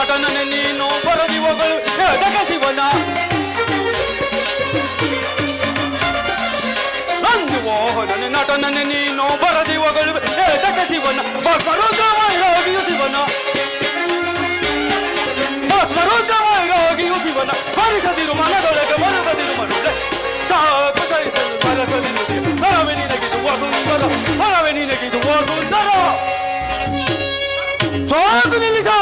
ನಟನನೆ ನೀನು ಬರದಿವಗಳು ಎದಕ ಶಿವನ ನಂದು ಮೋಹನನೆ ನಟನನೆ ನೀನು ಬರದಿವಗಳು ಎದಕ ಶಿವನ ಭಸ್ಮರುದ್ರವಾಗಿಯೂ ಶಿವನ ಭಸ್ಮರುದ್ರವಾಗಿಯೂ ಶಿವನ ಹರಿಸದಿರು ಮನದೊಳಗೆ ಮರುಗದಿರು ಮನುಳೆ ಸಾಕರಿಸಲು ಬಲಸದಿರು ಹರವೆ ನಿನಗಿದು ವಸುಂದರ ಹರವೆ ನಿನಗಿದು ವಸುಂದರ ಸಾಕು ನಿಲ್ಲಿಸು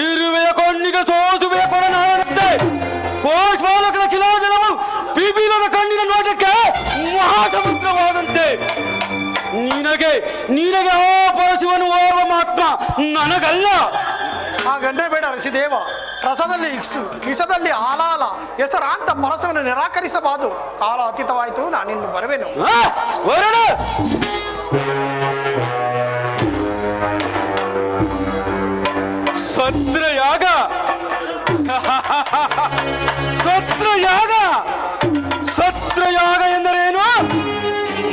ಇರುವೆಯ ಕಣ್ಣಿಗೆ ಸೋಸುವೆಯ ಕೊಡನಾಡಂತೆ ಕೋಶ್ಪಾಲಕನ ಕಿಲಾಜಲವು ಪಿಬೀಲನ ಕಣ್ಣಿನ ನೋಟಕ್ಕೆ ಮಹಾಸಮುದ್ರವಾದಂತೆ ನಿನಗೆ ನಿನಗೆ ಆ ಪರಶಿವನು ಓರ್ವ ಮಾತ್ರ ನನಗಲ್ಲ. ಆ ಗಂಡೆ ಬೇಡ ಋಷಿದೇವ, ರಸದಲ್ಲಿ ವಿಷದಲ್ಲಿ ಆಲಾಲ ಹೆಸರಾಂತ ಪರಸವನ್ನು ನಿರಾಕರಿಸಬಾರದು. ಕಾಲ ಅತೀತವಾಯಿತು, ನಾನಿನ್ನು ಬರುವೆನು. ಸತ್ರಯಾಗ ಸತ್ರಯಾಗ ಸತ್ರಯಾಗ ಎಂದರೇನು?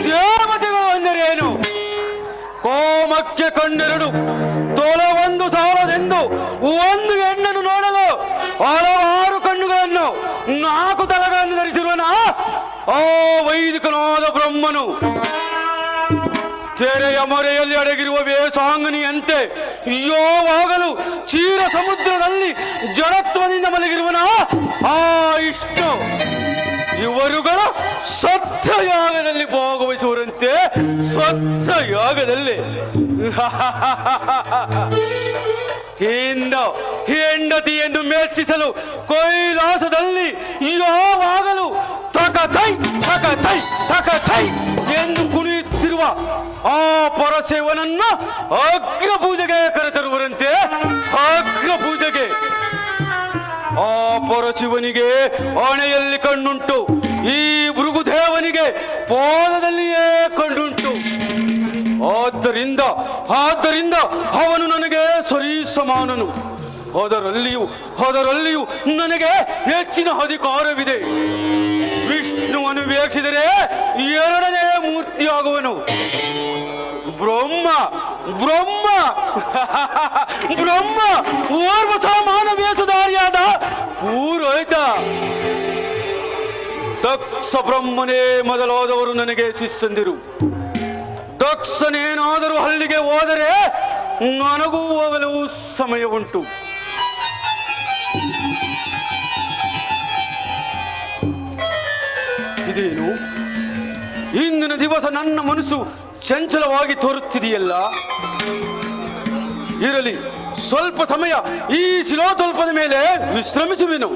ದೇವತೆಗಳು ಎಂದರೇನು? ಕೋಮಕ್ಕೆ ಕಣ್ಣೆರಡು ತೊಲವೊಂದು ಸಾಲದೆಂದು ಒಂದು ಹೆಣ್ಣನ್ನು ನೋಡಲು ಹಲವಾರು ಕಣ್ಣುಗಳನ್ನು ನಾಲ್ಕು ತಲೆಗಳನ್ನು ಧರಿಸಿರುವನ ಆ ವೈದಿಕನಾದ ಬ್ರಹ್ಮನು ತೆರೆಯ ಮೊರೆಯಲ್ಲಿ ಅಡಗಿರುವ ವೇಸಾಂಗನಿಯಂತೆ ಯಾವಾಗಲೂ ಕ್ಷೀರ ಸಮುದ್ರದಲ್ಲಿ ಜಡತ್ವದಿಂದ ಮಲಗಿರುವನ ಆ ಇಷ್ಟು ಇವರುಗಳು ಸತ್ಯಯಾಗದಲ್ಲಿ ಭಾಗವಹಿಸುವರಂತೆ. ಸತ್ಯಯಾಗದಲ್ಲಿ ಹೆಂಡತಿಯನ್ನು ಮೆಚ್ಚಿಸಲು ಕೈಲಾಸದಲ್ಲಿ ಯಾವಾಗಲೂ ತಕಥೈ ತಕಥೈ ತಕಥೈ ಎಂದು ಕುಣಿಯುತ್ತಿರುವ ಆ ಪರಶಿವನನ್ನು ಅಗ್ರ ಪೂಜೆಗೆ ಕರೆತರುವರಂತೆ. ಅಗ್ರ ಪೂಜೆಗೆ ಆ ಪರಶಿವನಿಗೆ ಆಣೆಯಲ್ಲಿ ಕಣ್ಣುಂಟು, ಈ ಭೃಗುದೇವನಿಗೆ ಪಾದದಲ್ಲಿಯೇ ಕಣ್ಣುಂಟು. ಆದ್ದರಿಂದ ಅವನು ನನಗೆ ಸರಿ ಸಮಾನನು. ಅದರಲ್ಲಿಯೂ ನನಗೆ ಹೆಚ್ಚಿನ ಅಧಿಕಾರವಿದೆ. ವಿಷ್ಣುವನ್ನು ವೀಕ್ಷಿಸಿದರೆ ಎರಡನೇ ಮೂರ್ತಿಯಾಗುವನು. ಬ್ರಹ್ಮ ಬ್ರಹ್ಮ ಬ್ರಹ್ಮ ಓರ್ವ ಸಮಾನ ವೇಷಧಾರಿಯಾದ ಪೂರೋಹಿತ ದಕ್ಷ ಬ್ರಹ್ಮನೇ ಮೊದಲಾದವರು ನನಗೆ ಶಿಷ್ಯಂದಿರು. ದಕ್ಷನೇನಾದರೂ ಅಲ್ಲಿಗೆ ಹೋದರೆ ನನಗೂ ಹೋಗಲು ಸಮಯ ಉಂಟು. ಇದೇನು ಇಂದಿನ ದಿವಸ ನನ್ನ ಮನಸ್ಸು ಚಂಚಲವಾಗಿ ತೋರುತ್ತಿದೆಯಲ್ಲ. ಇರಲಿ, ಸ್ವಲ್ಪ ಸಮಯ ಈ ಶಿಲಾತಲ್ಪದ ಮೇಲೆ ವಿಶ್ರಮಿಸುವೆನು.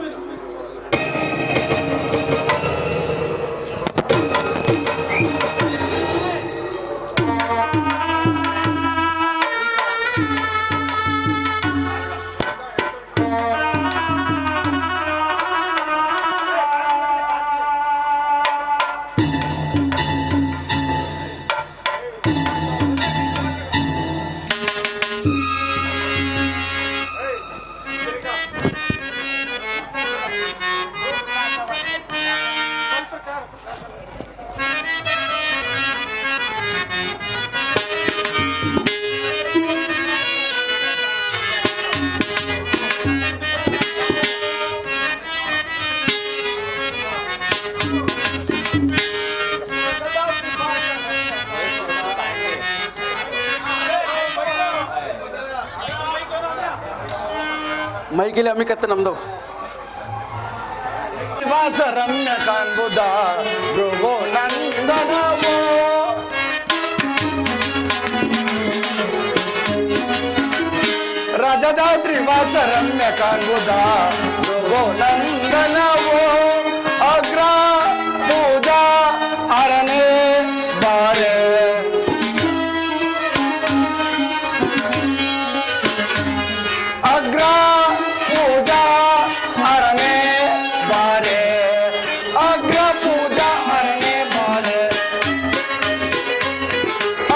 ಮೈಗಿಲೆ ಅಮಿಕತ್ತ ನಮ್ದು ರಮ್ಯ ಕಾಣ್ಬುದ ಭೃಗು ನಂದನವೋ ರಾಜದಾದ್ರಿ ವಾಸ ರಮ್ಯ ಕಾಣ್ಬುದ ಭೃಗು ನಂದನವೋ ಅಗ್ರ ಪೂಜಾ ಅರನೇ ಬಾರೆ ಅಗ್ರ ಪೂಜಾ ಅರನೇ ಬಾರೆ ಅಗ್ರ ಪೂಜಾ ಅರನೇ ಬಾರೆ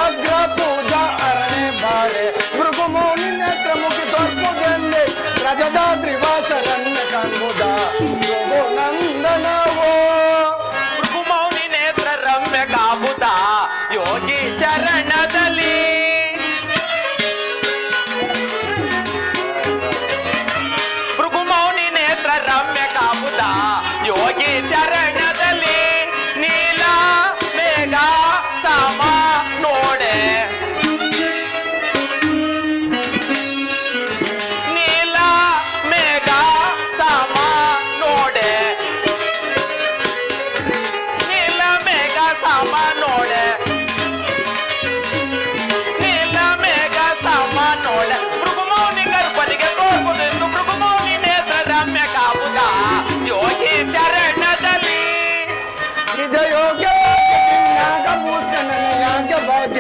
ಅಗ್ರ ಪೂಜಾ ಅರನೇ ಬಾರೆ ಭೃಗು ಮೌನಿ ನೇತ್ರ ಮುಖಿ ತೋರ್ಪುದೆಂದೆ ರಜದಾದ್ರಿ ವಾಸ ರನ್ನ ಕಾಣ್ಬುದ ಭೃಗು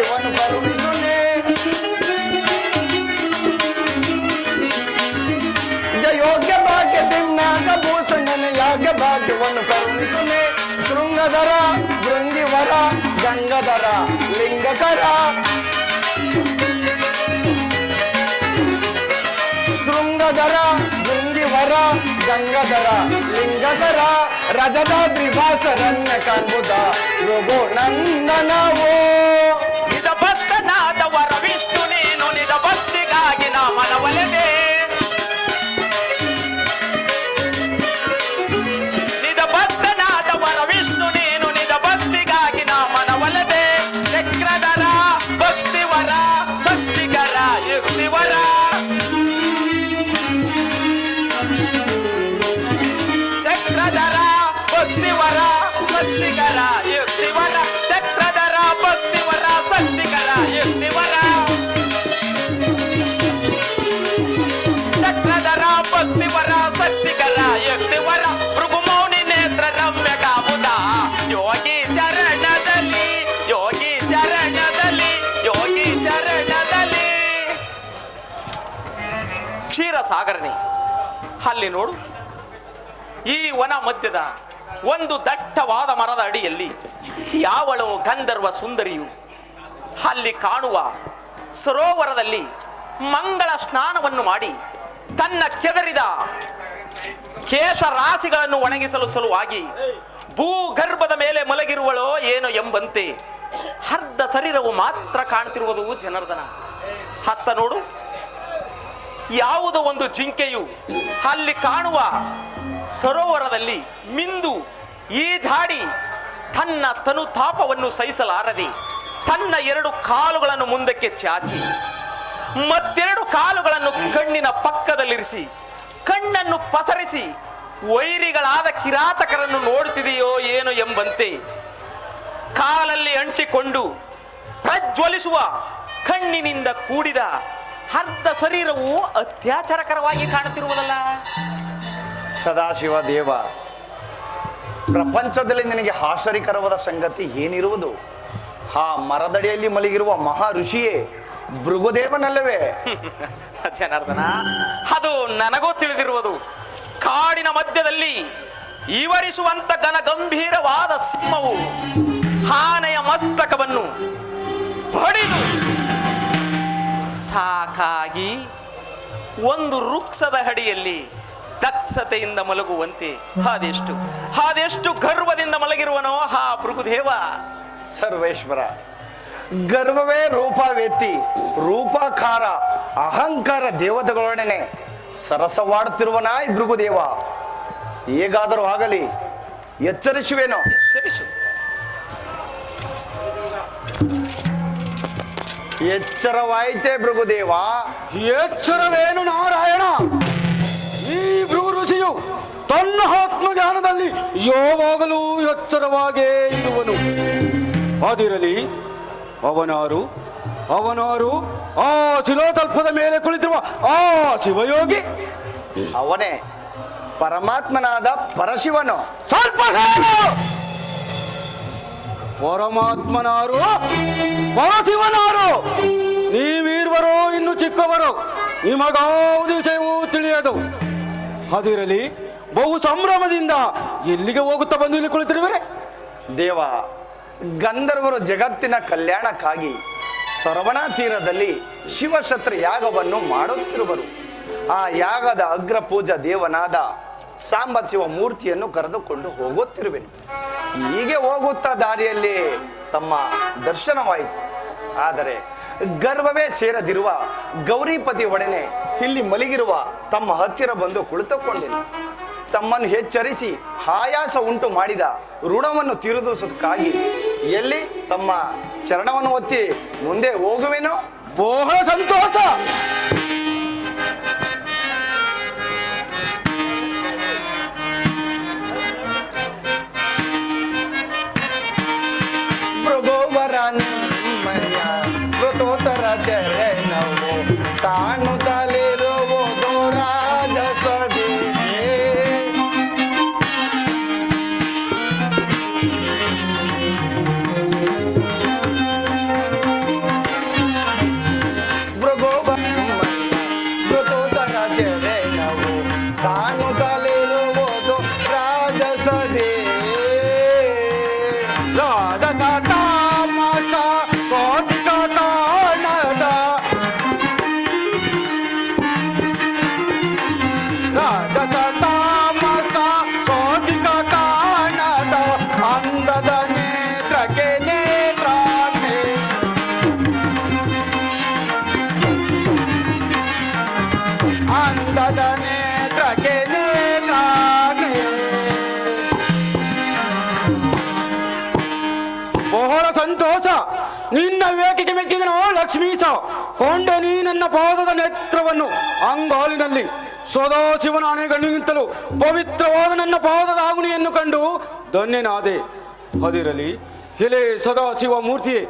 ಭಾಗ್ಯವನ್ನು ಕರುಣಿಸುನೆ ಯೋಗ್ಯ ಭಾಗ್ಯ ದಿನ್ನಾಗ ಭೂಷಣನ ಯಾಗ ಭಾಗ್ಯವನ್ನು ಕರುಣಿಸುನೆ ಶೃಂಗಧರ ಭೃಂಗಿವರ ಗಂಗಧರ ಲಿಂಗಕರ ಶೃಂಗಧರ ಭೃಂಗಿವರ ಗಂಗಧರ ಲಿಂಗಕರ ರಜದಾದ್ರಿಭಾಸರಣ್ಯ ಕಾಣ್ಬುದ ರೋಗೋ ನಂದನವೋ ನಿಜ ಭಕ್ತನಾದವರ ವಿಷ್ಣು ನೀನು ನಿಜ ಭಕ್ತಿಗಾಗಿ ನಾ ಮನವೊಲೆದೆ ನಿಜ ಭಕ್ತನಾದವರ ವಿಷ್ಣು ನೀನು ನಿಜ ಭಕ್ತಿಗಾಗಿ ನಾ ಮನವೊಲೆದೆ ಚಕ್ರಧರ ಭಕ್ತಿವರ ಶಕ್ತಿಕರ ಯುಕ್ತಿವರ ಚಕ್ರಧರ ಭಕ್ತಿವರ ಶಕ್ತಿಕರ ಯುಕ್ತಿವರ ಚಕ್ರಧರ ಭಕ್ತಿವರ ಶಕ್ತಿಕರ ಯುಕ್ತಿವರ ಚಕ್ರಧರ ಭಕ್ತಿವರ ಶಕ್ತಿಕರ ಯುಕ್ತಿವರ ಭೃಗುಮೌನಿ ನೇತ್ರ ರಮ್ಯ ಕಾಮುದ ಯೋಗಿ ಚರಣದಲ್ಲಿ ಯೋಗಿ ಚರಣದಲ್ಲಿ ಯೋಗಿ ಚರಣದಲ್ಲಿ ಕ್ಷೀರಸಾಗರನೇ ಅಲ್ಲಿ ನೋಡು ಈ ವನ ಮಧ್ಯದ ಒಂದು ದಟ್ಟವಾದ ಮರದ ಅಡಿಯಲ್ಲಿ ಯಾವಳೋ ಗಂಧರ್ವ ಸುಂದರಿಯು ಅಲ್ಲಿ ಕಾಣುವ ಸರೋವರದಲ್ಲಿ ಮಂಗಳ ಸ್ನಾನವನ್ನು ಮಾಡಿ ತನ್ನ ಕೆದರಿದ ಕೇಸ ರಾಶಿಗಳನ್ನು ಒಣಗಿಸಲು ಸಲುವಾಗಿ ಭೂಗರ್ಭದ ಮೇಲೆ ಮಲಗಿರುವಳೋ ಏನೋ ಎಂಬಂತೆ ಅರ್ಧ ಶರೀರವು ಮಾತ್ರ ಕಾಣ್ತಿರುವುದು ಜನಾರ್ದನ. ಹತ್ತ ನೋಡು, ಯಾವುದೋ ಒಂದು ಜಿಂಕೆಯು ಅಲ್ಲಿ ಕಾಣುವ ಸರೋವರದಲ್ಲಿ ಮಿಂದು ಈಜಾಡಿ ತನ್ನ ತನು ತಾಪವನ್ನು ಸಹಿಸಲಾರದೆ ತನ್ನ ಎರಡು ಕಾಲುಗಳನ್ನು ಮುಂದಕ್ಕೆ ಚಾಚಿ ಮತ್ತೆರಡು ಕಾಲುಗಳನ್ನು ಕಣ್ಣಿನ ಪಕ್ಕದಲ್ಲಿರಿಸಿ ಕಣ್ಣನ್ನು ಪಸರಿಸಿ ವೈರಿಗಳಾದ ಕಿರಾತಕರನ್ನು ನೋಡುತ್ತಿದೆಯೋ ಏನೋ ಎಂಬಂತೆ ಕಾಲಲ್ಲಿ ಅಂಟಿಕೊಂಡು ಪ್ರಜ್ವಲಿಸುವ ಕಣ್ಣಿನಿಂದ ಕೂಡಿದ ಅರ್ಧ ಶರೀರವು ಅತ್ಯಾಚಾರಕರವಾಗಿ ಕಾಣುತ್ತಿರುವುದಲ್ಲ. ಸದಾಶಿವ ದೇವ, ಪ್ರಪಂಚದಲ್ಲಿ ನಿನಗೆ ಆಶ್ಚರ್ಯಕರವಾದ ಸಂಗತಿ ಏನಿರುವುದು? ಆ ಮರದಡಿಯಲ್ಲಿ ಮಲಗಿರುವ ಮಹಾ ಋಷಿಯೇ ಭೃಗುದೇವನಲ್ಲವೇ? ಜನಾರ್ದನ, ಅದು ನನಗೂ ತಿಳಿದಿರುವುದು. ಕಾಡಿನ ಮಧ್ಯದಲ್ಲಿ ಈವರಿಸುವಂತ ಘನ ಗಂಭೀರವಾದ ಸಿಂಹವು ಆನೆಯ ಮಸ್ತಕವನ್ನು ಬಡಿದು ಸಾಕಾಗಿ ಒಂದು ವೃಕ್ಷದ ಅಡಿಯಲ್ಲಿ ದಕ್ಷತೆಯಿಂದ ಮಲಗುವಂತೆ ಅದೆಷ್ಟು ಗರ್ವದಿಂದ ಮಲಗಿರುವನೋ ಆ ಭೃಗುದೇವ. ಸರ್ವೇಶ್ವರ, ಗರ್ವವೇ ರೂಪವೆತ್ತಿ ರೂಪಾಕಾರ ಅಹಂಕಾರ ದೇವತೆಗಳೊಡನೆ ಸರಸವಾಡುತ್ತಿರುವನ ಈ ಭೃಗುದೇವ. ಹೇಗಾದರೂ ಆಗಲಿ, ಎಚ್ಚರಿಸುವೇನೋ. ಎಚ್ಚರಿಸು. ಎಚ್ಚರವಾಯಿತೇ ಭೃಗುದೇವ? ಎಚ್ಚರವೇನು ನಾರಾಯಣ? ಈ ಭೃಗು ಋಷಿಯು ತನ್ನ ಆತ್ಮಜ್ಞಾನದಲ್ಲಿ ಯಾವಾಗಲೂ ಎಚ್ಚರವಾಗೇ ಇರುವನು. ಅದಿರಲಿ, ಅವನಾರು ಆ ಶಿಲೋತಲ್ಪದ ಮೇಲೆ ಕುಳಿತಿರುವ ಆ ಶಿವಯೋಗಿ ಅವನೇ ಪರಮಾತ್ಮನಾದ ಪರಶಿವನು. ಸ್ವಲ್ಪ ಸಾಕು. ಪರಮಾತ್ಮನಾರು ಪರಶಿವನಾರು ನೀವೀರ್ವರೋ ಇನ್ನು ಚಿಕ್ಕವರು, ನಿಮಗಾವುದು ವಿಷಯವೂ ತಿಳಿಯದು. ಅದಿರಲಿ, ಬಹು ಸಂಭ್ರಮದಿಂದ ಎಲ್ಲಿಗೆ ಹೋಗುತ್ತಾ ಬಂದು ಇಲ್ಲಿ ಕುಳಿತಿರುವರೆ? ದೇವ, ಗಂಧರ್ವರು ಜಗತ್ತಿನ ಕಲ್ಯಾಣಕ್ಕಾಗಿ ಸರವಣ ತೀರದಲ್ಲಿ ಶಿವಶಸ್ತ್ರ ಯಾಗವನ್ನು ಮಾಡುತ್ತಿರುವರು. ಆ ಯಾಗದ ಅಗ್ರ ಪೂಜಾ ದೇವನಾದ ಸಾಂಬ ಶಿವ ಮೂರ್ತಿಯನ್ನು ಕರೆದುಕೊಂಡು ಹೋಗುತ್ತಿರುವೆನು. ಹೀಗೆ ಹೋಗುತ್ತಾ ದಾರಿಯಲ್ಲಿ ತಮ್ಮ ದರ್ಶನವಾಯಿತು. ಆದರೆ ಗರ್ವವೇ ಸೇರದಿರುವ ಗೌರಿಪತಿ ಒಡನೆ ಇಲ್ಲಿ ಮಲಗಿರುವ ತಮ್ಮ ಹತ್ತಿರ ಬಂದು ಕುಳಿತುಕೊಂಡೆನು. ತಮ್ಮನ್ನು ಎಚ್ಚರಿಸಿ ಆಯಾಸ ಉಂಟು ಮಾಡಿದ ಋಣವನ್ನು ತೀರಿಸುವುದಕ್ಕಾಗಿ ಎಲ್ಲಿ ತಮ್ಮ ಚರಣವನ್ನು ಒತ್ತಿ ಮುಂದೆ ಹೋಗುವೆನೋ. ಬಹಳ ಸಂತೋಷ. ಭೃಗುವರನ್ಮಯ ಋತೋತ್ತರ ಚರಣವು ಕಾಣುತ್ತಲಿರುವುದು ರಾಜಸದೇ. ನಿನ್ನ ವಿವೇಕಕ್ಕೆ ಮೆಚ್ಚಿದನೋ ಲಕ್ಷ್ಮೀಶ. ಕೊಂಡೆ ನೀ ನನ್ನ ಪಾದದ ನೇತ್ರವನ್ನು ಅಂಗಾಲಿನಲ್ಲಿ ಸದಾಶಿವನ ಆಣೆಗಳಿಗಿಂತಲೂ ಪವಿತ್ರವಾದ ನನ್ನ ಪಾದದ ಆಗುಣಿಯನ್ನು ಕಂಡು ಧನ್ಯನಾದೆ. ಅದಿರಲಿ, ಎಲೆ ಸದಾಶಿವ ಮೂರ್ತಿಯೇ,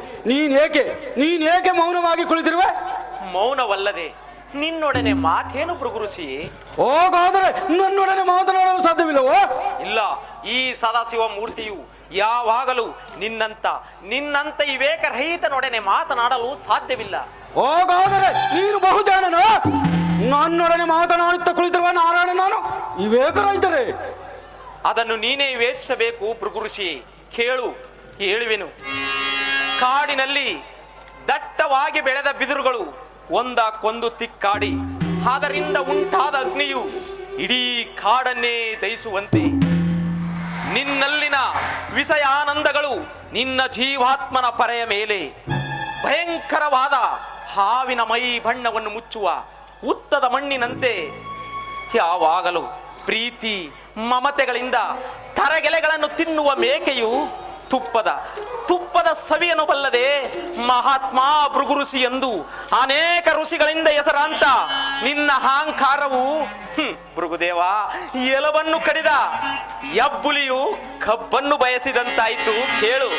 ನೀನೇಕೆ ಮೌನವಾಗಿ ಕುಳಿತಿರುವೆ? ಮೌನವಲ್ಲದೆ ನಿನ್ನೊಡನೆ ಮಾತೇನು ಭೃಗುರುಷಿಯೇ? ಹೋಗಾದರೆ ನನ್ನೊಡನೆ ಮಾತನಾಡಲು ಸಾಧ್ಯವಿಲ್ಲವೋ? ಇಲ್ಲ, ಈ ಸದಾಶಿವ ಮೂರ್ತಿಯು ಯಾವಾಗಲೂ ನಿನ್ನಂತ ವಿವೇಕರಹಿತನೊಡನೆ ಮಾತನಾಡಲು ಸಾಧ್ಯವಿಲ್ಲ. ಹೋಗಾದರೆ ನೀನು ಬಹುಜಾನನು. ನನ್ನೊಡನೆ ಮಾತನಾಡುತ್ತಾ ಕುಳಿತಿರುವ ನಾರಾಯಣ ನಾನು ವಿವೇಕರಹಿತರೇ? ಅದನ್ನು ನೀನೇ ವಿವೇಚಿಸಬೇಕು ಭೃಗುರುಷಿಯೇ. ಕೇಳು, ಹೇಳುವೆನು. ಕಾಡಿನಲ್ಲಿ ದಟ್ಟವಾಗಿ ಬೆಳೆದ ಬಿದಿರುಗಳು ಒಂದಕ್ಕೊಂದು ತಿಕ್ಕಾಡಿ ಅದರಿಂದ ಉಂಟಾದ ಅಗ್ನಿಯು ಇಡೀ ಕಾಡನ್ನೇ ದಹಿಸುವಂತೆ ನಿನ್ನಲ್ಲಿನ ವಿಷಯಾನಂದಗಳು ನಿನ್ನ ಜೀವಾತ್ಮನ ಪರೆಯ ಮೇಲೆ ಭಯಂಕರವಾದ ಹಾವಿನ ಮೈ ಬಣ್ಣವನ್ನು ಮುಚ್ಚುವ ಉತ್ತದ ಮಣ್ಣಿನಂತೆ ಯಾವಾಗಲೂ ಪ್ರೀತಿ ಮಮತೆಗಳಿಂದ ತರಗೆಲೆಗಳನ್ನು ತಿನ್ನುವ ಮೇಕೆಯು ತುಪ್ಪದ ಸವಿಯನ್ನು ಬಲ್ಲದೆ ಮಹಾತ್ಮ ಭೃಗುಋಷಿ ಎಂದು ಅನೇಕ ಋಷಿಗಳಿಂದ ಹೆಸರಾಂತ ನಿನ್ನ ಅಹಂಕಾರವು ಭೃಗುದೇವ ಎಲವನ್ನು ಕಡಿದ ಯಬ್ಬುಲಿಯು ಕಬ್ಬನ್ನು ಬಯಸಿದಂತಾಯಿತು. ಕೇಳು.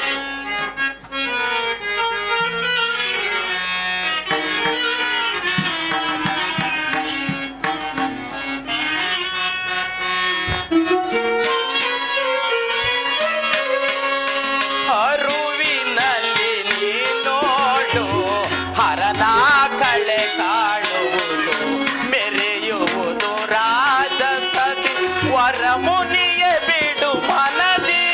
ಮುನಿಯೇ ಬಿಡು ಮನದಿ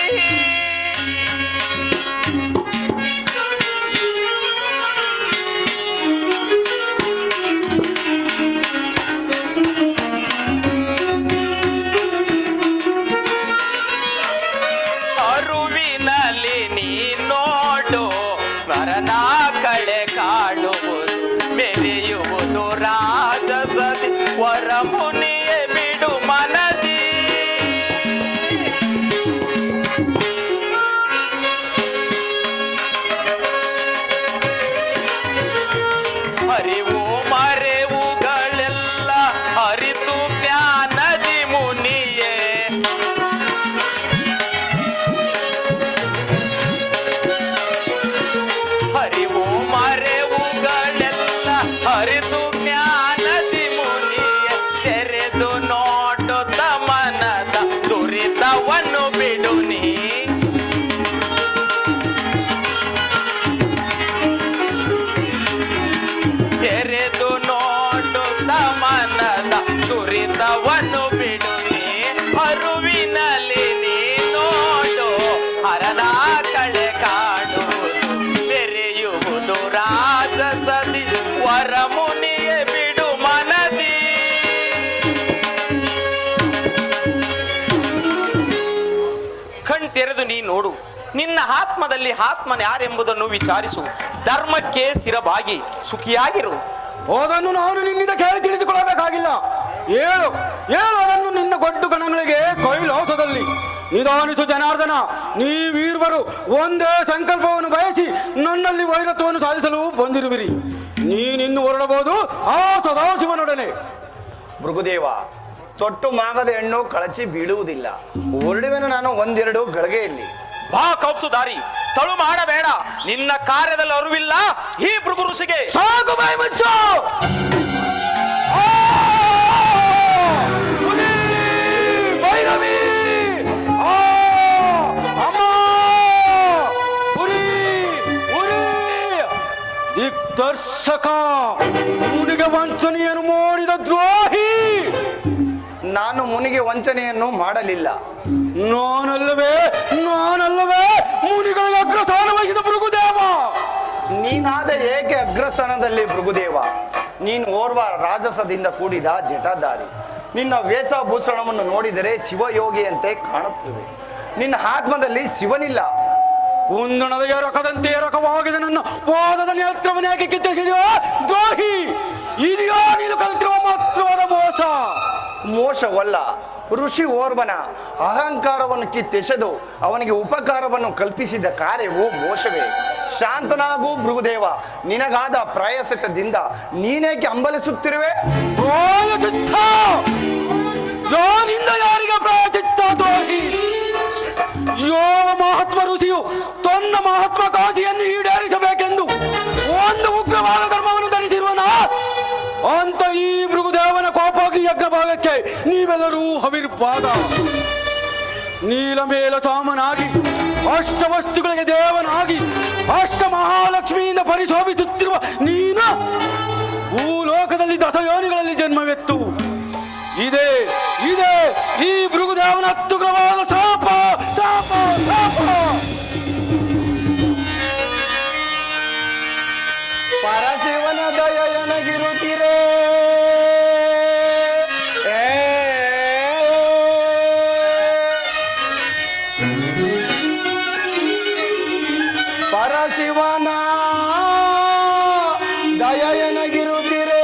ಅರುವಿನಲ್ಲಿ ನೀ ನೋಡು ವರನ ಕಳೆ ಕಾಡುವುದು ಮೆರೆಯುವುದು ರಾಜಸದಿ ವರ ಮುನಿಯೇ ಬಿಡು ಮನದಿ. ಅರಿವು ಮರೆವುಗಳೆಲ್ಲ ಅರಿತು ಜ್ಞಾನದಿ ಮುನಿಯೇ ಅರಿವು ಮರೆವುಗಳೆಲ್ಲ ಅರಿತು ಜ್ಞಾನದಿ ಮುನಿಯೇ ತೆರೆದು ನೋಡುತ್ತ ಮನದ ದುರಿತವನ್ನು ಬಿಡು ನೀ. ತೆರೆದು ನೋಡುತ್ತ ಮನದ ದುರಿತವನ್ನು ಬಿಡು ನೀ. ಅರುವಿನಲ್ಲಿ ನೀ ನೋಡು ಹರನ ಕಳೆ ಕಾಡುವುದು ಮೆರೆಯುವುದು ರಾಜಸದಿ ವರ ಮುನಿಯೇ ಬಿಡು ಮನದಿ. ಕಣ್ತೆರೆದು ನೀ ನೋಡು, ನಿನ್ನ ಆತ್ಮದಲ್ಲಿ ಆತ್ಮನ ಯಾರೆಂಬುದನ್ನು ವಿಚಾರಿಸು. ಧರ್ಮಕ್ಕೆ ಸಿರಬಾಗಿ ಸುಖಿಯಾಗಿರು. ಅದನ್ನು ನಾನು ನಿನ್ನಿಂದ ಕೇಳಿ ತಿಳಿದುಕೊಳ್ಳಬೇಕಾಗಿಲ್ಲ. ಹೇಳು ಅದನ್ನು ನಿನ್ನ ಗೊಡ್ಡು ಗಣಗಳಿಗೆ ಕೈಲಾಸದಲ್ಲಿ ನಿಧಾನಿಸು ಜನಾರ್ದನ. ನೀವೀರ್ವರು ಒಂದೇ ಸಂಕಲ್ಪವನ್ನು ಬಯಸಿ ನನ್ನಲ್ಲಿ ವೈರತ್ವವನ್ನು ಸಾಧಿಸಲು ಬಂದಿರುವಿರಿ. ನೀನಿನ್ನು ಹೊರಡಬಹುದು ಆ ಸದಾಶಿವನೊಡನೆ. ಭೃಗುದೇವ, ತೊಟ್ಟು ಮಾಗದ ಹೆಣ್ಣು ಕಳಚಿ ಬೀಳುವುದಿಲ್ಲ. ಹೊರಡುವೆನು ನಾನು ಒಂದೆರಡು ಗಳಿಗೆಯಲ್ಲಿ. ಬಾ ಕೌತ್ಸುದಾರಿ, ತಳು ಮಾಡಬೇಡ. ನಿನ್ನ ಕಾರ್ಯದಲ್ಲಿ ಅರಿವಿಲ್ಲ ಈ ಭೃಗುಋಷಿಗೆ. ಸಾಕು ಬಾಯಿ ಮುಚ್ಚು. ಭೈರವಿ, ಅಮ್ಮ, ದಿಗ್ದರ್ಶಕ, ಮುನಿಗೆ ವಂಚನೆಯನ್ನು ಮಾಡಿದ ದ್ರೋಹಿ. ನಾನು ಮುನಿಗೆ ವಂಚನೆಯನ್ನು ಮಾಡಲಿಲ್ಲ. ನಾನಲ್ಲವೇ ಮುನಿಗಳಿಗೆ ಅಗ್ರಸ್ಥಾನ ವಹಿಸಿದ ಭೃಗುದೇವ. ನೀನಾದ ಏಕೆ ಅಗ್ರಸ್ಥಾನದಲ್ಲಿ ಭೃಗುದೇವ? ನೀನು ಓರ್ವ ರಾಜಸದಿಂದ ಕೂಡಿದ ಜಟಾಧಾರಿ. ನಿನ್ನ ವೇಷಭೂಷಣವನ್ನು ನೋಡಿದರೆ ಶಿವಯೋಗಿಯಂತೆ ಕಾಣುತ್ತದೆ. ನಿನ್ನ ಆತ್ಮದಲ್ಲಿ ಶಿವನಿಲ್ಲ. ಕುಂದಣದ ಎರಕದಂತೆ ಎರಕವಾಗಿದೆ ನನ್ನ ಪಾದದ ನೇತ್ರವನ್ನು ಯಾಕೆ ಕಿತ್ತಿಸಿದೆಯೋ ದ್ರೋಹಿ. ಇದೆಯೋ ನೀನು ಕಲಿತಿರುವ ಮಾತ್ರವಾದ ಮೋಸ? ಮೋಸವಲ್ಲ, ಋಷಿ ಓರ್ವನ ಅಹಂಕಾರವನ್ನು ಕಿತ್ತೆಸೆದು ಅವನಿಗೆ ಉಪಕಾರವನ್ನು ಕಲ್ಪಿಸಿದ ಕಾರ್ಯವು ಮೋಸವೇ. ಶಾಂತನಾಗು ಭೃಗುದೇವ. ನಿನಗಾದ ಪ್ರಾಯಶ್ಚಿತ್ತದಿಂದ ನೀನೇಕೆ ಹಂಬಲಿಸುತ್ತಿರುವೆ? ಪ್ರಾಯಚಿತ್ತ ನಾನಿಂದ ಯಾರಿಗೆ ಪ್ರಾಯಚಿತ್ತ ದ್ರೋಹಿ? ಯಾವ ಮಹಾತ್ಮ ಋಷಿಯು ತನ್ನ ಮಹಾತ್ಮಕಾಂಕ್ಷೆಯನ್ನು ಈಡೇರಿಸಬೇಕೆಂದು ಒಂದು ಉಗ್ರವಾದ ಧರ್ಮವನ್ನು ಧರಿಸಿರುವನ ಅಂತ ಈ ಭೃಗುದೇವನ ಕೋಪವಾಗಿ ಯಜ್ಞ ಭಾಗಕ್ಕೆ ನೀವೆಲ್ಲರೂ ಹವಿರ್ಭಾಗ. ನೀಲಮೇಲ ಸಾಮನಾಗಿ ಅಷ್ಟವಸ್ತುಗಳಿಗೆ ದೇವನಾಗಿ ಅಷ್ಟ ಮಹಾಲಕ್ಷ್ಮಿಯಿಂದ ಪರಿಶೋಭಿಸುತ್ತಿರುವ ನೀನು ಭೂಲೋಕದಲ್ಲಿ ದಶಯೋನಿಗಳಲ್ಲಿ ಜನ್ಮವೆತ್ತು. ಇದೇ ಇದೇ ಈ ಭೃಗುದೇವನ ಅತ್ಯುಗ್ರವಾದ ಶಾಪ ಶಾಪ ಶಾಪ. ಪರಶಿವನ ದಯನಗಿರುತ್ತಿರೇ ಪರಶಿವನ ದಯನಗಿರುತ್ತಿರೇ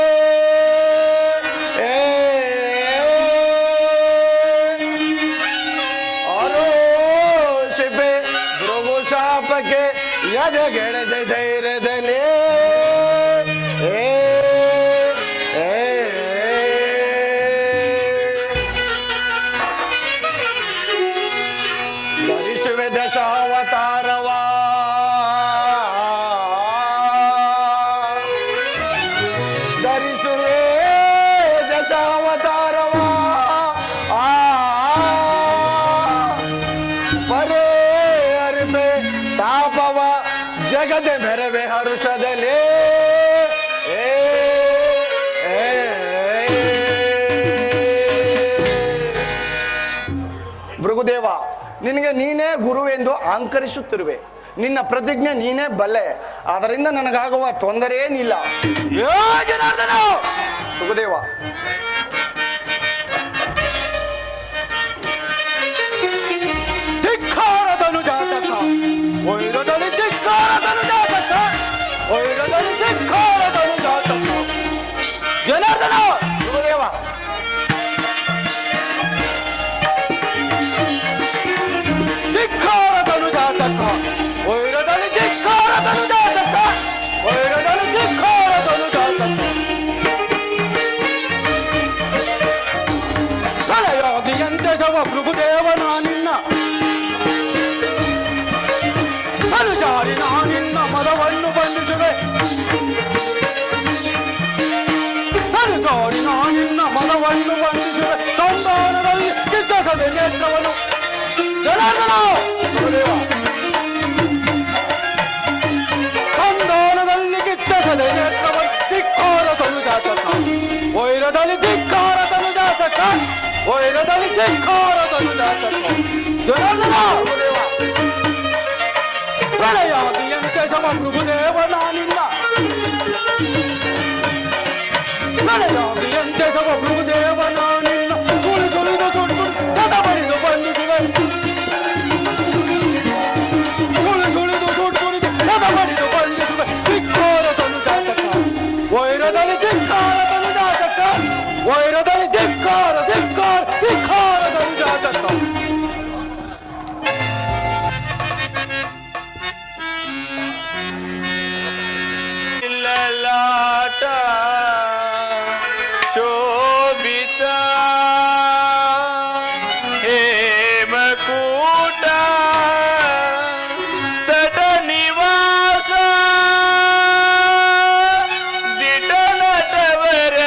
ಅರೋಷಿಪೆ ಭೃಗು ಶಾಪಕ್ಕೆ ಎದೆಗೆಳೆದ ಧೈರ್ಯದಲ್ಲಿ ಧರಿಸುವೆ ದಶಾವತಾರವ ಧರಿಸುವೆ ದಶಾವತಾರವ ಪರೇ ಅರಿಬೆ ತಾಪವ ಜಗದ ಮೆರವೆ ಹರುಷದಲ್ಲಿ ಭೃಗುದೇವ, ನಿನಗೆ ನೀನೇ ಗುರುವೆಂದು ಅಹಂಕರಿಸುತ್ತಿರುವೆ. ನಿನ್ನ ಪ್ರತಿಜ್ಞೆ ನೀನೇ ಬಲ್ಲೆ. ಅದರಿಂದ ನನಗಾಗುವ ತೊಂದರೆ ಏನಿಲ್ಲ. ಜನಾರ್ದನ ಭೃಗುದೇವ, ಧಿಕ್ಕಾರದನು ಜಾತಕ ವೈರದಲ್ಲಿ ಧಿಕ್ಕಾರದನು ಜಾತಕ ವೈರದಲ್ಲಿ ಧಿಕ್ಕಾರದನು ಜಾತಕ. ಜನಾರ್ದನ ಭೃಗುದೇವ, ಧಿಕ್ಕಾರದನು ಜಾತಕ ವೈರದಲ್ಲಿ ಧಿಕ್ಕಾರದನು ಜಾತಕ ವೈರದಲ್ಲಿ ಧಿಕ್ಕಾರದನು ಜಾತಕ. ಪ್ರಳಯೋಗಿಯಂತೆ ಶವ ಭೃಗುದೇವನ ನಿನ್ನ ಅನುಜಾರಿ ನಿನ್ನ ಮದವನ್ನು ಬಂಧಿಸುವೆ. ಅನುಜಾರಿ ನಿನ್ನ ಮದವನ್ನು ಬಂಧಿಸುವೆ. ಸಂಧಾನದಲ್ಲಿ ಕಿತ್ತಸದೆ ನೇತ್ರವನ್ನು. ಜನಾರ್ದನ ಸಂಧಾನದಲ್ಲಿ ಕಿತ್ತಸದೆ ನೇತ್ರವನ್ನು. ಧಿಕ್ಕಾರ ತನು ಜಾತಕ ವೈರದಲ್ಲಿ ಧಿಕ್ಕಾರ ತನು ಜಾತಕ ವೈರದಲ್ಲಿ ಧಿಕ್ಕಾರ ತನು ಜಾತಕ. ಜನಾರ್ದನ ಪ್ರಳಯಾದಿಯಂತೆ ಸಮ ಭೃಗುದೇವನ ನಿನ್ನ ಪ್ರಳಯಾದಿಯಂತೆ ಸಮ ಭೃಗುದೇವನ ನಿನ್ನ ಸುಳಿ ಸುಳಿದು ಸುಟ್ಟು ಸದ ಬಡಿದು ಬಂಧಿಸುವೆ. ಸುಳಿ ಸುಳಿದು ಸುಟ್ಟು ಸದ ಬಡಿದು ಬಂಧಿಸುವೆ. ಧಿಕ್ಕಾರ ತನು ಜಾತಕ ವೈರದಲ್ಲಿ ಧಿಕ್ಕಾರ ತನು ಜಾತಕ ವೈರದಲ್ಲಿ ಧಿಕ್ಕಾರ ಧಿಕ್ಕಾರ ಧಿಕ್ಕಾರ ತನು ಜಾತಕ. ಲಲಾಟ ಶೋಭಿತ ಹೇಮಕೂಟ ತಟ ನಿವಾಸ ದಿಟ ನಟವರ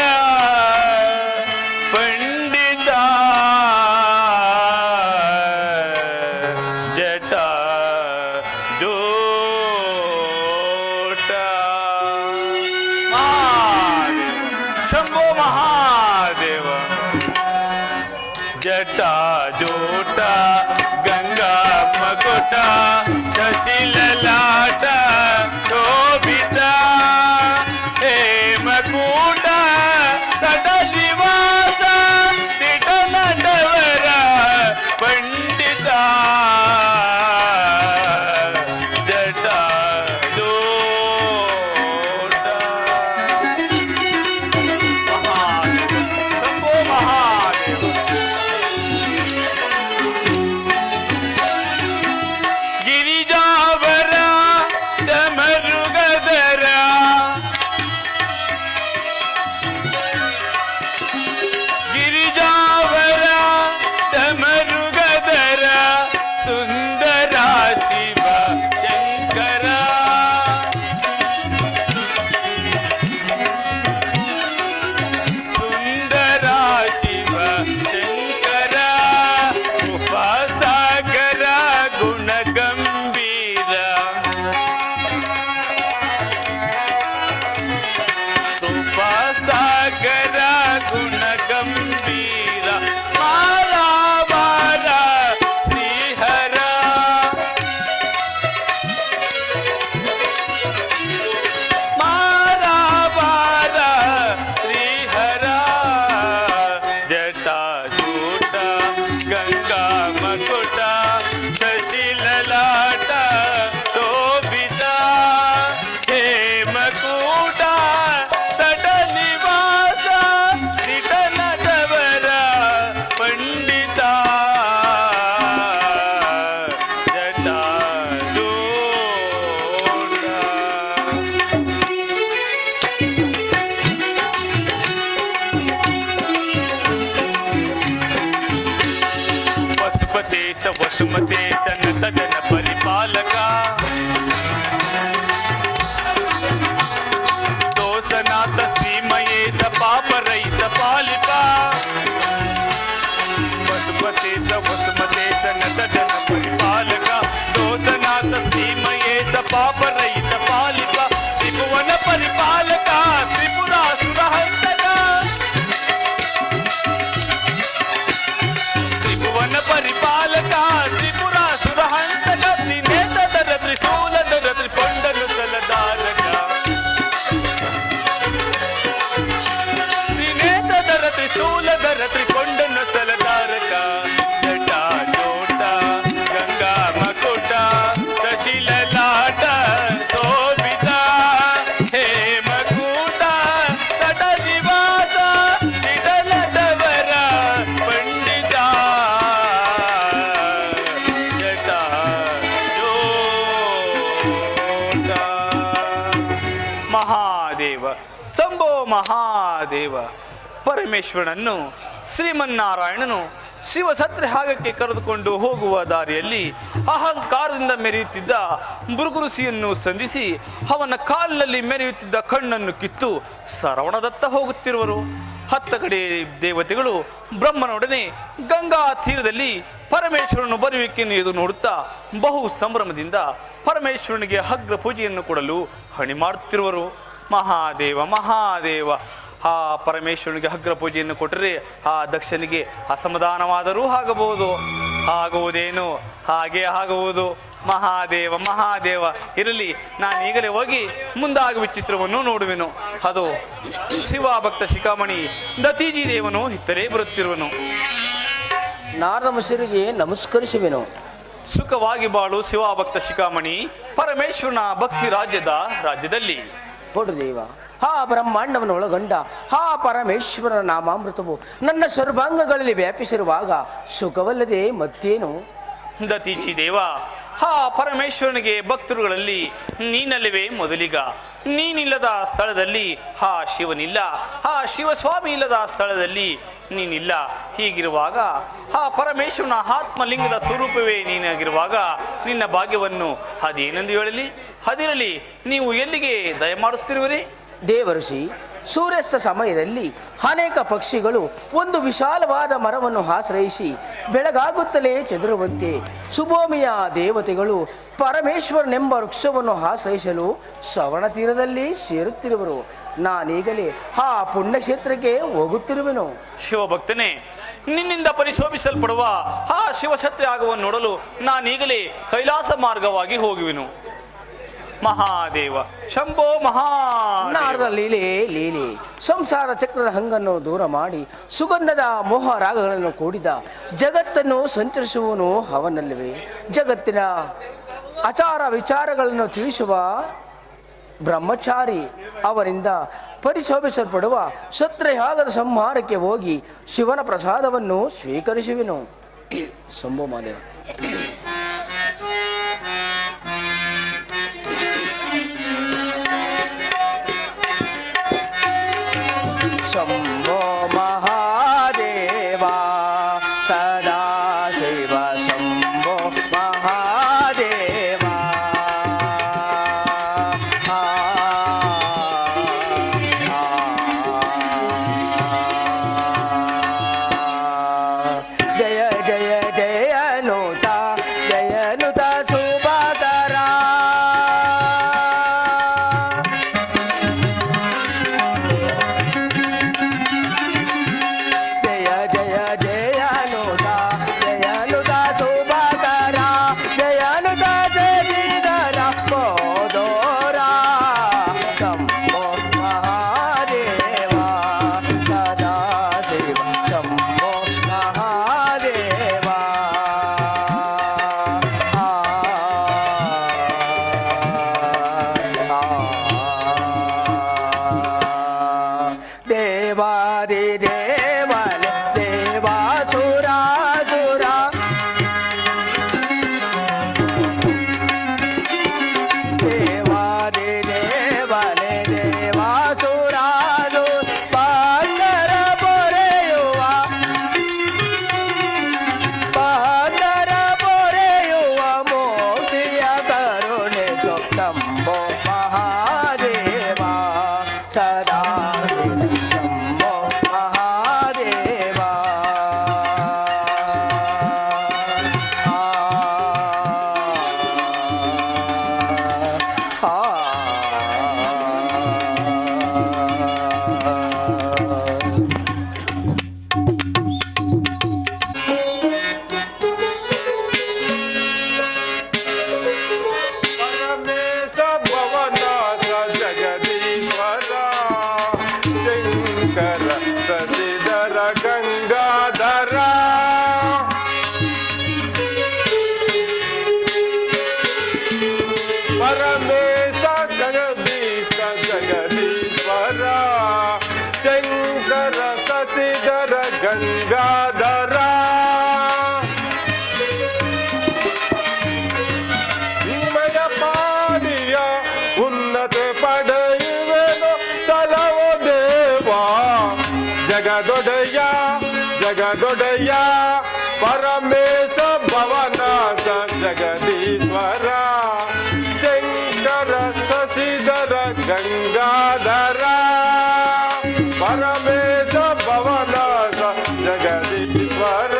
ಮಕೂಟ ತಟ ನಿವಾಸ ನಿಟನದವರ ಪಂಡಿತ ವಸುಮತೆ ಜನತ ಜನ ಪರಿಪಾಲಕ ದೋಸನಾಥ ಶ್ರೀಮಯೇ ಸ ಪಾಪ ರಹಿತ ಪಾಲಿಕ ವಸುಮತೆ ಜನತ ಜನ ಪರಿಪಾಲಕ ದೋಸನಾಥ ಶ್ರೀಮಯೇ ಸ ಪಾಪ ರಹಿತ ಪಾಲಿಕ ತ್ರಿಭುವನ ಪರಿಪಾಲಕ ತ್ರಿಪುರಾಸುರ ಹಂತಕ ತ್ರಿಭುವನ ಪರಿಪಾಲಕ ತ್ರಿಪುರಾಸುರ ಹಂತಕ ತ್ರಿನೇತದರ ತ್ರಿಶೂಲದರ ತ್ರಿಪೊಂಡನು ಸಲದಾರಕ ತ್ರಿನೇತದರ ತ್ರಿಶೂಲದರ ತ್ರಿಪೊಂಡನು ಸಲದಾರಕ ಜಟ ಜೋಟ ಗಂಗಾ ಮಕುಟ ಶಶಿಲಲಾಟ ಶೋಭಿತ ಹೇಮಕೂಟ ತಟ ನಿವಾಸ ನಿಡಲದವರ ಪಂಡಿತ ಜಟ ಜೋಟ ಮಹಾದೇವ ಶಂಭೋ ಮಹಾದೇವ ಪರಮೇಶ್ವರನನ್ನು ಶ್ರೀಮನ್ನಾರಾಯಣನು ಶಿವಸತ್ರಿಹಾಗಕ್ಕೆ ಕರೆದುಕೊಂಡು ಹೋಗುವ ದಾರಿಯಲ್ಲಿ ಅಹಂಕಾರದಿಂದ ಮೆರೆಯುತ್ತಿದ್ದ ಭೃಗುಋಷಿಯನ್ನು ಸಂಧಿಸಿ ಅವನ ಕಾಲಿನಲ್ಲಿ ಮೆರೆಯುತ್ತಿದ್ದ ಕಣ್ಣನ್ನು ಕಿತ್ತು ಸರವಣದತ್ತ ಹೋಗುತ್ತಿರುವರು. ಹತ್ತ ಕಡೆ ದೇವತೆಗಳು ಬ್ರಹ್ಮನೊಡನೆ ಗಂಗಾ ತೀರದಲ್ಲಿ ಪರಮೇಶ್ವರನು ಬರುವಿಕೆಯನ್ನು ಎದು ನೋಡುತ್ತಾ ಬಹು ಸಂಭ್ರಮದಿಂದ ಪರಮೇಶ್ವರನಿಗೆ ಅಗ್ರ ಪೂಜೆಯನ್ನು ಕೊಡಲು ಹಣಿ ಮಾಡುತ್ತಿರುವರು. ಮಹಾದೇವ ಮಹಾದೇವ ಆ ಪರಮೇಶ್ವರನಿಗೆ ಅಗ್ರ ಪೂಜೆಯನ್ನು ಕೊಟ್ಟರೆ ಆ ದಕ್ಷನಿಗೆ ಅಸಮಾಧಾನವಾದರೂ ಆಗಬಹುದು. ಆಗುವುದೇನು ಹಾಗೆ ಆಗುವುದು. ಮಹಾದೇವ ಮಹಾದೇವ ಇರಲಿ, ನಾನು ಈಗಲೇ ಹೋಗಿ ಮುಂದಾಗುವ ಚಿತ್ರವನ್ನು ನೋಡುವೆನು. ಅದು ಶಿವಭಕ್ತ ಶಿಖಾಮಣಿ ದತೀಜಿ ದೇವನು ಹಿತ್ತಲೇ ಬರುತ್ತಿರುವನು. ನಾರದ ಮುಸಿರಿಗೆ ನಮಸ್ಕರಿಸುವೆನು. ಸುಖವಾಗಿ ಬಾಳು ಶಿವಭಕ್ತ ಶಿಖಾಮಣಿ. ಪರಮೇಶ್ವರನ ಭಕ್ತಿ ರಾಜ್ಯದಲ್ಲಿ ದೇವ ಆ ಬ್ರಹ್ಮಾಂಡವನ್ನು ಒಳಗೊಂಡ ಆ ಪರಮೇಶ್ವರನ ನಾಮಾಮೃತವು ನನ್ನ ಸರ್ವಾಂಗಗಳಲ್ಲಿ ವ್ಯಾಪಿಸಿರುವಾಗ ಸುಖವಲ್ಲದೆ ಮತ್ತೇನು? ದತೀಚಿ ದೇವ, ಆ ಪರಮೇಶ್ವರನಿಗೆ ಭಕ್ತರುಗಳಲ್ಲಿ ನೀನಲ್ಲವೇ ಮೊದಲಿಗ. ನೀನಿಲ್ಲದ ಸ್ಥಳದಲ್ಲಿ ಆ ಶಿವನಿಲ್ಲ, ಆ ಶಿವಸ್ವಾಮಿ ಇಲ್ಲದ ಸ್ಥಳದಲ್ಲಿ ನೀನಿಲ್ಲ. ಹೀಗಿರುವಾಗ ಆ ಪರಮೇಶ್ವರನ ಆತ್ಮಲಿಂಗದ ಸ್ವರೂಪವೇ ನೀನಾಗಿರುವಾಗ ನಿನ್ನ ಭಾಗ್ಯವನ್ನು ಅದೇನೆಂದು ಹೇಳಲಿ? ಅದಿರಲಿ, ನೀವು ಎಲ್ಲಿಗೆ ದಯಮಾಡಿಸ್ತಿರುವಿರಿ? ದೇವಋಷಿ, ಸೂರ್ಯಾಸ್ತ ಸಮಯದಲ್ಲಿ ಅನೇಕ ಪಕ್ಷಿಗಳು ಒಂದು ವಿಶಾಲವಾದ ಮರವನ್ನು ಆಶ್ರಯಿಸಿ ಬೆಳಗಾಗುತ್ತಲೇ ಚದುರುವಂತೆ ಸುಭೂಮಿಯ ದೇವತೆಗಳು ಪರಮೇಶ್ವರನೆಂಬ ವೃಕ್ಷವನ್ನು ಆಶ್ರಯಿಸಲು ಶ್ರವಣ ತೀರದಲ್ಲಿ ಸೇರುತ್ತಿರುವರು. ನಾನೀಗಲೇ ಆ ಪುಣ್ಯಕ್ಷೇತ್ರಕ್ಕೆ ಹೋಗುತ್ತಿರುವೆನು. ಶಿವಭಕ್ತನೇ, ನಿನ್ನಿಂದ ಪರಿಶೋಭಿಸಲ್ಪಡುವ ಆ ಶಿವಛತ್ರಿ ಆಗುವನ್ನು ನೋಡಲು ನಾನೀಗಲೇ ಕೈಲಾಸ ಮಾರ್ಗವಾಗಿ ಹೋಗುವೆನು. ಮಹಾದೇವ ಶಂಭೋ ನಾರದ ಲೀಲೆ ಸಂಸಾರ ಚಕ್ರದ ಹಂಗನ್ನು ದೂರ ಮಾಡಿ ಸುಗಂಧದ ಮೋಹ ರಾಗಗಳನ್ನು ಕೂಡಿದ ಜಗತ್ತನ್ನು ಸಂಚರಿಸುವನು ಅವನಲ್ಲವೇ. ಜಗತ್ತಿನ ಆಚಾರ ವಿಚಾರಗಳನ್ನು ತಿಳಿಸುವ ಬ್ರಹ್ಮಚಾರಿ. ಅವರಿಂದ ಪರಿಶೋಭಿಸಲ್ಪಡುವ ಕ್ಷತ್ರಿಯಾಗದ ಸಂಹಾರಕ್ಕೆ ಹೋಗಿ ಶಿವನ ಪ್ರಸಾದವನ್ನು ಸ್ವೀಕರಿಸುವೆನು. ಶಂಭೋ ಮಹಾದೇವ. ಶಂಭೋ ಮಹಾದೇವ ಸದಾ ಶಿವ ಶಂಭೋ ಮಹಾದೇವ. ಜಯ ಜಯ ಜಯ ನುತ ಜಯ ನುತ ಶುಭಕರ. ದೇವಾದಿ ದೇವನೆ ದೇವಾಸುರಾಸುರ ದೇವಾದಿ ದೇವನೆ ದೇವಾಸುರಾದು ಪಾಂಡರ ಪೊರೆಯುವ ಮೋದಿಯ ಕರುಣೆ ಸೊತ್ತಂಬೋ ಮಹಾದೇವ ಸದಾ ಶಂಭೋ ಮಹಾದೇವ ಆ, ಪರಮೇಶ ಭವನಾಥ ಜಗದೀಶ್ವರ ಶಂಕರ ಶಶಿಧರ ಗಂಗಾಧರ ಪರಮೇಶ ಜಗದೀಶ ಜಗದೀಶ್ವರ ಶಂಕರ ಶಶಿಧರ ಗಂಗಾಧರ ನಿಮ್ಮಯ ಪಾಡಿಯ ಉನ್ನತ ಪಡೆಯುವೆನು ಸಲವೋ ದೇವ ಜಗದೊಡೆಯ ಜಗದೊಡೆಯ ಪರಮೇಶ ಭವನಾಥ ಜಗದೀಶ್ವರ ಶಂಕರ ಶಶಿಧರ ಗಂಗಾಧರ ಪರಮೇಶ ಭವನಾಥ ಜಗದೀಶ್ವರ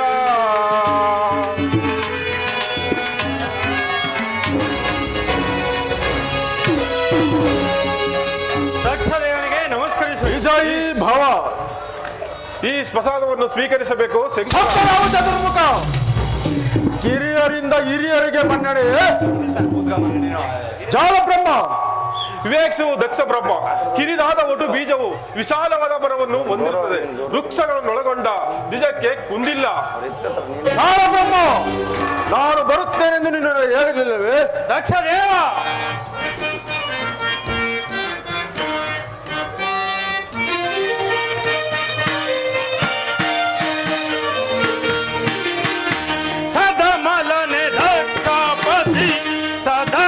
ದಕ್ಷದೇವನಿಗೆ ನಮಸ್ಕರಿಸು. ವಿಜಯೀ ಭವ. ಈ ಪ್ರಸಾದವನ್ನು ಸ್ವೀಕರಿಸಬೇಕು ಸತ್ಯರಾಮ ಚತುರ್ಮುಖ ಕಿರಿಯರಿಂದ ಹಿರಿಯರಿಗೆ ಮನ್ನಣೆ. ಜಾಲ ಬ್ರಹ್ಮ ವಿವೇಕ್ಷವು ದಕ್ಷ ಬ್ರಹ್ಮ. ಕಿರಿದಾದ ಒಟ್ಟು ಬೀಜವು ವಿಶಾಲವಾದ ಮರವನ್ನು ಹೊಂದಿರುತ್ತದೆ. ವೃಕ್ಷಗಳನ್ನೊಳಗೊಂಡ ನಿಜಕ್ಕೆ ಕುಂದಿಲ್ಲ. ಜಾಲ ಬ್ರಹ್ಮ ನಾನು ಬರುತ್ತೇನೆಂದು ನಿನ್ನ ಹೇಳಿರಲಿಲ್ಲವೇ? ದಕ್ಷ ದೇವ ಸದಮಲನೆ ದಕ್ಷಾಪತಿ ಸದಾ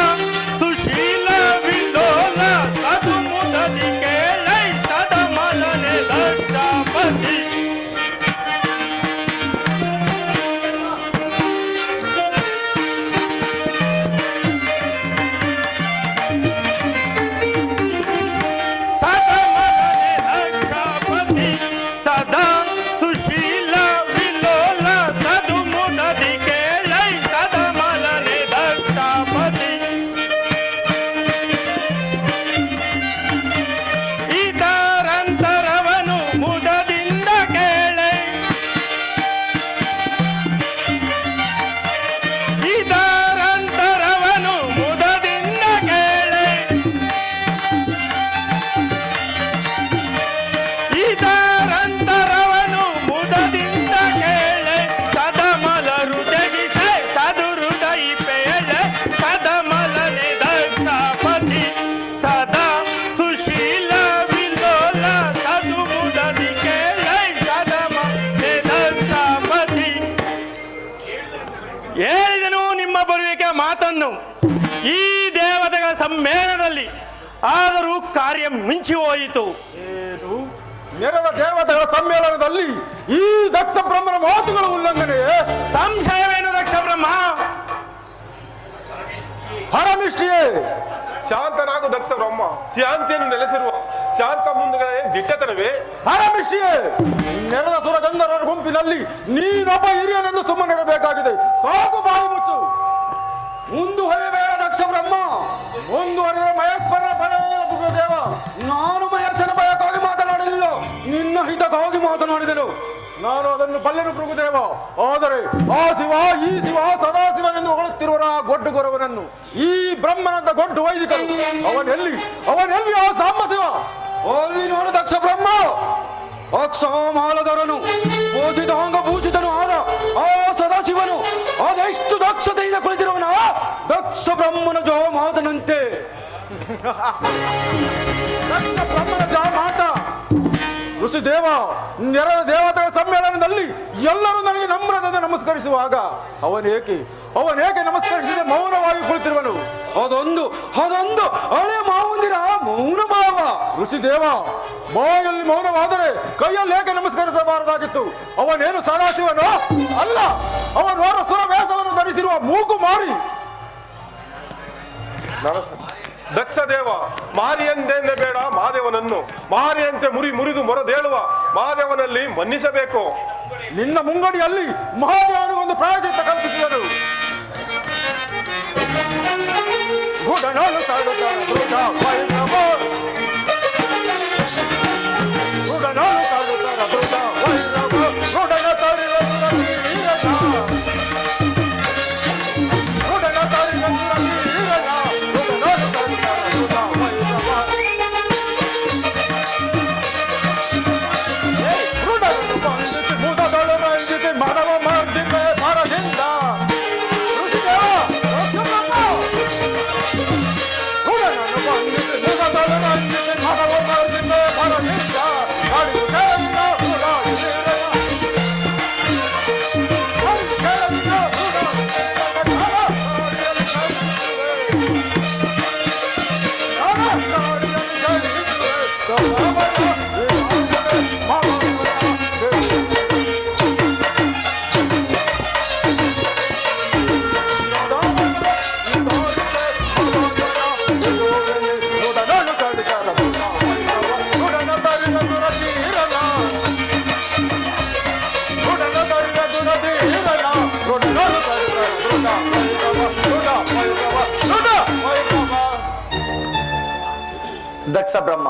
ಸುಶೀಲ ವಿಲೋಲ ಸದು ಮುದದಿ ಕೇಳೈ ಸದಮಲನೆ ದಕ್ಷಾಪತಿ ಸದಮಲನೆ ದಕ್ಷಾಪತಿ ಸದಾ ಸುಶೀಲ ವಿಲೋಲ ಸದು ಮುದದಿ ಕೇಳೈ ಸದಮಲನೆ ದಕ್ಷಾಪತಿ ಇದರಂತರವನು ಮುದದಿಂದ ಕೇಳೈ ಇದರಂತರವನು ಮುದದಿಂದ ಕೇಳೈ ಇದರಂತರವನು ಮುದದಿಂದ ಕೇಳೆ ಸದಮಲರು ಜಗಿಸೆ ಸದುರುದೈ ಪೇಳೆ ಸದಮಲನೆ ದಕ್ಷಾಪತಿ ಸದಾ ಸುಶೀಲ ವಿಲೋಲ ಸದು ಮುದದಿ ಕೇಳೆ ಸದಮಲನೆ ದಕ್ಷಾಪತಿ. ಹೇಳಿದನು ನಿಮ್ಮ ಬರುವಿಕೆ ಮಾತನ್ನು ಈ ದೇವತೆಗಳ ಸಮ್ಮೇಳನದಲ್ಲಿ, ಆದರೂ ಕಾರ್ಯ ಮಿಂಚಿ ಹೋಯಿತು. ಏನು ನೆರೆದ ದೇವತೆಗಳ ಸಮ್ಮೇಳನದಲ್ಲಿ ಈ ದಕ್ಷ ಬ್ರಹ್ಮನ ಮಾತುಗಳ ಉಲ್ಲಂಘನೆ? ಸಂಶಯವೇನು ದಕ್ಷ ಬ್ರಹ್ಮ? ಹರಮಿಷ್ಟಿಯೇ ಶಾಂತನಾಗು ದಕ್ಷ ಬ್ರಹ್ಮ. ಶಾಂತಿಯನ್ನು ನೆಲೆಸಿರುವ ಶಾಂತ ಮುಂದುಗಡೆ ದಿಟ್ಟತನವೇ? ಹರಮಿಷ್ಟಿಯೇ ನೆರೆದ ಸುರ ಗಂಧರ್ವರ ಗುಂಪಿನಲ್ಲಿ ನೀನೊಬ್ಬ ಹಿರಿಯನೆಂದು ಸುಮ್ಮನಿರಬೇಕಾಗಿದೆ. ಸಾಕು, ಬಾಯಿ ಮುಚ್ಚು. ಮುಂದುವರಿಬೇಡ ದಕ್ಷ ಬ್ರಹ್ಮ. ಮುಂದುವರೆದರೆ ಮಹೇಶ್ವರ ದೇವ. ನಾನು ಮಹೇಶನ ಭಯಕ್ಕಾಗಿ ಮಾತನಾಡಲಿಲ್ಲ, ನಿನ್ನ ಹಿತಕ್ಕಾಗಿ ಮಾತನಾಡಿದೆನು. ನಾನು ಅದನ್ನು ಬಲ್ಲೆನು ಭೃಗುದೇವ. ಆದರೆ ಆ ಶಿವ ಈ ಶಿವ ಸದಾಶಿವನೆಂದು ಹೊಗಳುತ್ತಿರುವ ಆ ಗೊಡ್ಡು ಗೊರವನನ್ನು, ಈ ಬ್ರಹ್ಮನಂತ ಗೊಡ್ಡು ವೈದಿಕರು ಅವನೆಲ್ಲಿ ಆ ಸಾಂಬ ಶಿವ? ಅಲ್ಲಿ ನೋಡು ದಕ್ಷ ಬ್ರಹ್ಮ, ಅಕ್ಷಮಾಲಧರನು ಭೂಷಿತಾಂಗ ಭೂಷಿತನು ಆದ ಆ ಸದಾಶಿವನು ಅದೆಷ್ಟು ದಕ್ಷತೆಯಿಂದ ಕುಳಿತಿರುವನ ದಕ್ಷ ಬ್ರಹ್ಮನ ಜೋ ಮಾತನಂತೆ. ದಕ್ಷ ಬ್ರಹ್ಮನ ಜಾ ಮಾತ ಋಷಿ ಋಷಿ ದೇವ ನೆರೆದ ದೇವತೆಗಳ ಸಮ್ಮೇಳನದಲ್ಲಿ ಎಲ್ಲರೂ ನನಗೆ ನಮ್ರದಿಂದ ನಮಸ್ಕರಿಸುವಾಗ ಅವನೇಕೆ ನಮಸ್ಕರಿಸದೆ ಮೌನವಾಗಿ ಕುಳಿತಿರುವನು? ಅದೊಂದು ಹಳೆ ಮಾವಂದಿರ ಮೌನ ಭಾವ. ಋಷಿ ದೇವ ಬಾಯಲ್ಲಿ ಮೌನವಾದರೆ ಕೈಯಲ್ಲಿ ಏಕೆ ನಮಸ್ಕರಿಸಬಾರದಾಗಿತ್ತು? ಅವನೇನು ಸದಾಶಿವನು ಅಲ್ಲ, ಅವನೋರ ಸುರವೇಷವನ್ನು ಧರಿಸಿರುವ ಮೂಕು ಮಾರಿ. ದಕ್ಷ ದೇವ, ಮಾರಿಯಂತೆಂದೇ ಬೇಡ ಮಾದೇವನನ್ನು, ಮಾರಿಯಂತೆ ಮುರಿದು ಮೊರದೇಳುವ ಮಾದೇವನಲ್ಲಿ ಮನ್ನಿಸಬೇಕು. ನಿನ್ನ ಮುಂಗಡಿಯಲ್ಲಿ ಮಹಾದೇವನು ಒಂದು ಪ್ರಾಯಶ್ಚಿತ್ತ ಕಲ್ಪಿಸಿದನು. ಗುಡನಾಳು ಕಾಡುತ್ತಾನೆ ಧ್ರುಡ ವೈರವ. ಗುಡನಾಳು ಕಾಡುತ್ತಾನೆ ಧ್ರುಡ ವೈರವ. ಗುಡನ ತರಿವ ವೀರನ. ಗುಡನ ತರಿವ ವೀರನ. ಗುಡನಾಳು ಕಾಡುತ್ತಾನೆ ಧ್ರುಡ ವೈರವ. ಗುಡನನ್ನು ಬಂಧಿಸಿ ಮುದದೊಳು ರಂಜಿಸಿ ಮನವ ಮಾಡ್ದಿವೆ ಮರದಿಂದ. ಗುಡನನ್ನು ಬಂಧಿಸಿ ಮುದದೊಳು ರಂಜಿಸಿ ಮನವ ಮಾಡ್ದಿವೆ ಮರದಿಂದ. ಅಡಿದು ಕೆಳಗಿನ ಉಡಾಡಿ ವೀರನ. ಅಡಿದು ಕೆಳಗಿನ ಉಡಾಡಿ ದಕ್ಷ ಬ್ರಹ್ಮ,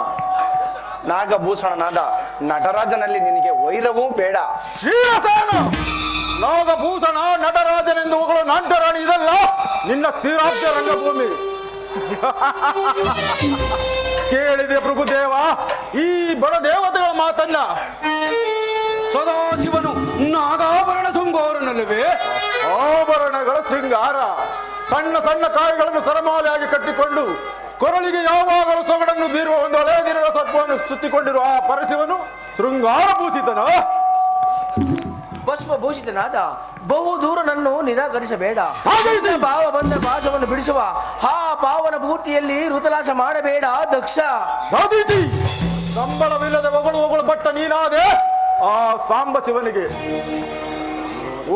ನಾಗಭೂಷಣನಾದ ನಟರಾಜನಲ್ಲಿ ನಿನಗೆ ವೈರವೂ ಬೇಡ. ಕ್ಷೀರಸೇನ ನಾಗಭೂಷಣ ನಟರಾಜನೆಂದು ಹೊಗಳು ನಾಂಟರಾಣಿ ಇದಲ್ಲ ನಿನ್ನ ಕ್ಷೀರಾಬ್ಜ ರಂಗಭೂಮಿ. ಕೇಳಿದೆ ಭೃಗುದೇವ ಈ ಬಡ ದೇವತೆಗಳ ಮಾತನ್ನ. ಸದಾಶಿವನು ನಾಗಾಭರಣ ಶೃಂಗಾರನಲ್ಲವೇ? ಆಭರಣಗಳ ಶೃಂಗಾರ. ಸಣ್ಣ ಸಣ್ಣ ಕಾಯಿಗಳನ್ನು ಸರಮಾಲೆಯಾಗಿ ಕಟ್ಟಿಕೊಂಡು ಕೊರಳಿಗೆ ಯಾವಾಗಲೂ ಸೊಗಡನ್ನು ಬೀರುವ ಒಂದು ಹಳೆಯ ದಿನದ ಸರ್ಪವನ್ನು ಸುತ್ತಿಕೊಂಡಿರುವ ಆ ಪರಶಿವನು ಶೃಂಗಾರ ಭೂಷಿತನ. ಭಸ್ಮಭೂಷಿತನಾದ ಬಹು ದೂರನನ್ನು ನಿರಾಕರಿಸಬೇಡ. ಹಾಗೈಸಿ. ಭಾವ ಬಂದ ಪಾಶವನ್ನು ಬಿಡಿಸುವ ಆ ಪಾವನ ಭೂತಿಯಲ್ಲಿ ಋತಲಾಸ ಮಾಡಬೇಡ ದಕ್ಷ. ದಾದೀಜಿ ಸಂಬಳವಿಲ್ಲದೆ ಹೊಗಳು ಬಟ್ಟ ನೀನಾದೆ ಆ ಸಾಂಬ ಶಿವನಿಗೆ.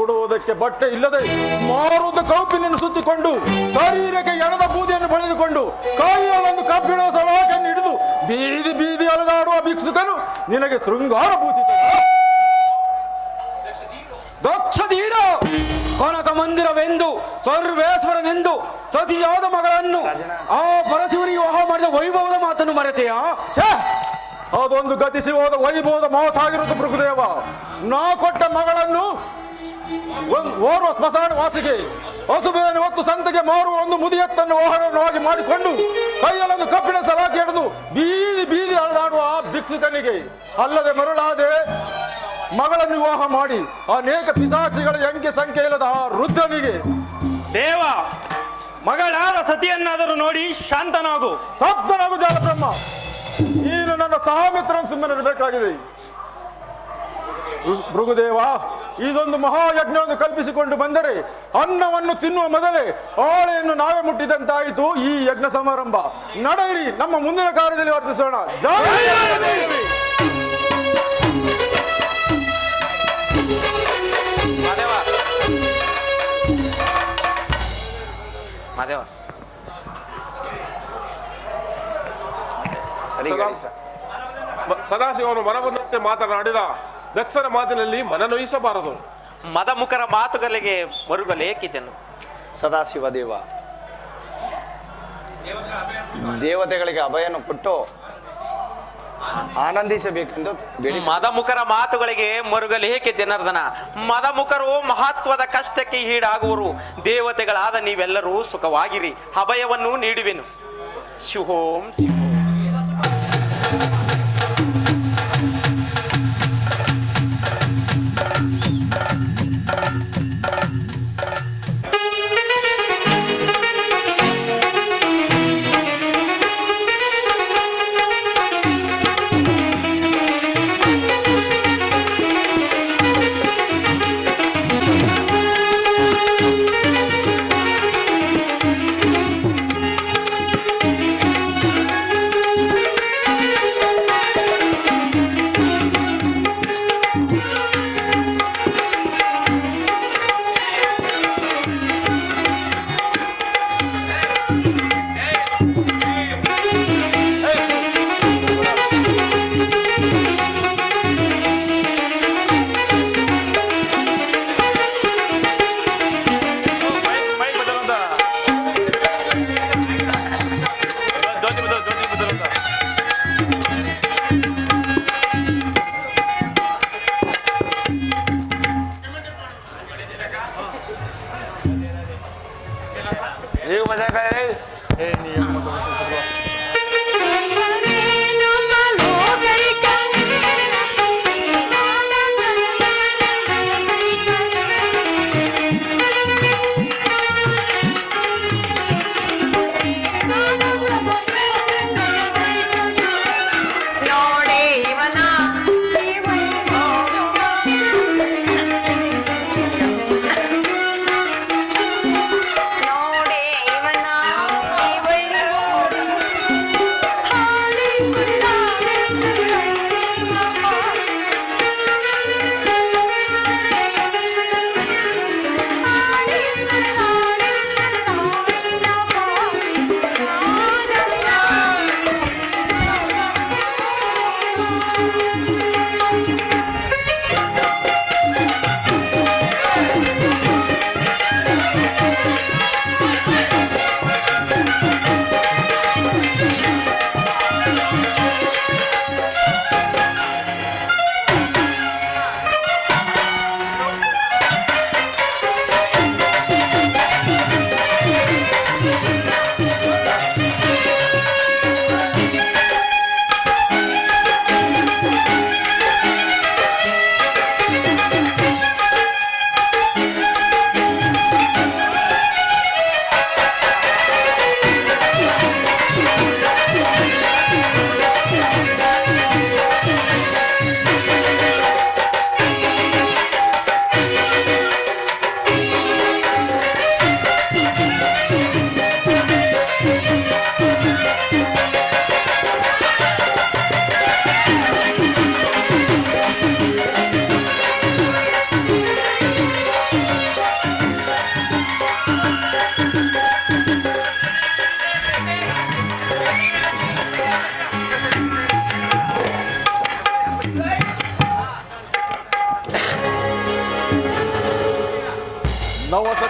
ಉಡುವುದಕ್ಕೆ ಬಟ್ಟೆ ಇಲ್ಲದೆ ಮಾರುವುದ ಕೌಪಿನನ್ನು ಸುತ್ತಿಕೊಂಡು ಶರೀರಕ್ಕೆ ಎಣದ ಬೂದಿಯನ್ನು ಬಳಿದುಕೊಂಡು ಕೈಯಲ್ಲೊಂದು ಕಬ್ಬಿಣದ ಸವಾಕೆಯನ್ನು ಹಿಡಿದು ಬೀದಿ ಬೀದಿ ಅಲೆದಾಡುವ ಭಿಕ್ಷುಕನು ನಿನಗೆ ಶೃಂಗಾರ ಭೂಷಿತ. ದಕ್ಷಧೀರ ಕನಕ ಮಂದಿರವೆಂದು ಸರ್ವೇಶ್ವರನೆಂದು ಸತಿಯಾದ ಮಗಳನ್ನು ಆ ಪರಶಿವನಿಗೆ ವಿವಾಹ ಮಾಡಿದ ವೈಭವದ ಮಾತನ್ನು ಮರೆತೆಯಾ? ಛೇ, ಅದೊಂದು ಗತಿಸಿ ಹೋದ ವೈಭವದ ಮಾತಾಗಿರುವುದು ಭೃಗುದೇವ. ನಾ ಕೊಟ್ಟ ಮಗಳನ್ನು ಓರ್ವ ಸ್ಮಶಾನ ವಾಸಿಗೆ ಹಸುಬೇಯನ್ನು ಹೊತ್ತು ಸಂತೆಗೆ ಮಾರುವ ಒಂದು ಮುದಿಯತ್ತನ್ನು ವಾಹನವಾಗಿ ಮಾಡಿಕೊಂಡು ಕೈಯಲ್ಲೊಂದು ಕಬ್ಬಿಣ ಸಲಾಕಿ ಹಿಡಿದು ಬೀದಿ ಬೀದಿ ಅಲೆದಾಡುವ ಆ ಭಿಕ್ಷುಕನಿಗೆ ಅಲ್ಲದೆ ಮರುಳಾದೆ ಮಗಳನ್ನು ವಿವಾಹ ಮಾಡಿ ಅನೇಕ ಪಿಶಾಚಿಗಳ ಅಂಕೆ ಸಂಖ್ಯೆ ಇಲ್ಲದ ಆ ರುದ್ರನಿಗೆ. ದೇವ, ಮಗಳಾದ ಸತಿಯನ್ನಾದರೂ ನೋಡಿ ಶಾಂತನಾಗು. ಶಬ್ದನಾಗು ಜಾಲ ಬ್ರಹ್ಮ. ನೀನು ನನ್ನ ಸಹಮಿತ್ರನ ಸುಮ್ಮನಿರಬೇಕಾಗಿದೆ. ಭೃಗುದೇವ, ಇದೊಂದು ಮಹಾಯಜ್ಞವನ್ನು ಕಲ್ಪಿಸಿಕೊಂಡು ಬಂದರೆ ಅನ್ನವನ್ನು ತಿನ್ನುವ ಮೊದಲೇ ಆಳೆಯನ್ನು ನಾವೇ ಮುಟ್ಟಿದಂತಾಯಿತು ಈ ಯಜ್ಞ ಸಮಾರಂಭ. ನಡೆಯಿರಿ, ನಮ್ಮ ಮುಂದಿನ ಕಾರ್ಯದಲ್ಲಿ ವರ್ತಿಸೋಣ. ಮಾದೇವ, ಸರಿ ಸದಾಶಿವನು ಮನಬಂದಂತೆ ಮಾತನಾಡಿದ ದಕ್ಷನ ಮಾತಿನಲ್ಲಿ ಮನನೊಯಿಸಬಾರದು. ಮದಮುಖರ ಮಾತುಗಳಿಗೆ ಮರುಗಲೇಕೆ ಜನ. ಸದಾಶಿವ ದೇವ, ದೇವತೆಗಳಿಗೆ ಅಭಯವನ್ನು ಕೊಟ್ಟು ಆನಂದಿಸಬೇಕೆಂದು ಬೇಡಿ. ಮದಮುಖರ ಮಾತುಗಳಿಗೆ ಮರುಗಲೇಕೆ ಜನಾರ್ದನ. ಮದಮುಖರು ಮಹತ್ವದ ಕಷ್ಟಕ್ಕೆ ಈಡಾಗುವರು. ದೇವತೆಗಳಾದ ನೀವೆಲ್ಲರೂ ಸುಖವಾಗಿರಿ, ಅಭಯವನ್ನು ನೀಡುವೆನು. ಶಿವೋಂ ಶಿವೋಂ.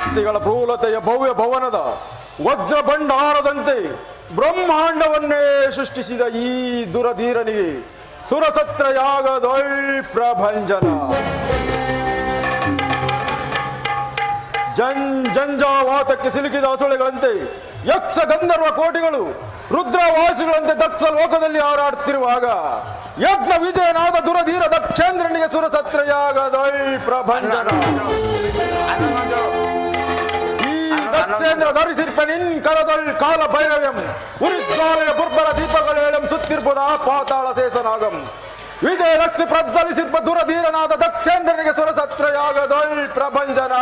ಶಕ್ತಿಗಳ ಪ್ರಬಲತೆಯ ಭವ್ಯ ಭವನದ ವಜ್ರ ಭಂಡಾರದಂತೆ ಬ್ರಹ್ಮಾಂಡವನ್ನೇ ಸೃಷ್ಟಿಸಿದ ಈ ದುರಧೀರನಿಗೆ ಸುರಸತ್ರ ಯಾಗದೊಳ್ ಪ್ರಭಂಜನ. ಜಂಜಾವಾತಕ್ಕೆ ಸಿಲುಕಿದ ಹಸುಳೆಗಳಂತೆ ಯಕ್ಷ ಗಂಧರ್ವ ಕೋಟಿಗಳು ರುದ್ರವಾಸಿಗಳಂತೆ ದಕ್ಷ ಲೋಕದಲ್ಲಿ ಹಾರಾಡುತ್ತಿರುವಾಗ ಯಜ್ಞ ವಿಜಯನಾದ ದುರಧೀರ ದಕ್ಷೇಂದ್ರನಿಗೆ ಸುರಸತ್ರ ಯಾಗದೊಳ್ ಪ್ರಭಂಜನ. ಈ ದಕ್ಷೇಂದ್ರ ಧರಿಸಿರ್ಪನಿನ್ ಕರದೊಳ್ ಕಾಲ ಭೈರವ್ಯಂ ಉರಿಜ್ವಾಲೆಯ ಬುರ್ಬರ ದೀಪಗಳೇಳಂ ಸುತ್ತಿರ್ಬುದ ಪಾತಾಳ ಶೇಷನಾಗಂ ವಿಜಯಲಕ್ಷ್ಮಿ ಪ್ರಜ್ವಲಿಸಿರ್ಪ ದುರಧೀರನಾದ ದಕ್ಷೇಂದ್ರನಿಗೆ ಸುರಸತ್ರ ಯಾಗದೊಳ್ ಪ್ರಭಂಜನ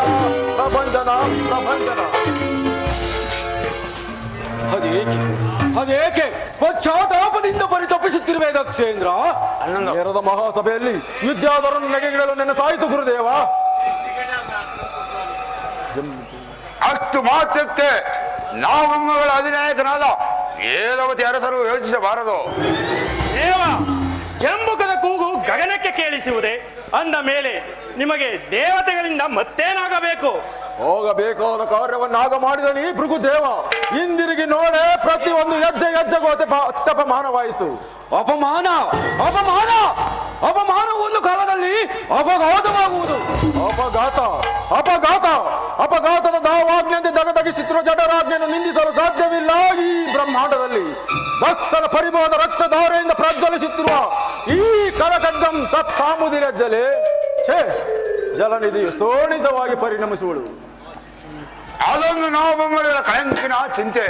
ಪ್ರಭಂಜನ ಪ್ರಭಂಜನ. ಅದೇಕೆ ಪಶ್ಚಾತ್ತಾಪದಿಂದ ಪರಿತಪಿಸುತ್ತಿರುವೆ ದಕ್ಷೇಂದ್ರ? ನೇರದ ಮಹಾಸಭೆಯಲ್ಲಿ ವಿದ್ಯಾಧರನ್ನು ನೆಗೆಗಿಡಲು ನನ್ನ ಸಾಯಿತು ಗುರುದೇವ. ಅಷ್ಟು ಮಾತ್ರಕ್ಕೆ ನಾವಮ್ಮಗಳ ಅಧಿನಾಯಕನಾದ ವೇದವತಿ ಅರಸರು ಯೋಚಿಸಬಾರದು. ದೇವ ಎಂಬುಕದ ಕೂಗು ಗಗನಕ್ಕೆ ಕೇಳಿಸುವುದೇ? ಅಂದ ಮೇಲೆ ನಿಮಗೆ ದೇವತೆಗಳಿಂದ ಮತ್ತೇನಾಗಬೇಕು? ಹೋಗಬೇಕಾದ ಕಾರ್ಯವನ್ನಾಗ ಮಾಡಿದನಿ ಭೃಗುದೇವ. ಹಿಂದಿರುಗಿ ನೋಡೆ ಪ್ರತಿಯೊಂದು ಹೆಜ್ಜೆಗೂ ಅತ್ಯಪಮಾನವಾಯಿತು. ಅಪಮಾನ ಅಪಮಾನ ಅಪಮಾನ ಒಂದು ಕಾಲದಲ್ಲಿ ಅಪಘಾತವಾಗುವುದು. ಅಪಘಾತ ಅಪಘಾತ ಅಪಘಾತದ ದಾವಾಜ್ಞೆಯಂತೆ ದಗದಗಿಸುತ್ತಿರುವ ಜಠರಾಜ್ಞೆಯನ್ನು ನಿಂದಿಸಲು ಸಾಧ್ಯವಿಲ್ಲ ಈ ಬ್ರಹ್ಮಾಂಡದಲ್ಲಿ. ದಕ್ಷನ ಪರಿಭವದ ರಕ್ತಧಾರೆಯಿಂದ ಪ್ರಜ್ವಲಿಸುತ್ತಿರುವ ಈ ಕರಕಡ್ಗಂ ಸಪ್ತಾಮುದಿರಜ್ಜಲೆ ಛೇ ಜಲನಿಧಿಯು ಸೋಣಿತವಾಗಿ ಪರಿಣಮಿಸುವಳು. ಅದೊಂದು ನಾವಮ್ಮಗಳ ಕಳಂಕಿನ ಚಿಂತೆ.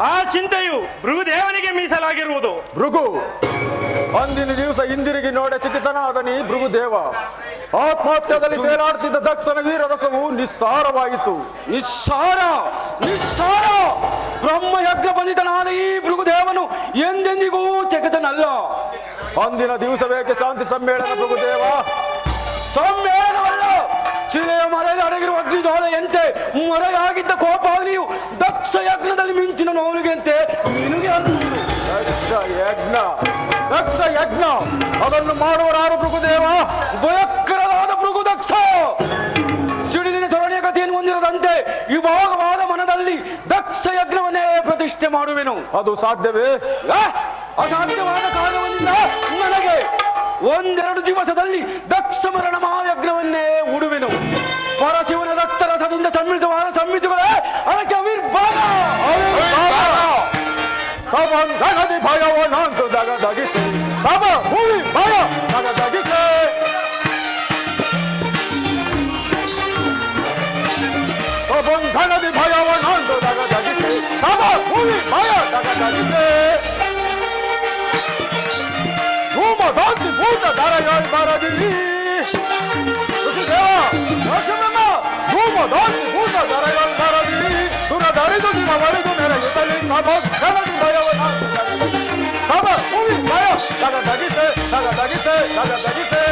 ಆ ಚಿಂತೆಯು ಭೃಗುದೇವನಿಗೆ ಮೀಸಲಾಗಿರುವುದು. ಭೃಗು ಅಂದಿನ ದಿವಸ ಹಿಂದಿರುಗಿ ನೋಡ ಚಿಕಿತನಾದ ನೀ ಭೃಗುದೇವ. ಆತ್ಮಹತ್ಯದಲ್ಲಿ ತೇಲಾಡ್ತಿದ್ದ ದಕ್ಷನ ವೀರರಸವು ನಿಸ್ಸಾರವಾಯಿತು. ನಿಸ್ಸಾರ ನಿಸ್ಸಾರ ಬ್ರಹ್ಮಯಜ್ಞ ಬಂಧಿತನಾದ ಈ ಭೃಗುದೇವನು ಎಂದೆಂದಿಗೂ ಚಕಿತನಲ್ಲ. ಅಂದಿನ ದಿವಸವೇಕೆ ಶಾಂತಿ ಸಮ್ಮೇಳನ ಭೃಗುದೇವ? ಸಮ್ಮೇಳನವಲ್ಲ, ಶಿಲೆಯ ಮರೆಯಲ್ಲಿ ಅಡಗಿರುವ ಅಗ್ನಿಜ್ವಾಲೆಯಂತೆ ಮರೆಯಾಗಿದ್ದ ಕೋಪಾಗ್ನಿಯು ದಕ್ಷ ಯಜ್ಞದಲ್ಲಿ ಮಿಂಚಿನ ನೋವಿಗೆಂತೆ ನಿನಗೆ ದಕ್ಷ ಯಜ್ಞ ಅದನ್ನು ಮಾಡುವರಾರು ಭೃಗುದೇವ? ಭಯಂಕರವಾದ ಭೃಗು ದಕ್ಷ ಸಿಡಿಲಿನ ಚರಣೆಯ ಗತಿಯನ್ನು ಹೊಂದಿರದಂತೆ ವಿಭಾಗವಾದ ಮನದಲ್ಲಿ ದಕ್ಷ ಯಜ್ಞವನ್ನೇ ಪ್ರತಿಷ್ಠೆ ಮಾಡುವೆನು. ಅದು ಸಾಧ್ಯವೇ? ಅಸಾಧ್ಯವಾದ ಕಾರಣದಿಂದ ನನಗೆ ಒಂದೆರಡು ದಿವಸದಲ್ಲಿ ದಕ್ಷ ಮರಣ ಮಹಾಯಜ್ಞವನ್ನೇ ಉಡುವೆನು. ಪರಶಿವನ ರಕ್ತರಸದಿಂದ ಸಮ್ಮಿಳಿತವಾದ ಸಂಹಿತೆಗಳೇ ಅದಕ್ಕೆ ಅವಿರ್ಭಾಗ. ಗಣದಿ ಭಯವನಾಂತು ದಗದಗಿಸೆ ಸಭ ಭೂಮಿ ಭಯ ದಗದಗಿಸೆ. ಗಣದಿ ಭಯವನಾಂತು ದಗದಗಿಸೆ ಸಭ ಭೂಮಿ ಭಯ ದಗದಗಿಸೆ. ಧೂಮದಾಂತಿ ಭೂತ ಧರಯಾಳ್ ಬರದಿ ಋಷಿದೇವ ನರಸಿಂಹಮ್ಮ ಧೂಮದಾಂತಿ ಭೂತ ಧರಯಾಳ್ ಬರದಿ ದುರದರಿದು ದಿನ ಒಡೆದು ನೆರೆಯುತ್ತಲಿ ಸಭ ಗಣದಿ ಭಯವನಾಂತು ಸಭ ಭೂಮಿ ಭಯ ದಗದಗಿಸೆ ದಗದಗಿಸೆ ದಗದಗಿಸೆ.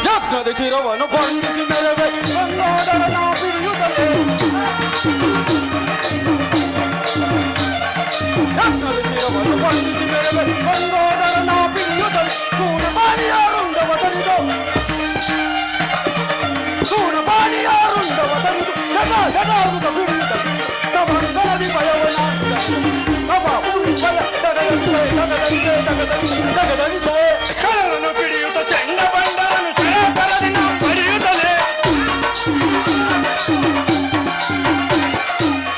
ಯಜ್ಞದ ಶಿರವನ್ನು ಬಂಧಿಸಿ ಮೆರವೆ ಗಂಗಾಧರ ನಾಭಿಯುತ್ತಲೇ ಯಜ್ಞದ ಶಿರವನ್ನು ಬಂಧಿಸಿ ಮೆರವೆ ಗಂಗಾಧರ ನಾಭಿಯುತ್ತಲೇ ಸೂನಪಾಣಿಯಾರುಂಡವ ತರಿದು ಸೂನಪಾಣಿಯಾರುಂಡವ ತರಿದು ಜಟಾರುತ ಬಿಡುತ್ತಲೇ ಸಭಂಗನದಿ ಭಯವನಾಂತ ಸಭ ಭೂಮಿ ಭಯ ದಗದಗಿಸೆ ದಗದಗಿಸೆ ದಗದಗಿಸೆ ದಗದಗಿಸೆ. ಕರರನ್ನು ಪಿಡಿಯುತ್ತ ಚೆಂಡ ಬಂಡರನ್ನು ಚರಾಚರದಿಂದ ಪಡೆಯುತ್ತಲೇ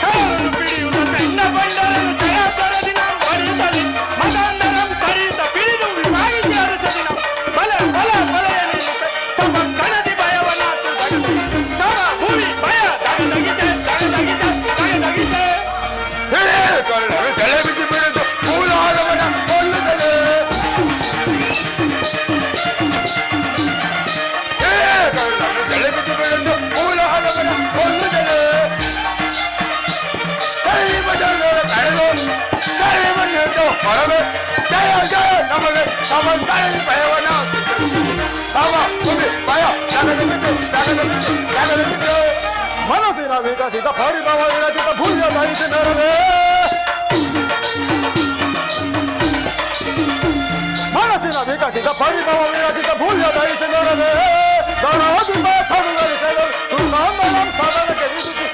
ಕರರನ್ನು ಪಿಡಿಯುತ್ತ ಚೆಂಡ ಬಂಡರನ್ನು ಚರಾಚರದಿಂದ ಪಡೆಯುತ್ತಲೇ ಮತಾಂಧರಂ ಕರೆಯುತ್ತ ಬಿಡಿದು ವಿಭಾಗಿಸಿ ಅರಸದಿನ ಬಲ ಬಲ ಬಲೆಯ ನಿಲ್ಲುತ್ತೆ ಸಭ ಕಣದಿ ಭಯವನಾತು ದಗದಗಿಸೆ ಸಭ ಭೂಮಿ ಭಯ ದಗದಗಿಸೆ ದಗದಗಿಸೆ ದಗದಗಿಸೆ. ತಲೆ ಬಿಚ್ಚಿ ಬಿಡುದು ಮೂಲಾದವನ ಕೊಲ್ಲುತ್ತಲೇ. ತಲೆ ಬಿಚ್ಚಿ ಬಿಡುದು ಮೂಲಾದವನ ಕೊಲ್ಲುತ್ತಲೇ. ಕೈ ಬಜಾರ ಕಳೆದು ಕೈ ಬಂದು ಹೊರಗೆ ಜಯ ಜಯ ನಮಗೆ ನಮ್ಮ ಕಳದಿ ಭಯವನ ಸಭ ಭೂಮಿ ಭಯ ದಗದಗಿಸೆ ದಗದಗಿಸೆ ದಗದಗಿಸೆ. ಮನಸ್ಸಿನ ವಿಕಸಿತ ಪರಿಭವ ವಿರಚಿತ ಭೂಯ ದಯಿಸಿ ನೆರವೇ ಮನಸ್ಸಿನ ವಿಕಸಿತ ಪರಿಭವ ವಿರಚಿತ ಭೂಯ ದಯಿಸಿ ನೆರವೇ. ಗಣವತಿ ಕಡುಗಲಿಸಲು ಸಾಧನಕ್ಕೆ ವಿಧಿಸಿ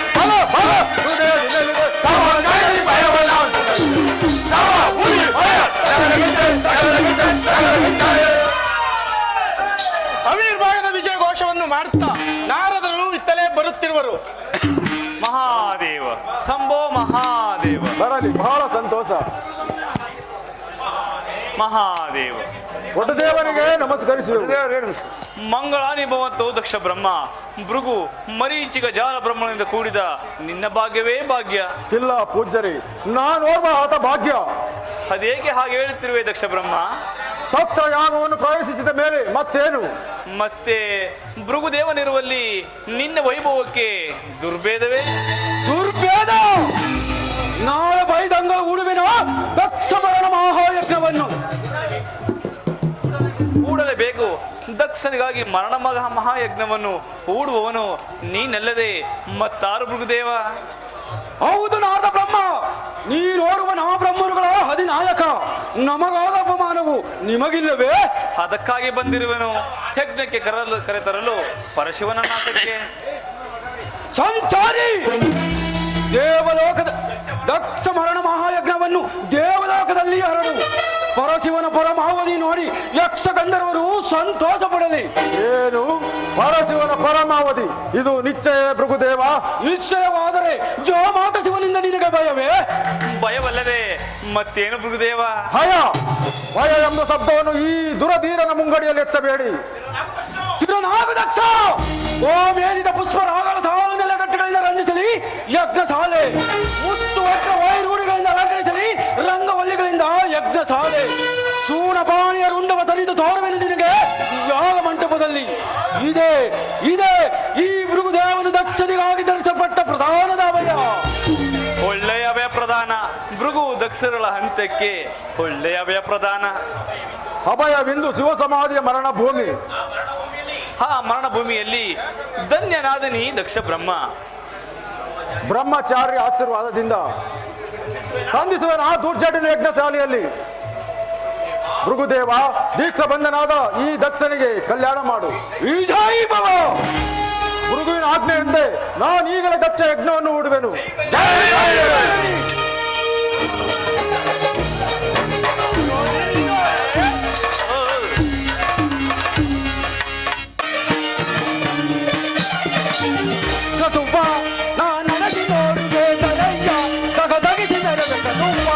ಪೂಜೆಯನ್ನು ಮಾಡುತ್ತಾ ನಾರದರು ಇತ್ತಲೇ ಬರುತ್ತಿರುವರು. ಮಹಾದೇವ ಸಂಭೋ ಮಹಾದೇವ ಬರಲಿ, ಬಹಳ ಸಂತೋಷ. ಮಹಾದೇವ ಒಡೆದೇವನಿಗೆ ನಮಸ್ಕರಿಸುವೆ. ಮಂಗಳಾನಿ ಭವಂತೋ ದಕ್ಷ ಬ್ರಹ್ಮ ಭೃಗು ಮರೀಚಿಗ ಜಾಲ ಬ್ರಹ್ಮನಿಂದ ಕೂಡಿದ ನಿನ್ನ ಭಾಗ್ಯವೇ ಭಾಗ್ಯ. ಇಲ್ಲ ಪೂಜ್ಯರಿ, ನಾನೋರ್ವ ಆತ ಭಾಗ್ಯ. ಅದೇಕೆ ಹಾಗೆ ಹೇಳುತ್ತಿರುವೆ ದಕ್ಷ ಬ್ರಹ್ಮ? ಸತ್ರ ಯಾಗವನ್ನು ಪ್ರವೇಶಿಸಿದ ಮೇಲೆ ಮತ್ತೇನು? ಮತ್ತೆ ಭೃಗುದೇವನಿರುವಲ್ಲಿ ನಿನ್ನ ವೈಭವಕ್ಕೆ ದುರ್ಭೇದವೇ? ದುರ್ಭೇದ! ನಾಳೆ ಬೈದಂಗ ಉಡುವಿನ ದಕ್ಷ ಮರಣ ಮಹಾಯಜ್ಞವನ್ನು ಕೂಡಲೇ ಬೇಕು. ದಕ್ಷನಿಗಾಗಿ ಮರಣ ಮಹಾಯಜ್ಞವನ್ನು ಹೂಡುವವನು ನೀನಲ್ಲದೆ ಮತ್ತಾರು ಭೃಗುದೇವ? ಹೌದು ನಾರದ ಬ್ರಹ್ಮ, ನೀನೋರ್ವ ನಾ ಬ್ರಹ್ಮರುಗಳ ಅಧಿನಾಯಕ. ನಮಗಾದ ಅಪಮಾನವು ನಿಮಗಿಲ್ಲವೇ? ಅದಕ್ಕಾಗಿ ಬಂದಿರುವೆನು. ಯಜ್ಞಕ್ಕೆ ಕರೆತರಲು ಪರಶಿವನ ನಾಟಕ್ಕೆ. ಸಂಚಾರಿ, ದೇವಲೋಕದ ದಕ್ಷ ಮರಣ ಮಹಾಯಜ್ಞವನ್ನು ದೇವಲೋಕದಲ್ಲಿ ಹರಡು. ಪರಶಿವನ ಪರಮಾವಧಿ ನೋಡಿ ಯಕ್ಷ ಗಂಧರ್ವರು ಸಂತೋಷ ಪಡಲಿ. ಏನು ಪರಶಿವನ ಪರಮಾವಧಿ? ಇದು ನಿಶ್ಚಯ ಭೃಗುದೇವ? ನಿಶ್ಚಯವಾದರೆ ಜೋಮಾತ ಶಿವನಿಂದ ನಿನಗೆ ಭಯವೇ? ಭಯವಲ್ಲದೆ ಮತ್ತೇನು ಭೃಗುದೇವ? ಭಯ ಭಯ ಎಂಬ ಶಬ್ದವನ್ನು ಈ ದುರಧೀರನ ಮುಂಗಡಿಯಲ್ಲಿ ಎತ್ತಬೇಡಿ. ಚಿರನಾಗ ದಕ್ಷ, ಓ ಮೇಲಿದ ಪುಷ್ಪರಾಗಗಳ ಸಾಲು ನೆಲಗಟ್ಟುಗಳಿಂದ ರಂಜಿಸಲಿ ಯಜ್ಞಶಾಲೆ. ಮುತ್ತು ವಕ್ರ ವೈರೂಡಿಗಳಿಂದ ಅಲಂಕರಿಸಲಿ ರಂಗವಲ್ಲಿಗಳಿಂದ ಯಜ್ಞಶಾಲೆ. ಸೂಣಪಾಣಿಯ ರುಂಡವ ತರಿದು ತೋರುವೆನು ನಿನಗೆ ಯಾಗ ಮಂಟಪದಲ್ಲಿ. ಇದೇ ಇದೇ ಈ ಭೃಗುದೇವನು ದಕ್ಷನಿಗಾಗಿ ಧರಿಸಲ್ಪಟ್ಟ ಪ್ರಧಾನದ ಅಭಯ. ಒಳ್ಳೆಯ ಅಭಯ ಪ್ರದಾನ. ಭೃಗು ದಕ್ಷಗಳ ಹಂತಕ್ಕೆ ಒಳ್ಳೆಯ ಅಭಯ ಪ್ರದಾನ. ಅಭಯವೆಂದು ಶಿವ ಸಮಾಧಿಯ ಮರಣ ಭೂಮಿ. ಆ ಮರಣ ಭೂಮಿಯಲ್ಲಿ ಧನ್ಯನಾದನಿ ದಕ್ಷ ಬ್ರಹ್ಮ. ಬ್ರಹ್ಮಚಾರ್ಯ ಆಶೀರ್ವಾದದಿಂದ ಸಂಧಿಸುವ ಆ ದುರ್ಜಟಿನ ಯಜ್ಞಶಾಲೆಯಲ್ಲಿ ಭೃಗುದೇವ ದೀಕ್ಷಾ ಬಂಧನಾದ ಈ ದಕ್ಷನಿಗೆ ಕಲ್ಯಾಣ ಮಾಡು. ವಿಜಯ್ ಭವ. ಭೃಗುವಿನ ಆಜ್ಞೆಯಂತೆ ನಾನೀಗಲೇ ದಕ್ಷ ಯಜ್ಞವನ್ನು ಹೂಡುವೆನು. ಕತುಂಬ ನಾ ನನಸಿ ನೋಡುವೆ ತರಯ್ಯ ತಗದಗಿಸಿ ನೆರವೆ ಕತುಂಬ.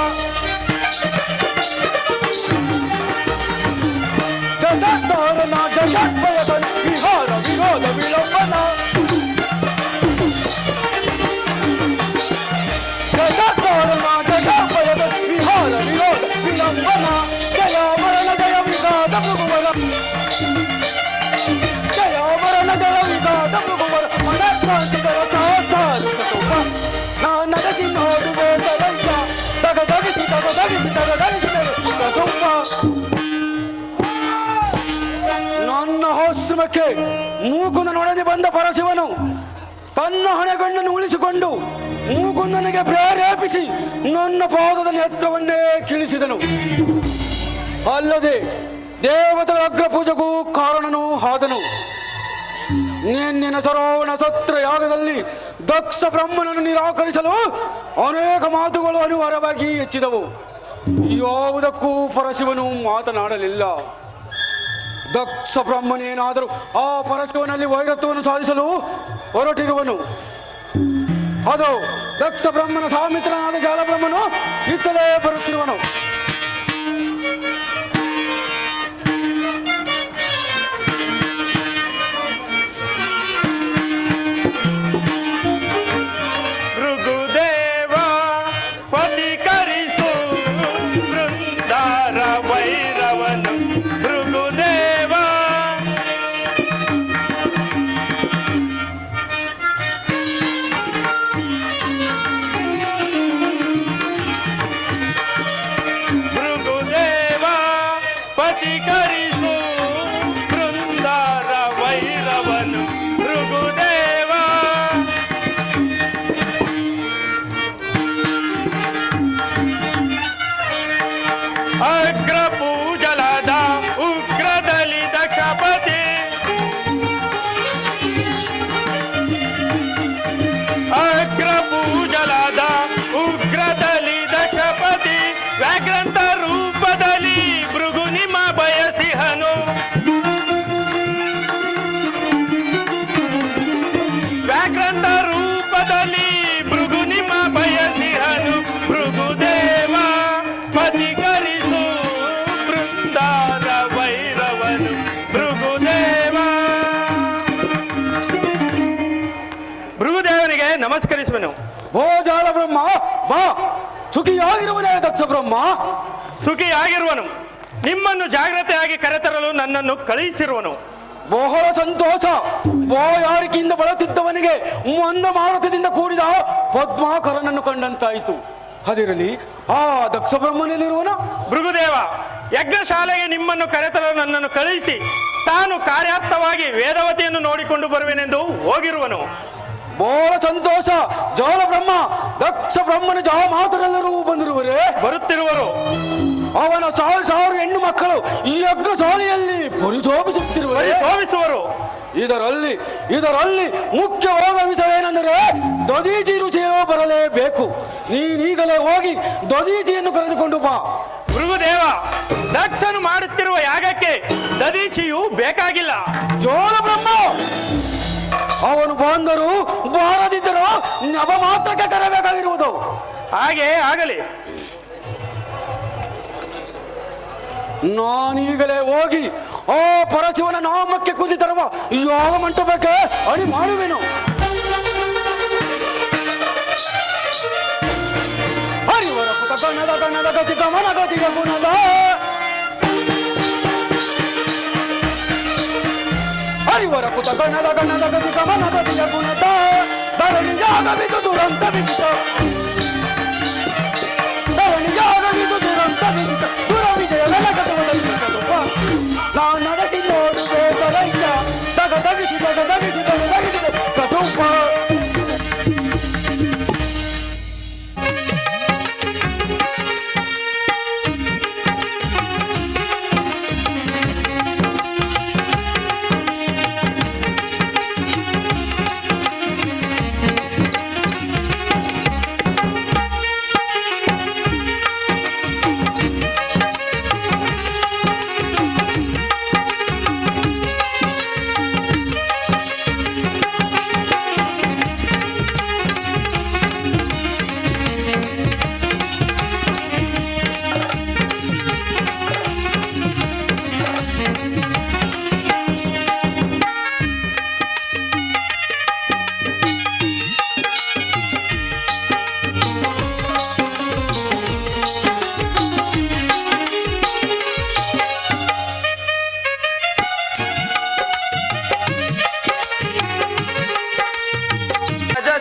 ಜಗತ್ತೋರನ ಜಗತ್ಭಯದ ವಿಹಾರ ವಿರೋಧ ವಿಳಂಬನ. ಜಗತ್ತೋರನ ಜಗತ್ಭಯದ ವಿಹಾರ ವಿರೋಧ ವಿಳಂಬನ. ಜಯ ಮರಣ ಜಯ ವಿಘಾತ ಭೃಗುವರ. ಜಯ ಮರಣ ಜಯ ವಿಘಾತ ಭೃಗುವರ. ಮನಸ್ಸಾಂತಿಗಳ ಶಾಸ್ತ್ರಾರು ಕತುಂಬ ನಾ ನಗಸಿ ನೋಡುವೆ ತರಯ್ಯ ತಗದಗಿಸಿ ಕತುಂಬ. ನನ್ನ ಆಶ್ರಮಕ್ಕೆ ಮೂಕುಂದನೊಡನೆ ಬಂದ ಪರಶಿವನು ತನ್ನ ಹಣೆಗಣ್ಣನ್ನು ಉಳಿಸಿಕೊಂಡು ಮೂಕುಂದನಿಗೆ ಪ್ರೇರೇಪಿಸಿ ನನ್ನ ಪಾದದ ನೇತ್ರವನ್ನೇ ಕೀಳಿಸಿದನು. ಅಲ್ಲದೆ ದೇವತೆಗಳ ಅಗ್ರ ಪೂಜೆಗೂ ಕಾರಣನೂ ಆದನು. ನಿನ್ನಿನ ಸರೋವಣ ಸತ್ರ ಯಾಗದಲ್ಲಿ ದಕ್ಷ ಬ್ರಹ್ಮನನ್ನು ನಿರಾಕರಿಸಲು ಅನೇಕ ಮಾತುಗಳು ಅನಿವಾರ್ಯವಾಗಿ ಹೆಚ್ಚಿದವು. ಯಾವುದಕ್ಕೂ ಪರಶಿವನು ಮಾತನಾಡಲಿಲ್ಲ. ದಕ್ಷ ಬ್ರಹ್ಮನೇನಾದರೂ ಆ ಪರಶಿವನಲ್ಲಿ ವೈರತ್ವವನ್ನು ಸಾಧಿಸಲು ಹೊರಟಿರುವನು. ಅದು ದಕ್ಷ ಬ್ರಹ್ಮನ ಸಾಮಿತ್ರನಾದ ಜಾಲಬ್ರಹ್ಮನು ಇತ್ತಲೇ ಬರುತ್ತಿರುವನು. ಭೃಗುದೇವ ಪದಿಕರಿಸು ಬೃಂದಾರ ವೈರವನು. ಭೃಗುದೇವ ಭೃಗುದೇವ ಪದಿಕರಿಸು ಬೃಂದಾರ ವೈರವನು. ಭೃಗುದೇವ ಅಗ್ರ ಪೂಜಲಾದ ಉಗ್ರದಲ್ಲಿ ದಕ್ಷಪತಿ. ಅಗ್ರ ಪೂಜಲಾದ ಉಗ್ರದಲ್ಲಿ ದಕ್ಷಪತಿ ವ್ಯಾಘ್ರಂತ ರೂಪದಲ್ಲಿ ಭೃಗು ನಿಮ್ಮ ಬಯಸಿ ಕಳುಹಿಸುವೆನು. ಓ ಜಾಲ ಬ್ರಹ್ಮ ಬಾ, ಸುಖಿಯಾಗಿರುವನೇ ದಕ್ಷ ಬ್ರಹ್ಮ. ಸುಖಿಯಾಗಿರುವನು, ನಿಮ್ಮನ್ನು ಜಾಗ್ರತೆಯಾಗಿ ಕರೆತರಲು ನನ್ನನ್ನು ಕಳುಹಿಸಿರುವನು. ಬಹಳ ಸಂತೋಷ. ಬಾಯಾರಿಕೆಯಿಂದ ಬಳಲುತ್ತಿದ್ದವನಿಗೆ ಮಂದ ಮಾರುತದಿಂದ ಕೂಡಿದ ಪದ್ಮಾಕರನನ್ನು ಕಂಡಂತಾಯಿತು. ಅದಿರಲಿ, ಆ ದಕ್ಷ ಬ್ರಹ್ಮನಲ್ಲಿರುವನ ಭೃಗುದೇವ ಯಜ್ಞಶಾಲೆಗೆ ನಿಮ್ಮನ್ನು ಕರೆತರಲು ನನ್ನನ್ನು ಕಳುಹಿಸಿ ತಾನು ಕಾರ್ಯಾರ್ಥವಾಗಿ ವೇದವತಿಯನ್ನು ನೋಡಿಕೊಂಡು ಬರುವೆನೆಂದು ಹೋಗಿರುವನು. ಬಹಳ ಸಂತೋಷ. ಜಾಲ ಬ್ರಹ್ಮ ದಕ್ಷ ಬ್ರಹ್ಮನ ಜಾ ಮಾತರೆಲ್ಲರೂ ಬಂದಿರುವರೇ? ಬರುತ್ತಿರುವರು. ಅವನ ಸಾವಿರ ಹೆಣ್ಣು ಮಕ್ಕಳು ಈ ಯಜ್ಞ ಶಾಲೆಯಲ್ಲಿ ಪರಿಶೋಭಿಸುವರು. ಇದರಲ್ಲಿ ಮುಖ್ಯವಾದ ವಿಷಯವೇನೆಂದರೆ ದದೀಚಿ ಋಷಿಯೋ ಬರಲೇಬೇಕು. ನೀನೀಗಲೇ ಹೋಗಿ ದದೀಚಿಯನ್ನು ಕರೆದುಕೊಂಡು ಬಾ. ಭೃಗುದೇವ, ದಕ್ಷನು ಮಾಡುತ್ತಿರುವ ಯಾಗಕ್ಕೆ ದದೀಚಿಯು ಬೇಕಾಗಿಲ್ಲ. ಜಾಲ ಬ್ರಹ್ಮ, ಅವನು ಬಂದರು ಬಾರದಿದ್ದರು ನವ ಮಾತ್ರಕ್ಕೆ ಕರೆಬೇಕಾಗಿರುವುದು. ಹಾಗೆ ಆಗಲಿ. ನಾನೀಗಲೇ ಹೋಗಿ ಆ ಪರಶಿವನ ನಾಮಕ್ಕೆ ಕುದಿ ತರುವ ಯಾವ ಮಂಟಪಕ್ಕೆ ಅಡಿ ಮಾಡುವೆನು. ಹರಿವರ ಪುಟ ಕಣ್ಣದ ಗತಿ ಗಮನ ಗತಿಗ ಗುಣದ ಹರಿವರ ಪುಟ ಕಣ್ಣದ ಗತಿ ಗಮನ ಗತಿಗ ಗುಣದ ಧರಣಿಯಾಗವಿದು ದುರಂತ ವಿದಿತ ಧರಣಿಯಾಗವಿದು ದುರಂತ ವಿದಿತ ದುರ ವಿಜಯ ನಾ ನಡೆಸಿ ನೋಡುವೆ ಬರಯ್ಯ ತಗದಗಿಸಿ ಕದುಂಬ.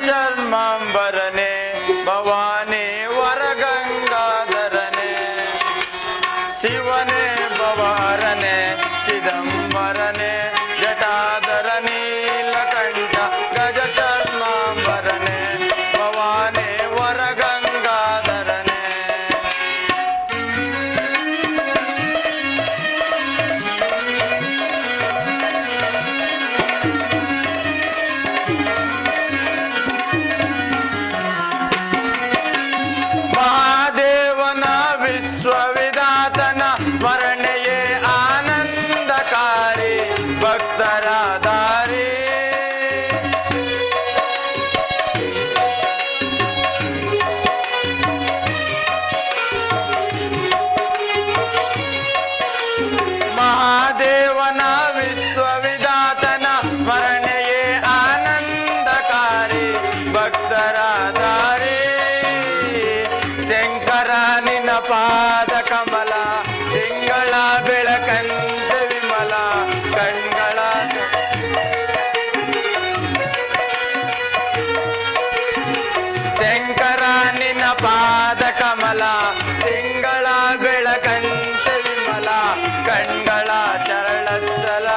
ಚರ್ಮಾಂಬರನೆ ಭವಾನಿ ವರಗಂಗಾಧರನೆ ಶಿವನೇ ಭವಾರನೆ ಚಿದಂಬರನೆ ಜಟಾಧರ ನೀಲಕಂಠ ಗಜ ಚರ್ಮಾಂಬರನೆ ಭವಾನಿ ವರಗಂಗಾಧರನೆ. ಮಹಾದೇವನ ವಿಶ್ವವಿಧಾತನ ಸ್ಮರಣೆಯೇ ಆನಂದಕಾರಿ ಭಕ್ತರ ದಾರಿ. ಮಹಾದೇವನ ವಿಶ್ವವಿಧಾತನ ಸ್ಮರಣೆಯೇ ಆನಂದಕಾರಿ ಭಕ್ತರ ದಾರಿ. ಶಂಕರ ನಿನ್ನ ಪಾದ ಕಮಲ ಸಿಂಗಳ ಬೆಳಕಂತ ವಿಮಲ ಕಣ್ಗಳ ಶಂಕರ ನಿನ್ನ ಪಾದ ಕಮಲ ತಿಂಗಳ ಬೆಳಕಂತ ವಿಮಲ ಕಣ್ಗಳ ಚರಳಸ್ಥಲ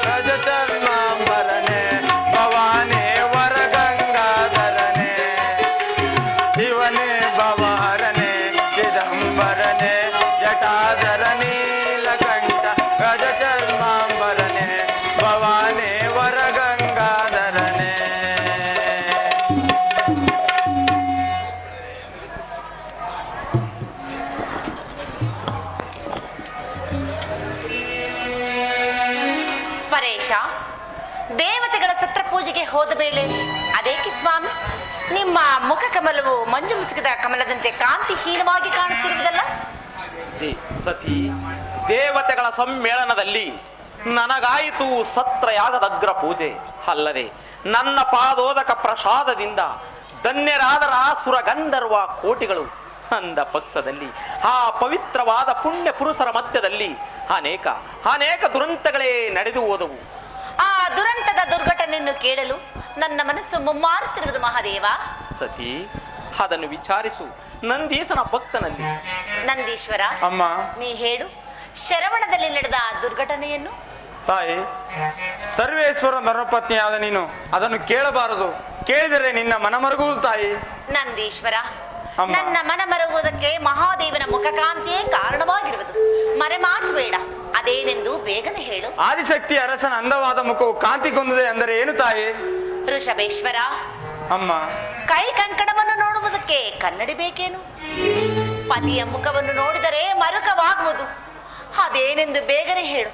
ರಜ ಚರ್ಮಾಂಬರನೆ ಭವಾನಿ ವರಗಂಗಾಧರನೆ ಶಿವನೇ ಭವಾರನೆ ಚಿದಂಬರನೆ ಜಟಾಧರ ನೀಲಕಂಠ ಗಜ ಚರ್ಮಾಂಬರನೆ ಭವಾನಿ ವರಗಂಗಾಧರನೆ. ಪರೇಶ, ದೇವತೆಗಳ ಸತ್ರ ಪೂಜೆಗೆ ಹೋದ ಮೇಲೆ ಅದೇಕೆ ಸ್ವಾಮಿ ನಿಮ್ಮ ಮುಖ ಕಮಲವು ಮಂಜು ಮುಸುಕಿದ ಕಮಲದಂತೆ ಕಾಂತಿಹೀನವಾಗಿ ಕಾಣುತ್ತಿರುವುದಲ್ಲ? ಸತಿ, ದೇವತೆಗಳ ಸಮ್ಮೇಳನದಲ್ಲಿ ನನಗಾಯಿತು ಸತ್ರಯಾಗದ ಅಗ್ರ ಪೂಜೆ. ಅಲ್ಲದೆ ನನ್ನ ಪಾದೋದಕ ಪ್ರಸಾದದಿಂದ ಧನ್ಯರಾದರ ಸುರಗಂಧರ್ವ ಕೋಟಿಗಳು ಅಂದ ಪಕ್ಷದಲ್ಲಿ ಆ ಪವಿತ್ರವಾದ ಪುಣ್ಯ ಪುರುಷರ ಮಧ್ಯದಲ್ಲಿ ಅನೇಕ ಅನೇಕ ದುರಂತಗಳೇ ನಡೆದು ಹೋದವು. ಆ ದುರಂತದ ದುರ್ಘಟನೆಯನ್ನು ಕೇಳಲು ನನ್ನ ಮನಸ್ಸು ಮುಮ್ಮಾರುತ್ತಿರುವುದು ಮಹಾದೇವ. ಸತಿ, ಅದನ್ನು ವಿಚಾರಿಸು ನಂದೀಸನ ಭಕ್ತನಲ್ಲಿ. ನಂದೀಶ್ವರ, ಅಮ್ಮ, ನೀ ಹೇಳು, ಶ್ರವಣದಲ್ಲಿ ನಡೆದ ಆ ದುರ್ಘಟನೆಯನ್ನು. ತಾಯಿ, ಸರ್ವೇಶ್ವರ ಧರ್ಮಪತ್ನಿಯಾದ ನೀನು ಅದನ್ನು ಕೇಳಬಾರದು. ಕೇಳಿದರೆ ನಿನ್ನ ಮನ ಮರುಗುವುದು ತಾಯಿ. ನಂದೀಶ್ವರ, ಅಮ್ಮ. ನನ್ನ ಮನ ಮರುಗುವುದಕ್ಕೆ ಮಹಾದೇವನ ಮುಖಕಾಂತಿಯೇ ಕಾರಣವಾಗಿರುವುದು. ಮರೆಮಾಚಬೇಡ, ಅದೇನೆಂದು ಬೇಗನೆ ಹೇಳು. ಆದಿಶಕ್ತಿ ಅರಸನ ಅಂದವಾದ ಮುಖವು ಕಾಂತಿಗೊಂದಿದೆ ಅಂದರೆ ಏನು ತಾಯಿ? ಋಷಭೇಶ್ವರ, ಅಮ್ಮ, ಕೈ ಕಂಕಣವನ್ನು ನೋಡುವುದಕ್ಕೆ ಕನ್ನಡಿ ಬೇಕೇನು? ಪತಿಯ ಮುಖವನ್ನು ನೋಡಿದರೆ ಮರುಕವಾಗುವುದು, ಅದೇನೆಂದು ಬೇಗನೆ ಹೇಳು.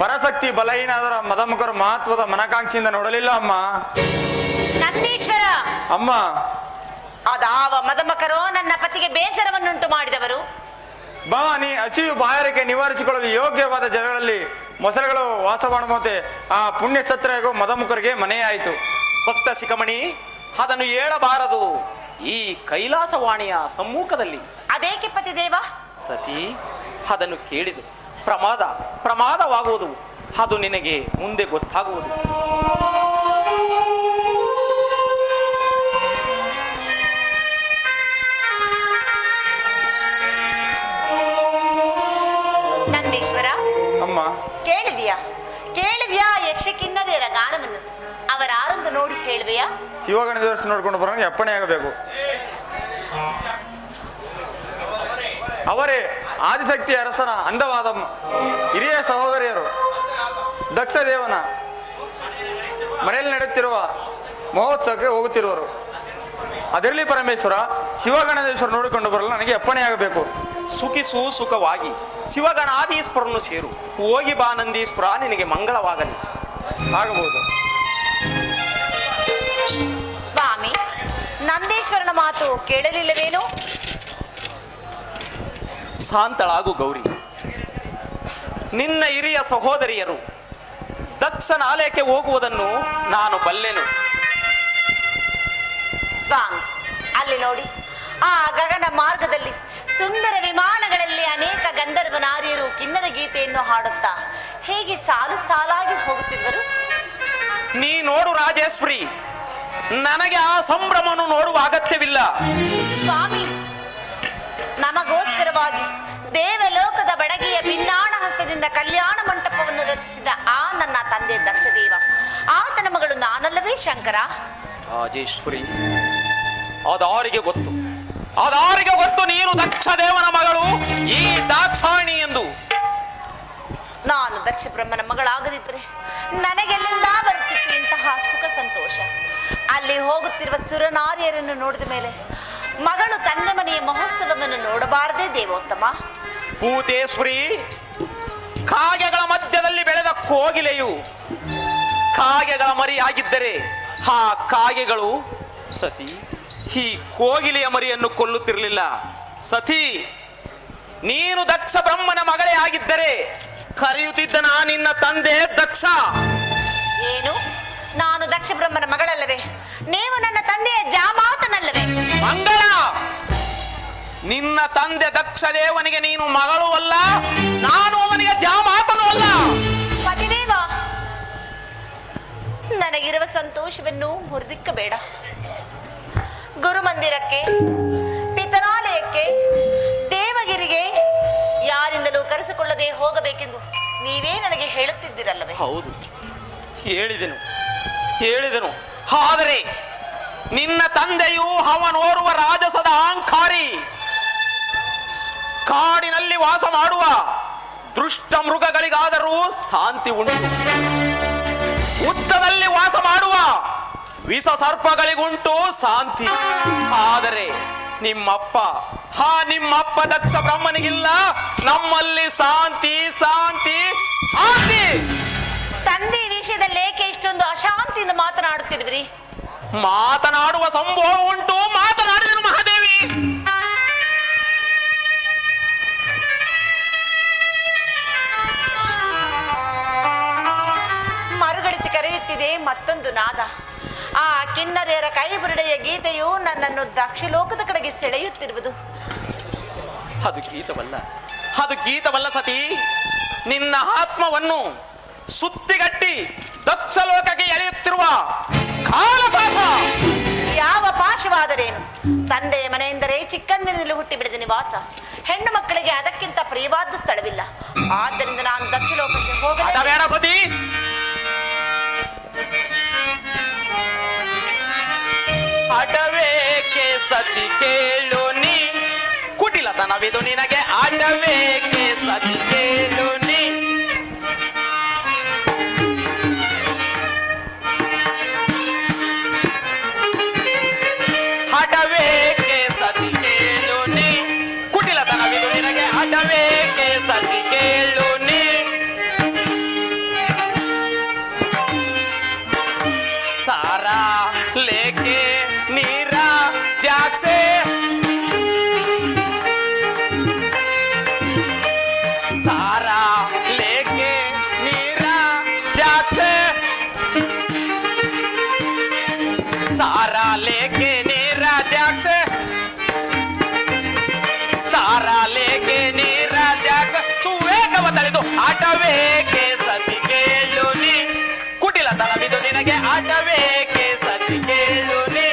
ಪರಶಕ್ತಿ ಬಲಹೀನಾದರ ಮದಮುಖರು ಮಹತ್ವದ ಮನಕಾಂಕ್ಷೆಯಿಂದ ನೋಡಲಿಲ್ಲ ಅಮ್ಮ. ನಂದೀಶ್ವರ, ಅಮ್ಮ, ಅದಾವ ಮದಮಕರೋ ನನ್ನ ಪತಿಗೆ ಬೇಸರವನ್ನುಂಟು ಮಾಡಿದವರು? ಭವಾನಿ ಹಸಿವು ಬಾಯಾರಿಕೆ ನಿವಾರಿಸಿಕೊಳ್ಳಲು ಯೋಗ್ಯವಾದ ಜಾಗಗಳಲ್ಲಿ ಮೊಸಳೆಗಳು ವಾಸ ಮಾಡುವಂತೆ ಆ ಪುಣ್ಯ ಛತ್ರಗೂ ಮದಮುಖರಿಗೆ ಮನೆಯಾಯಿತು. ಭಕ್ತ ಶಿಖಮಣಿ, ಅದನ್ನು ಹೇಳಬಾರದು ಈ ಕೈಲಾಸವಾಣಿಯ ಸಮ್ಮುಖದಲ್ಲಿ. ಅದೇಕೆ ಪತಿದೇವ? ಸತಿ, ಅದನ್ನು ಕೇಳಿದು ಪ್ರಮಾದವಾಗುವುದು. ಅದು ನಿನಗೆ ಮುಂದೆ ಗೊತ್ತಾಗುವುದು. ನಂದೀಶ್ವರ, ಅಮ್ಮ, ಕೇಳಿದ್ಯಾ ಯಕ್ಷ ಕಿನ್ನರಿಯರ ಗಾನವನ್ನು? ಅವರಾರೊಂದು ನೋಡಿ ಹೇಳುವೆಯಾ? ಶಿವಗಣದೇವರ ನೋಡ್ಕೊಂಡು ಬರೋಂಗೆ ಅಪ್ಪಣೆ ಆಗಬೇಕು. ಅವರೇ ಆದಿಶಕ್ತಿ ಅರಸನ ಅಂದವಾದ ಹಿರಿಯ ಸಹೋದರಿಯರು. ದಕ್ಷ ದೇವನ ಮನೆಯಲ್ಲಿ ನಡೆಯುತ್ತಿರುವ ಮಹೋತ್ಸವಕ್ಕೆ ಹೋಗುತ್ತಿರುವರು. ಅದರಲ್ಲಿ ಪರಮೇಶ್ವರ ಶಿವಗಣೇಶ್ವರ ನೋಡಿಕೊಂಡು ಬರಲು ನನಗೆ ಅಪ್ಪಣೆ ಆಗಬೇಕು. ಸುಖಿಸು ಸುಖವಾಗಿ ಶಿವಗಣಾಧೀಶ್ವರನ್ನು ಸೇರು. ಹೋಗಿ ಬಾ ನಂದೀಶ್ವರ, ನಿನಗೆ ಮಂಗಳವಾಗಲಿ. ಆಗಬಹುದು. ಸ್ವಾಮಿ, ನಂದೀಶ್ವರನ ಮಾತು ಕೇಳಲಿಲ್ಲವೇನು? ಶಾಂತಳಾಗು ಗೌರಿ. ನಿನ್ನ ಹಿರಿಯ ಸಹೋದರಿಯರು ದಕ್ಷನ ಆಲಯಕ್ಕೆ ಹೋಗುವುದನ್ನು ನಾನು ಬಲ್ಲೆನು. ಸ್ವಾಮಿ, ಅಲ್ಲಿ ನೋಡಿ, ಆ ಗಗನ ಮಾರ್ಗದಲ್ಲಿ ಸುಂದರ ವಿಮಾನಗಳಲ್ಲಿ ಅನೇಕ ಗಂಧರ್ವ ನಾರಿಯರು ಕಿನ್ನರ ಗೀತೆಯನ್ನು ಹಾಡುತ್ತಾ ಹೇಗೆ ಸಾಲು ಸಾಲಾಗಿ ಹೋಗುತ್ತಿದ್ದರು. ನೀ ನೋಡು ರಾಜೇಶ್ವರಿ, ನನಗೆ ಆ ಸಂಭ್ರಮವನ್ನು ನೋಡುವ ಅಗತ್ಯವಿಲ್ಲ. ಸ್ವಾಮಿ, ನಮಗೋಸ್ಕರವಾಗಿ ದೇವಲೋಕದ ಬಡಗಿಯ ಭಿನ್ನಾಣ ಹಸ್ತದಿಂದ ಕಲ್ಯಾಣ ಮಂಟಪವನ್ನು ರಚಿಸಿದ ಆ ನನ್ನ ತಂದೆ ದಕ್ಷದೇವ, ಆತನ ಮಗಳು ನಾನಲ್ಲವೇ ಶಂಕರ? ರಾಜೇಶ್ವರಿ, ಅದಾರಿಗೆ ಗೊತ್ತು ನೀನು ದಕ್ಷ ದೇವನ ಮಗಳು, ಈ ದಾಕ್ಷಾಯಿಣಿ ಎಂದು. ನಾನು ದಕ್ಷ ಬ್ರಹ್ಮನ ಮಗಳಾಗದಿದ್ದರೆ ನನಗೆಲ್ಲಿಂದ ಬರುತ್ತಿತ್ತು ಇಂತಹ ಸುಖ ಸಂತೋಷ? ಅಲ್ಲಿ ಹೋಗುತ್ತಿರುವ ಸುರನಾರಿಯರನ್ನು ನೋಡಿದ ಮೇಲೆ ಮಗಳು ತಂದೆ ಮನೆಯ ಮಹೋತ್ಸವವನ್ನು ನೋಡಬಾರದೇ ದೇವೋತ್ತಮ? ಭೂತೇಶ್ವರಿ, ಕಾಗೆಗಳ ಮಧ್ಯದಲ್ಲಿ ಬೆಳೆದ ಕೋಗಿಲೆಯು ಕಾಗೆಗಳ ಮರಿಯಾಗಿದ್ದರೆ ಆ ಕಾಗೆಗಳು ಸತಿ ಈ ಕೋಗಿಲೆಯ ಮರಿಯನ್ನು ಕೊಲ್ಲುತ್ತಿರಲಿಲ್ಲ. ಸತಿ, ನೀನು ದಕ್ಷ ಬ್ರಹ್ಮನ ಮಗಳೇ ಆಗಿದ್ದರೆ ಕರೆಯುತ್ತಿದ್ದನ ನಿನ್ನ ತಂದೆ ದಕ್ಷ. ಏನು, ನಾನು ದಕ್ಷ ಬ್ರಹ್ಮನ ಮಗಳಲ್ಲವೇ? ನೀವು ನನ್ನ ತಂದೆಯ ಜಾಮಾತನಲ್ಲವೇ? ಮಂಗಳ, ನಿನ್ನ ತಂದೆ ದಕ್ಷ ದೇವನಿಗೆ ನೀನು ಮಗಳು ಅಲ್ಲ, ನಾನು ಅವನಿಗೆ ಜಾಮಾತನೂ ಅಲ್ಲ. ಪತಿದೇವ, ನನಗಿರುವ ಸಂತೋಷವನ್ನು ಮುರಿದಿಕ್ಕಬೇಡ. ಗುರುಮಂದಿರಕ್ಕೆ, ಪಿತನಾಲಯಕ್ಕೆ, ದೇವಗಿರಿಗೆ ಯಾರಿಂದಲೂ ಕರೆಸಿಕೊಳ್ಳದೆ ಹೋಗಬೇಕೆಂದು ನೀವೇ ನನಗೆ ಹೇಳುತ್ತಿದ್ದಿರಲ್ಲವೇ? ಹೌದು, ಹೇಳಿದೆನು. ಆದರೆ ನಿನ್ನ ತಂದೆಯು ಅವನೋರ್ವ ರಾಜಸದ ಅಹಂಕಾರಿ. ಕಾಡಿನಲ್ಲಿ ವಾಸ ಮಾಡುವ ದುಷ್ಟ ಮೃಗಗಳಿಗಾದರೂ ಶಾಂತಿ ಉಂಟು, ಉತ್ತದಲ್ಲಿ ವಾಸ ಮಾಡುವ ವಿಷ ಸರ್ಪಗಳಿಗುಂಟು ಶಾಂತಿ. ಆದರೆ ನಿಮ್ಮಪ್ಪ ದಕ್ಷ ಬ್ರಹ್ಮನಿಗಿಲ್ಲ. ನಮ್ಮಲ್ಲಿ ಶಾಂತಿ ಶಾಂತಿ ಶಾಂತಿ. ತಂದೆ ವಿಷಯದಲ್ಲಿ ಏಕೆ ಇಷ್ಟೊಂದು ಅಶಾಂತಿಯಿಂದ ಮಾತನಾಡುತ್ತಿರುವಿರಿ? ಮಾತನಾಡುವ ಸಂಭವ ಉಂಟು, ಮಾತನಾಡಿದನು ಮಹಾದೇವಿ. ಮರುಗಳಿಸಿ ಕರೆಯುತ್ತಿದೆ ಮತ್ತೊಂದು ನಾದ. ಆ ಕಿನ್ನರಿಯರ ಕೈಬುರುಡೆಯ ಗೀತೆಯು ನನ್ನನ್ನು ದಕ್ಷಲೋಕದ ಕಡೆಗೆ ಸೆಳೆಯುತ್ತಿರುವುದು. ಅದು ಗೀತವಲ್ಲ, ಅದು ಗೀತವಲ್ಲ ಸತಿ. ನಿನ್ನ ಆತ್ಮವನ್ನು ಸುತ್ತಿಗಟ್ಟಿ ದಕ್ಷಲೋಕಕ್ಕೆ ಎಳೆಯುತ್ತಿರುವ ಕಾಲಪಾಶ. ಯಾವ ಪಾಶವಾದರೇನು? ತಂದೆಯ ಮನೆಯೆಂದರೆ ಚಿಕ್ಕಂದಿನಿಂದಲೂ ಹುಟ್ಟಿ ಬೆಳೆದ ನಿವಾಸ. ಹೆಣ್ಣು ಮಕ್ಕಳಿಗೆ ಅದಕ್ಕಿಂತ ಪ್ರಿಯವಾದ ಸ್ಥಳವಿಲ್ಲ. ಆದ್ದರಿಂದ ನಾನು ದಕ್ಷಲೋಕಕ್ಕೆ ಹೋಗಲೇ ಬೇಡ ಸತಿ. ಅಡವೇಕೆ ಸತಿ ಕೇಳು ನೀ, ಕುಟಿಲತನವಿದು ನಿನಗೆ. ಅಡವೇಕೆ ಸತಿ ಕೇಳು ನೀ, ಅಡವೇಕೆ ಸತಿ ಕೇಳು ನೀ, ಕುಟಿಲತನವಿದು ನಿನಗೆ. ಅಡವೇಕೆ ಸತಿ ಕೇಳು ನೀ, सारा लेके नीरा जाग से, सारा लेके नीरा जाग से, सारा लेके नीरा जाग से, सारा लेके नीरा जाग से. ಸುವೇಗವ ತಳೆದು ಆಟವೇಕೆ ಸತಿ ಕೇಳು ನೀ, ಕುಟಿಲತನವಿದು ನಿನಗೆ. ಆಟವೇಕೆ ಸತಿ ಕೇಳು ನೀ,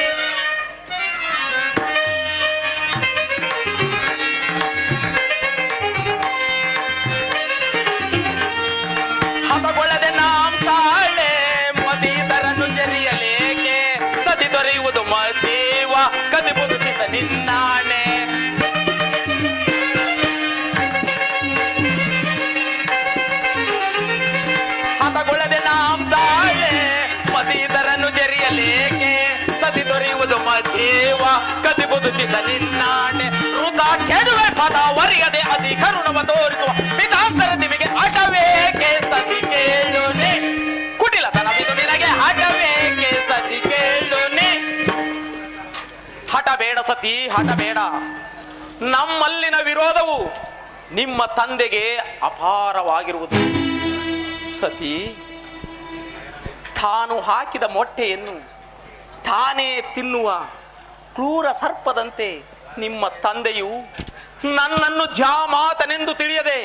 ಹಬಗೊಳ್ಳದೆ ನಾಂ ತಾಳೆ ಮದೀತರನ್ನು ಜರಿಯಲೇಕೆ. ಸತಿ ದೊರೆಯುವುದು ಮಜೀವ ಕದಿಬುದು ಚಿತ್ತ ನಿನ್ನಾಣೆ. ಹಬಗೊಳ್ಳದೆ ನಾಂ ತಾಳೆ ಮದೀತರನ್ನು ಜರಿಯಲೇಕೆ. ಸತಿ ದೊರೆಯುವುದು ಮಜೀವ ಕದಿಬುದು ಚಿತ್ತ ನಿನ್ನಾಣೆ. ಋತ ಕೆಡುವೆ ಪದ ವರಿಯದೆ ಅತಿ ಕರುಣವ ತೋರಿಸುವ ಪಿತಾಂತರ ನಿಮಗೆ. ಅಟವೇಕೆ ಸತಿ ಕೇಳು ನೀ, ಕುಟಿಲತನವಿದು ನಿನಗೆ. ಹಠವೇಕೆ ಸತಿ ಕೇಳು ನೀ, ಹಠ ಬೇಡ ಸತಿ, ಹಠ ಬೇಡ. ನಮ್ಮಲ್ಲಿನ ವಿರೋಧವು ನಿಮ್ಮ ತಂದೆಗೆ ಅಪಾರವಾಗಿರುವುದು ಸತಿ. ತಾನು ಹಾಕಿದ ಮೊಟ್ಟೆಯನ್ನು ತಾನೇ ತಿನ್ನುವ ಕ್ರೂರ ಸರ್ಪದಂತೆ ನಿಮ್ಮ ತಂದೆಯು ನನ್ನನ್ನು ಜಾಮಾತನೆಂದು ತಿಳಿಯದೆ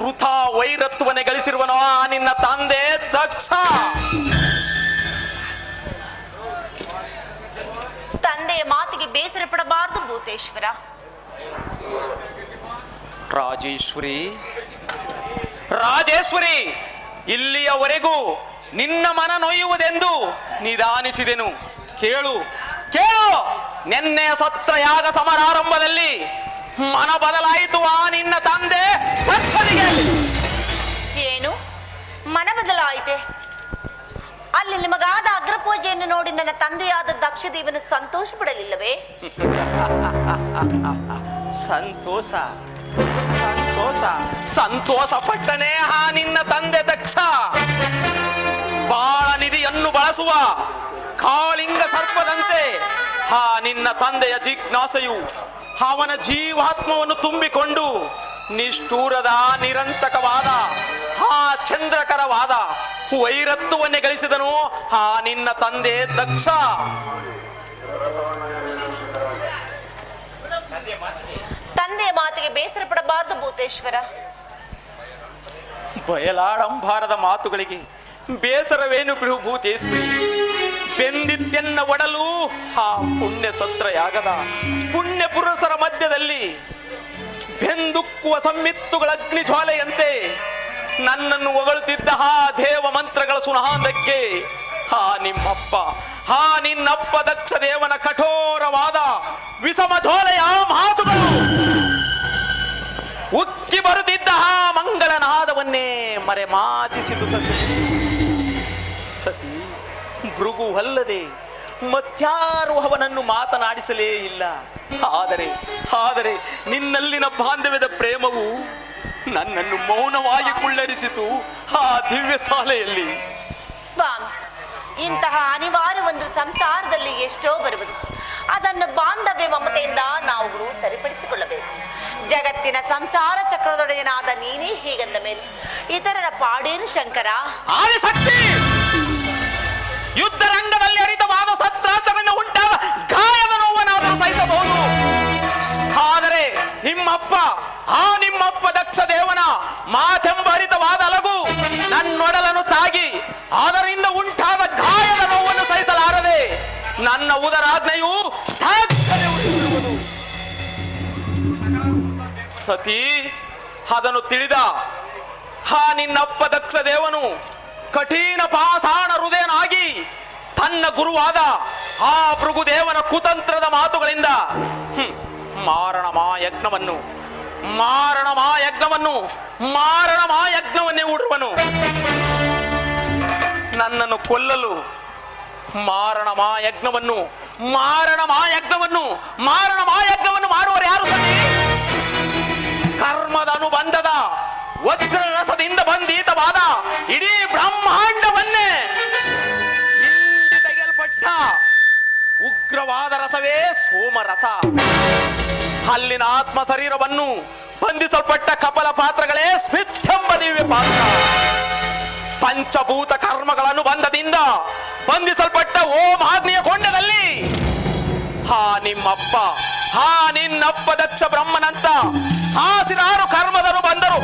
ವೃಥಾ ವೈರತ್ವನೆ ಗಳಿಸಿರುವನೋ ನಿನ್ನ ತಂದೆ ದಕ್ಷ. ತಂದೆಯ ಮಾತಿಗೆ ಬೇಸರ ಪಡಬಾರದು ಭೂತೇಶ್ವರ. ರಾಜೇಶ್ವರಿ, ರಾಜೇಶ್ವರಿ, ಇಲ್ಲಿಯವರೆಗೂ ನಿನ್ನ ಮನ ನೊಯ್ಯುವುದೆಂದು ನಿಧಾನಿಸಿದೆನು. ಕೇಳು ಕೇಳು, ನಿನ್ನೆ ಸತ್ರಯಾಗ ಸಮಾರಂಭದಲ್ಲಿ ಮನ ಬದಲಾಯಿತು ಆ ನಿನ್ನ ತಂದೆ ದಕ್ಷನಿಗೆ. ಏನು ಮನ ಬದಲಾಯಿತೆ? ಅಲ್ಲಿ ನಿಮಗಾದ ಅಗ್ರಪೂಜೆಯನ್ನು ನೋಡಿ ನನ್ನ ತಂದೆಯಾದ ದಕ್ಷದೇವನು ಸಂತೋಷ ಪಡಲಿಲ್ಲವೇ? ಸಂತೋಷ ಸಂತೋಷ ಸಂತೋಷ ಪಟ್ಟನೆ ಆ ನಿನ್ನ ತಂದೆ ದಕ್ಷ. ಬಾಳ ನಿಧಿಯನ್ನು ಬಳಸುವ ಕಾಳಿಂಗ ಸರ್ಪದಂತೆ ಆ ನಿನ್ನ ತಂದೆಯ ಜಿಜ್ಞಾಸೆಯು ಅವನ ಜೀವಾತ್ಮವನ್ನು ತುಂಬಿಕೊಂಡು ನಿಷ್ಠೂರದ ನಿರಂತಕವಾದ ಆ ಚಂದ್ರಕರವಾದ ವೈರತ್ವವನ್ನೇ ಗಳಿಸಿದನು ಆ ನಿನ್ನ ತಂದೆ ದಕ್ಷ. ತಂದೆಯ ಮಾತಿಗೆ ಬೇಸರ ಪಡಬಾರದು ಭೂತೇಶ್ವರ. ಬಯಲಾಡಂಬಾರದ ಮಾತುಗಳಿಗೆ ಬೇಸರವೇನು ಬಿಡು ಭೂತೇಶ್ವರಿ. ಬೆಂದಿತ್ತೆನ್ನ ಒಡಲು ಆ ಪುಣ್ಯ ಸತ್ರಯಾಗದ ಪುಣ್ಯ ಪುರುಷರ ಮಧ್ಯದಲ್ಲಿ ಬೆಂದುಕ್ಕುವ ಸಂಮಿತ್ತುಗಳ ಅಗ್ನಿ ಜ್ವಾಲೆಯಂತೆ ನನ್ನನ್ನು ಹೊಗಳುತ್ತಿದ್ದ ಆ ದೇವ ಮಂತ್ರಗಳ ಸುನಾದಕ್ಕೆ ಆ ನಿಮ್ಮಪ್ಪ ಆ ನಿನ್ನಪ್ಪ ದಕ್ಷ ದೇವನ ಕಠೋರವಾದ ವಿಷಮ ಜ್ವಾಲೆಯ ಮಾತುಗಳು ಉಕ್ಕಿ ಬರುತ್ತಿದ್ದ ಆ ಮಂಗಳನಾದವನ್ನೇ ಮರೆಮಾಚಿಸಿತು ಸತಿ. ಸತಿ ಭೃಗು ಅಲ್ಲದೆ ಮತ್ಯಾರು ಅವನನ್ನು ಮಾತನಾಡಿಸಲೇ ಇಲ್ಲ. ಆದರೆ ನಿನ್ನಲ್ಲಿನ ಬಾಂಧವ್ಯದ ಪ್ರೇಮವು ನನ್ನನ್ನು ಮೌನವಾಗಿ ಕುಳ್ಳರಿಸಿತು ಆ ದಿವ್ಯ ಶಾಲೆಯಲ್ಲಿ. ಸ್ವಾಮಿ, ಇಂತಹ ಅನಿವಾರ್ಯ ಒಂದು ಸಂಸಾರದಲ್ಲಿ ಎಷ್ಟೋ ಬರುವುದು. ಅದನ್ನು ಬಾಂಧವ್ಯ ಮಮತೆಯಿಂದ ನಾವುಗಳು ಸರಿಪಡಿಸಿಕೊಳ್ಳಬೇಕು. ಜಗತ್ತಿನ ಸಂಸಾರ ಚಕ್ರದೊಡೆಯನಾದ ನೀನೇ ಹೀಗಂದ ಮೇಲೆ ಇತರರ ಪಾಡೇನು ಶಂಕರ? ಆದಿಶಕ್ತಿ ಯುದ್ಧ ರಂಗದಲ್ಲಿ ಅರಿತವಾದ ಶಸ್ತ್ರಾಸ್ತ್ರಗಳಿಂದ ಉಂಟಾದ ಗಾಯದ ನೋವನ್ನಾದರೂ ಸಹಿಸಬಹುದು. ಆದರೆ ನಿಮ್ಮಪ್ಪ ದಕ್ಷ ದೇವನ ಮಾತೆಂಬರಿತವಾದ ಅಲಗು ನನ್ನೊಡಲನ್ನು ತಾಗಿ ಅದರಿಂದ ಉಂಟಾದ ಗಾಯದ ನೋವನ್ನು ಸಹಿಸಲಾರದೆ ನನ್ನ ಉದರಾಜ್ಞೆಯು ತಾಗ್ತದೆ ಉಳಿದಿರುವುದು. ಸತಿ ಅದನ್ನು ತಿಳಿದ ನಿನ್ನಪ್ಪ ದಕ್ಷ ದೇವನು ಕಠಿಣ ಪಾಷಾಣ ಹೃದಯನಾಗಿ ತನ್ನ ಗುರುವಾದ ಆ ಭೃಗುದೇವನ ಕುತಂತ್ರದ ಮಾತುಗಳಿಂದ ಮಾರಣ ಮಾಯಜ್ಞವನ್ನೇ ಹೂಡುವನು. ನನ್ನನ್ನು ಕೊಲ್ಲಲು ಮಾರಣ ಮಾಯಜ್ಞವನ್ನು ಮಾಡುವರು ಯಾರು ಸತಿ? ಕರ್ಮದ ಅನುಬಂಧದ ವಜ್ರ ರಸದಿಂದ ಬಂಧಿತವಾದ ಇಡೀ ಬ್ರಹ್ಮಾಂಡವನ್ನೇ ತೆಗೆಯಲ್ಪಟ್ಟ ಉಗ್ರವಾದ ರಸವೇ ಸೋಮರಸ. ಅಲ್ಲಿನ ಆತ್ಮ ಶರೀರವನ್ನು ಬಂಧಿಸಲ್ಪಟ್ಟ ಕಪಲ ಪಾತ್ರಗಳೇ ಸ್ಮಿತ್ತೆಂಬ ದಿವ್ಯ ಪಾತ್ರ. ಪಂಚಭೂತ ಕರ್ಮಗಳ ಅನುಬಂಧದಿಂದ ಬಂಧಿಸಲ್ಪಟ್ಟ ಓಮಾಗ್ನಿಯ ಕೊಂಡದಲ್ಲಿ ನಿನ್ನಪ್ಪ ದಕ್ಷ ಬ್ರಹ್ಮನಂತ ಸಾವಿರಾರು ಕರ್ಮದರು ಬಂದರು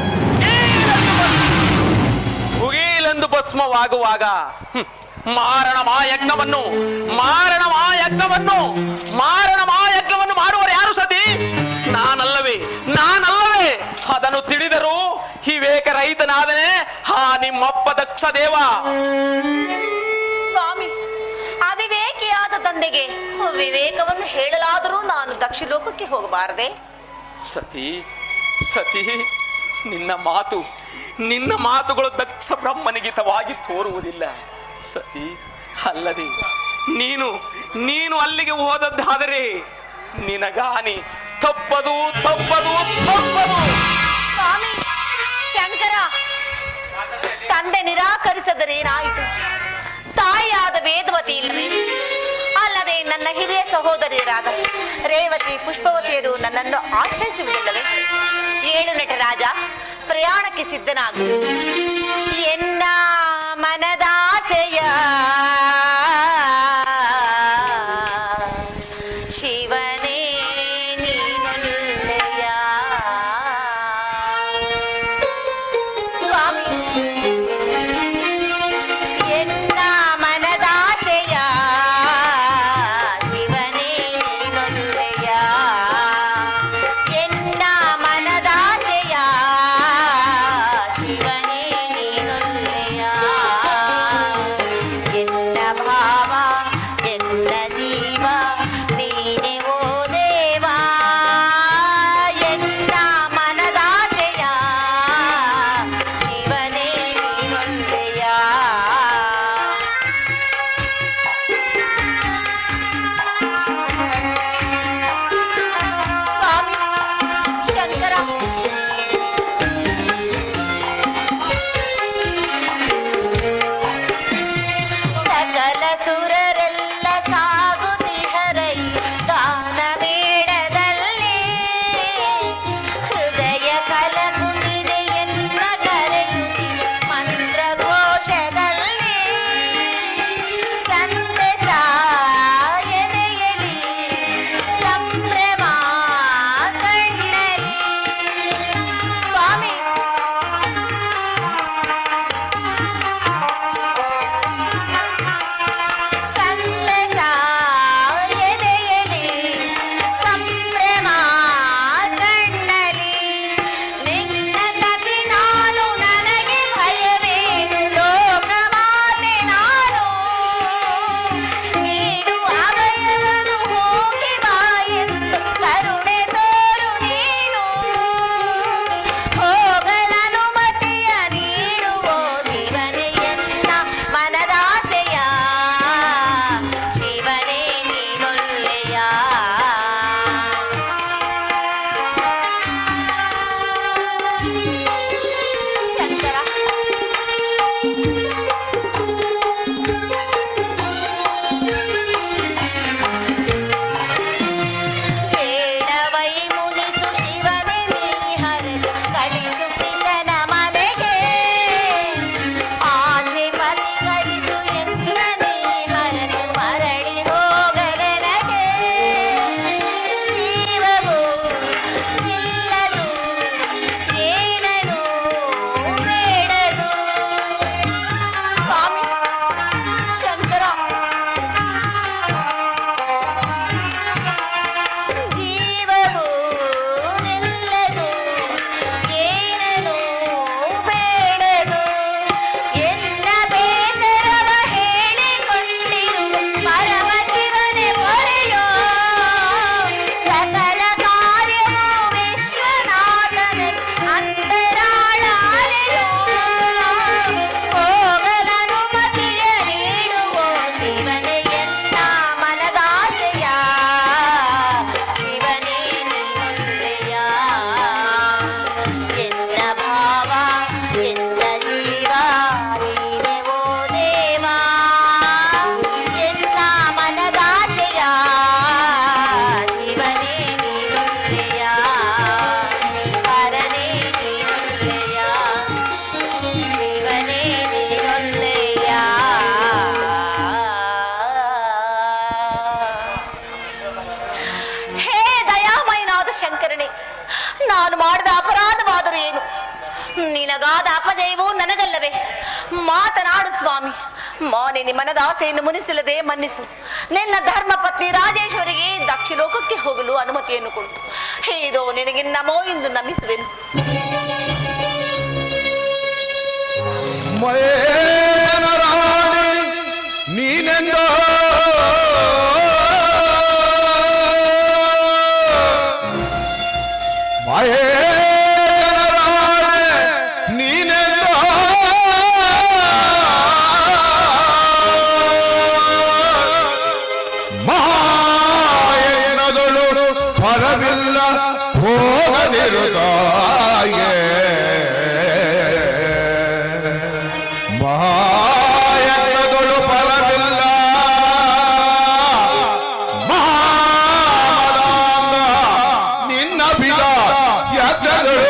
ಮುಗೀಲೆಂದು ಭಸ್ಮವಾಗುವಾಗ ಮಾರಣ ಮಾಯಜ್ಞವನ್ನು ಮಾಡುವರು ಯಾರು ಸತಿ? ನಾನಲ್ಲವೇ ಅದನ್ನು ತಿಳಿದರು ವಿವೇಕ ರಹಿತನಾದನೆ ನಿಮ್ಮಪ್ಪ ದಕ್ಷ ದೇವ. ಸ್ವಾಮಿ, ಅವಿವೇಕಿಯಾದ ತಂದೆಗೆ ವಿವೇಕವನ್ನು ಹೇಳಲಾದರೂ ನಾನು ದಕ್ಷ ಲೋಕಕ್ಕೆ ಹೋಗಬಾರದೆ? ಸತಿ ನಿನ್ನ ಮಾತುಗಳು ದಕ್ಷ ಬ್ರಹ್ಮನಿಗಿತವಾಗಿ ತೋರುವುದಿಲ್ಲ ಸತಿ. ಅಲ್ಲದೆ ನೀನು ಅಲ್ಲಿಗೆ ಹೋದದ್ದಾದರೆ ನಿನಗಾನಿ ತಪ್ಪದು. ಸ್ವಾಮಿ ಶಂಕರ, ತಂದೆ ನಿರಾಕರಿಸದರೇನಾಯಿತು? ತಾಯಿಯಾದ ವೇದವತಿ ಇಲ್ಲವೇ? ಅಲ್ಲದೆ ನನ್ನ ಹಿರಿಯ ಸಹೋದರಿಯರಾದ ರೇವತಿ ಪುಷ್ಪವತಿಯರು ನನ್ನನ್ನು ಆಶ್ರಯಿಸುವುದಿಲ್ಲವೇ? 7 ನಟರಾಜ, ಪ್ರಯಾಣಕ್ಕೆ ಸಿದ್ಧನಾಗು. ಎನ್ನ ಮನದಾಸೆಯ ಶಿವನೇ ನೀನೊಲ್ಲೆಯ. ಸ್ವಾಮಿ, ಎನ್ನ ಮನದಾಸೆಯ ಶಿವನೇ ನೀನೊಲ್ಲೆಯ. ಎನ್ನ ಮನದಾಸೆಯ ಶಿವನೇ ನಿನಗಾದ ಅಪಜಯವೂ ನನಗಲ್ಲವೇ? ಮಾತನಾಡು ಸ್ವಾಮಿ. ಮಾನೆ ನಿಮ್ಮನದ ಆಸೆಯನ್ನು ಮುನಿಸಿಲ್ಲದೆ ಮನ್ನಿಸು. ನಿನ್ನ ಧರ್ಮ ಪತ್ನಿ ರಾಜೇಶ್ವರಿಗೆ ದಕ್ಷಿಲೋಕಕ್ಕೆ ಹೋಗಲು ಅನುಮತಿಯನ್ನು ಕೊಡು. ಇದೋ ನಿನಗೆ ನಮೋ ಎಂದು ನಮಿಸುವೆನು. ನೀನೆಂದ ಮಾಯನದಳು ಫಲವಿಲ್ಲ ಹೋಗದಿರುತ್ತಾಯೇ ಮಾಯನದಳು ಫಲವಿಲ್ಲ ಮಹಾಮದಾಂಗ ನಿನ್ನ ಬಿಡ ಯಜ್ಞಗಳು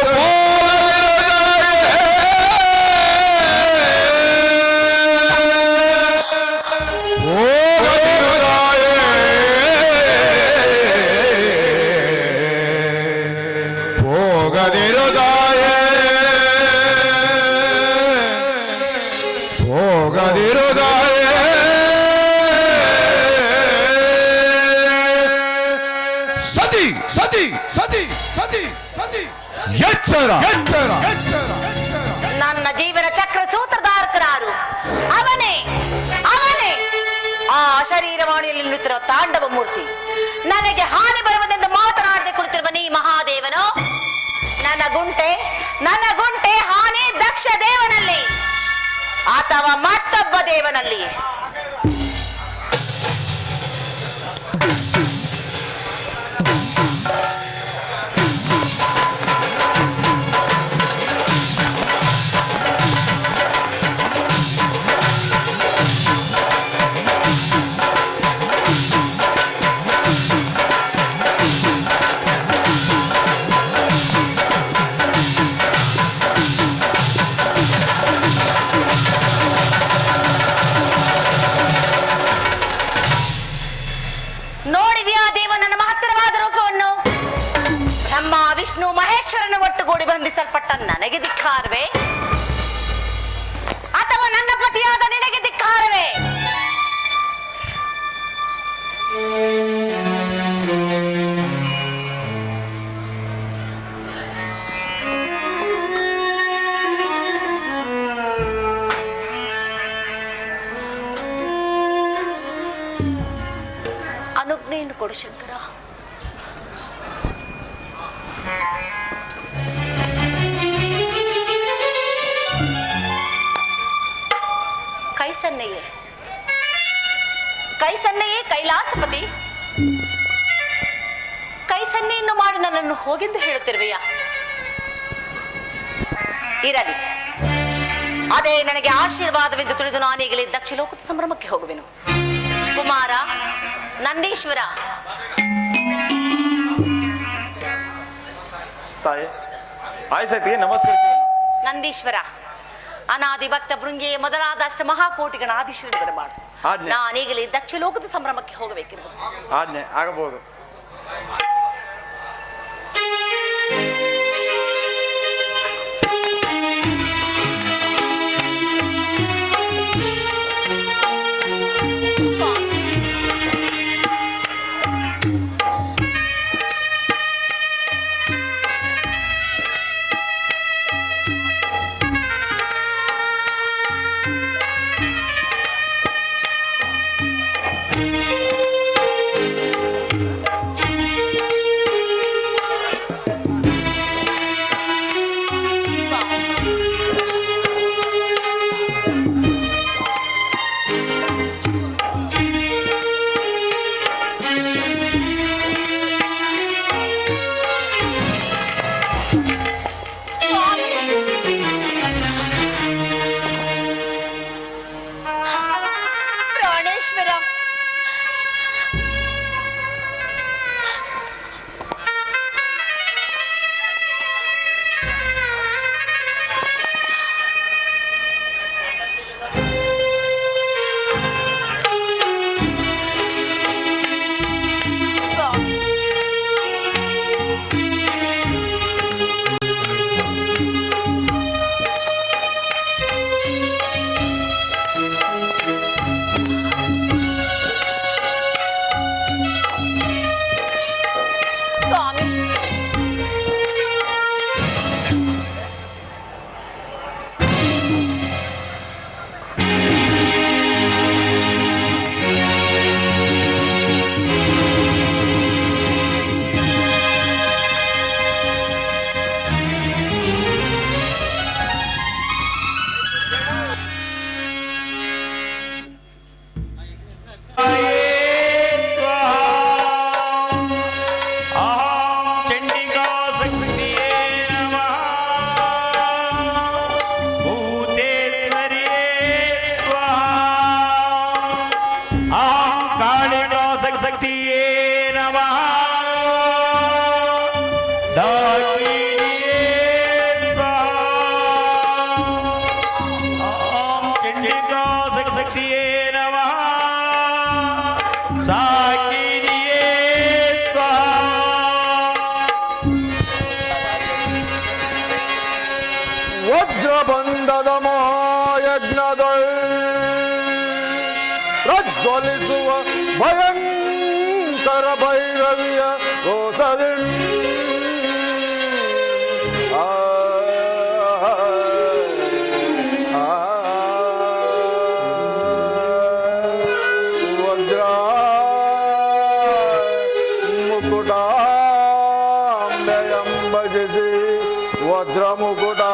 ಸತಿ ಸತಿ ಸತಿ ಸತಿ ಸತಿ ಎಚ್ಚರ ಎಚ್ಚರ ನನ್ನ ಜೀವನ ಚಕ್ರ ಸೂತ್ರಧಾರಕರಾರು ಅವನೇ ಅವನೇ ಆ ಶರೀರವಾಣಿಯಲ್ಲಿ ನಿಲ್ಲುತ್ತಿರುವ ತಾಂಡವ ಮೂರ್ತಿ. ನನಗೆ ಹಾನಿ ಬರುವುದೆಂದು ಮಾತನಾಡದೆ ಕುಳಿತಿರುವ ನೀ ಮಹಾದೇವನು. ನನ್ನ ಗುಂಟೆ ಹಾನಿ ದಕ್ಷ ದೇವನಲ್ಲಿ ಅಥವಾ ಮತ್ತೊಬ್ಬ ದೇವನಲ್ಲಿ. ನೋಡಿದ್ಯಾ ದೇವ ನನ್ನ ಮಹತ್ತರವಾದ ರೂಪವನ್ನು? ಬ್ರಹ್ಮ ವಿಷ್ಣು ಮಹೇಶ್ವರನ ಒಟ್ಟುಗೂಡಿ ಬಂಧಿಸಲ್ಪಟ್ಟ ನನಗೆ ಧಿಕ್ಕಾರವೇ ಅಥವಾ ನನ್ನ ಪತಿಯಾದ ನಿನಗೆ ಧಿಕ್ಕಾರವೇ? ಅನುಜ್ಞೆಯನ್ನು ಕೊಡು ಶಂಕರ. ಕೈಸನ್ನೆಯೇ ಕೈಲಾಸಪತಿ. ಕೈಸನ್ನೆಯನ್ನು ಮಾಡಿ ನನ್ನನ್ನು ಹೋಗೆಂದು ಹೇಳುತ್ತಿರುವೆಯ? ಇರಲಿ, ಅದೇ ನನಗೆ ಆಶೀರ್ವಾದವೆಂದು ತಿಳಿದು ನಾನೀಗಲೇ ದಕ್ಷಿಲೋಕದ ಸಂಭ್ರಮಕ್ಕೆ ಹೋಗುವೆನು. ಕುಮಾರ ನಂದೀಶ್ವರ. ತಾಯಿ ಆಯ್ಸೈತಿಗೆ ನಮಸ್ಕಾರ. ನಂದೀಶ್ವರ, ಅನಾದಿ ಭಕ್ತ ಭೃಂಗಿಯೇ ಮೊದಲಾದ ಅಷ್ಟ ಮಹಾಕೋಟಿಗಳ ಆದಿಶ್ವರ ಮಾಡು. ನಾನೀಗಲೇ ದಕ್ಷಿಲೋಕದ ಸಂಭ್ರಮಕ್ಕೆ ಹೋಗಬೇಕಿರುವುದು. ಆಜ್ಞೆ ಆಗಬಹುದು. ಯಜ್ಞದೊಳ್ ಪ್ರಜ್ವಲಿಸುವ ಭಯಂಕರ ಭೈರವಿಯ ರೋಸದಿ ವಜ್ರ ಮುಕುಟಾಂಬೆಯಂ ಭಜಿಸಿ ವಜ್ರ ಮುಕುಟಾಂಬೆಯಂ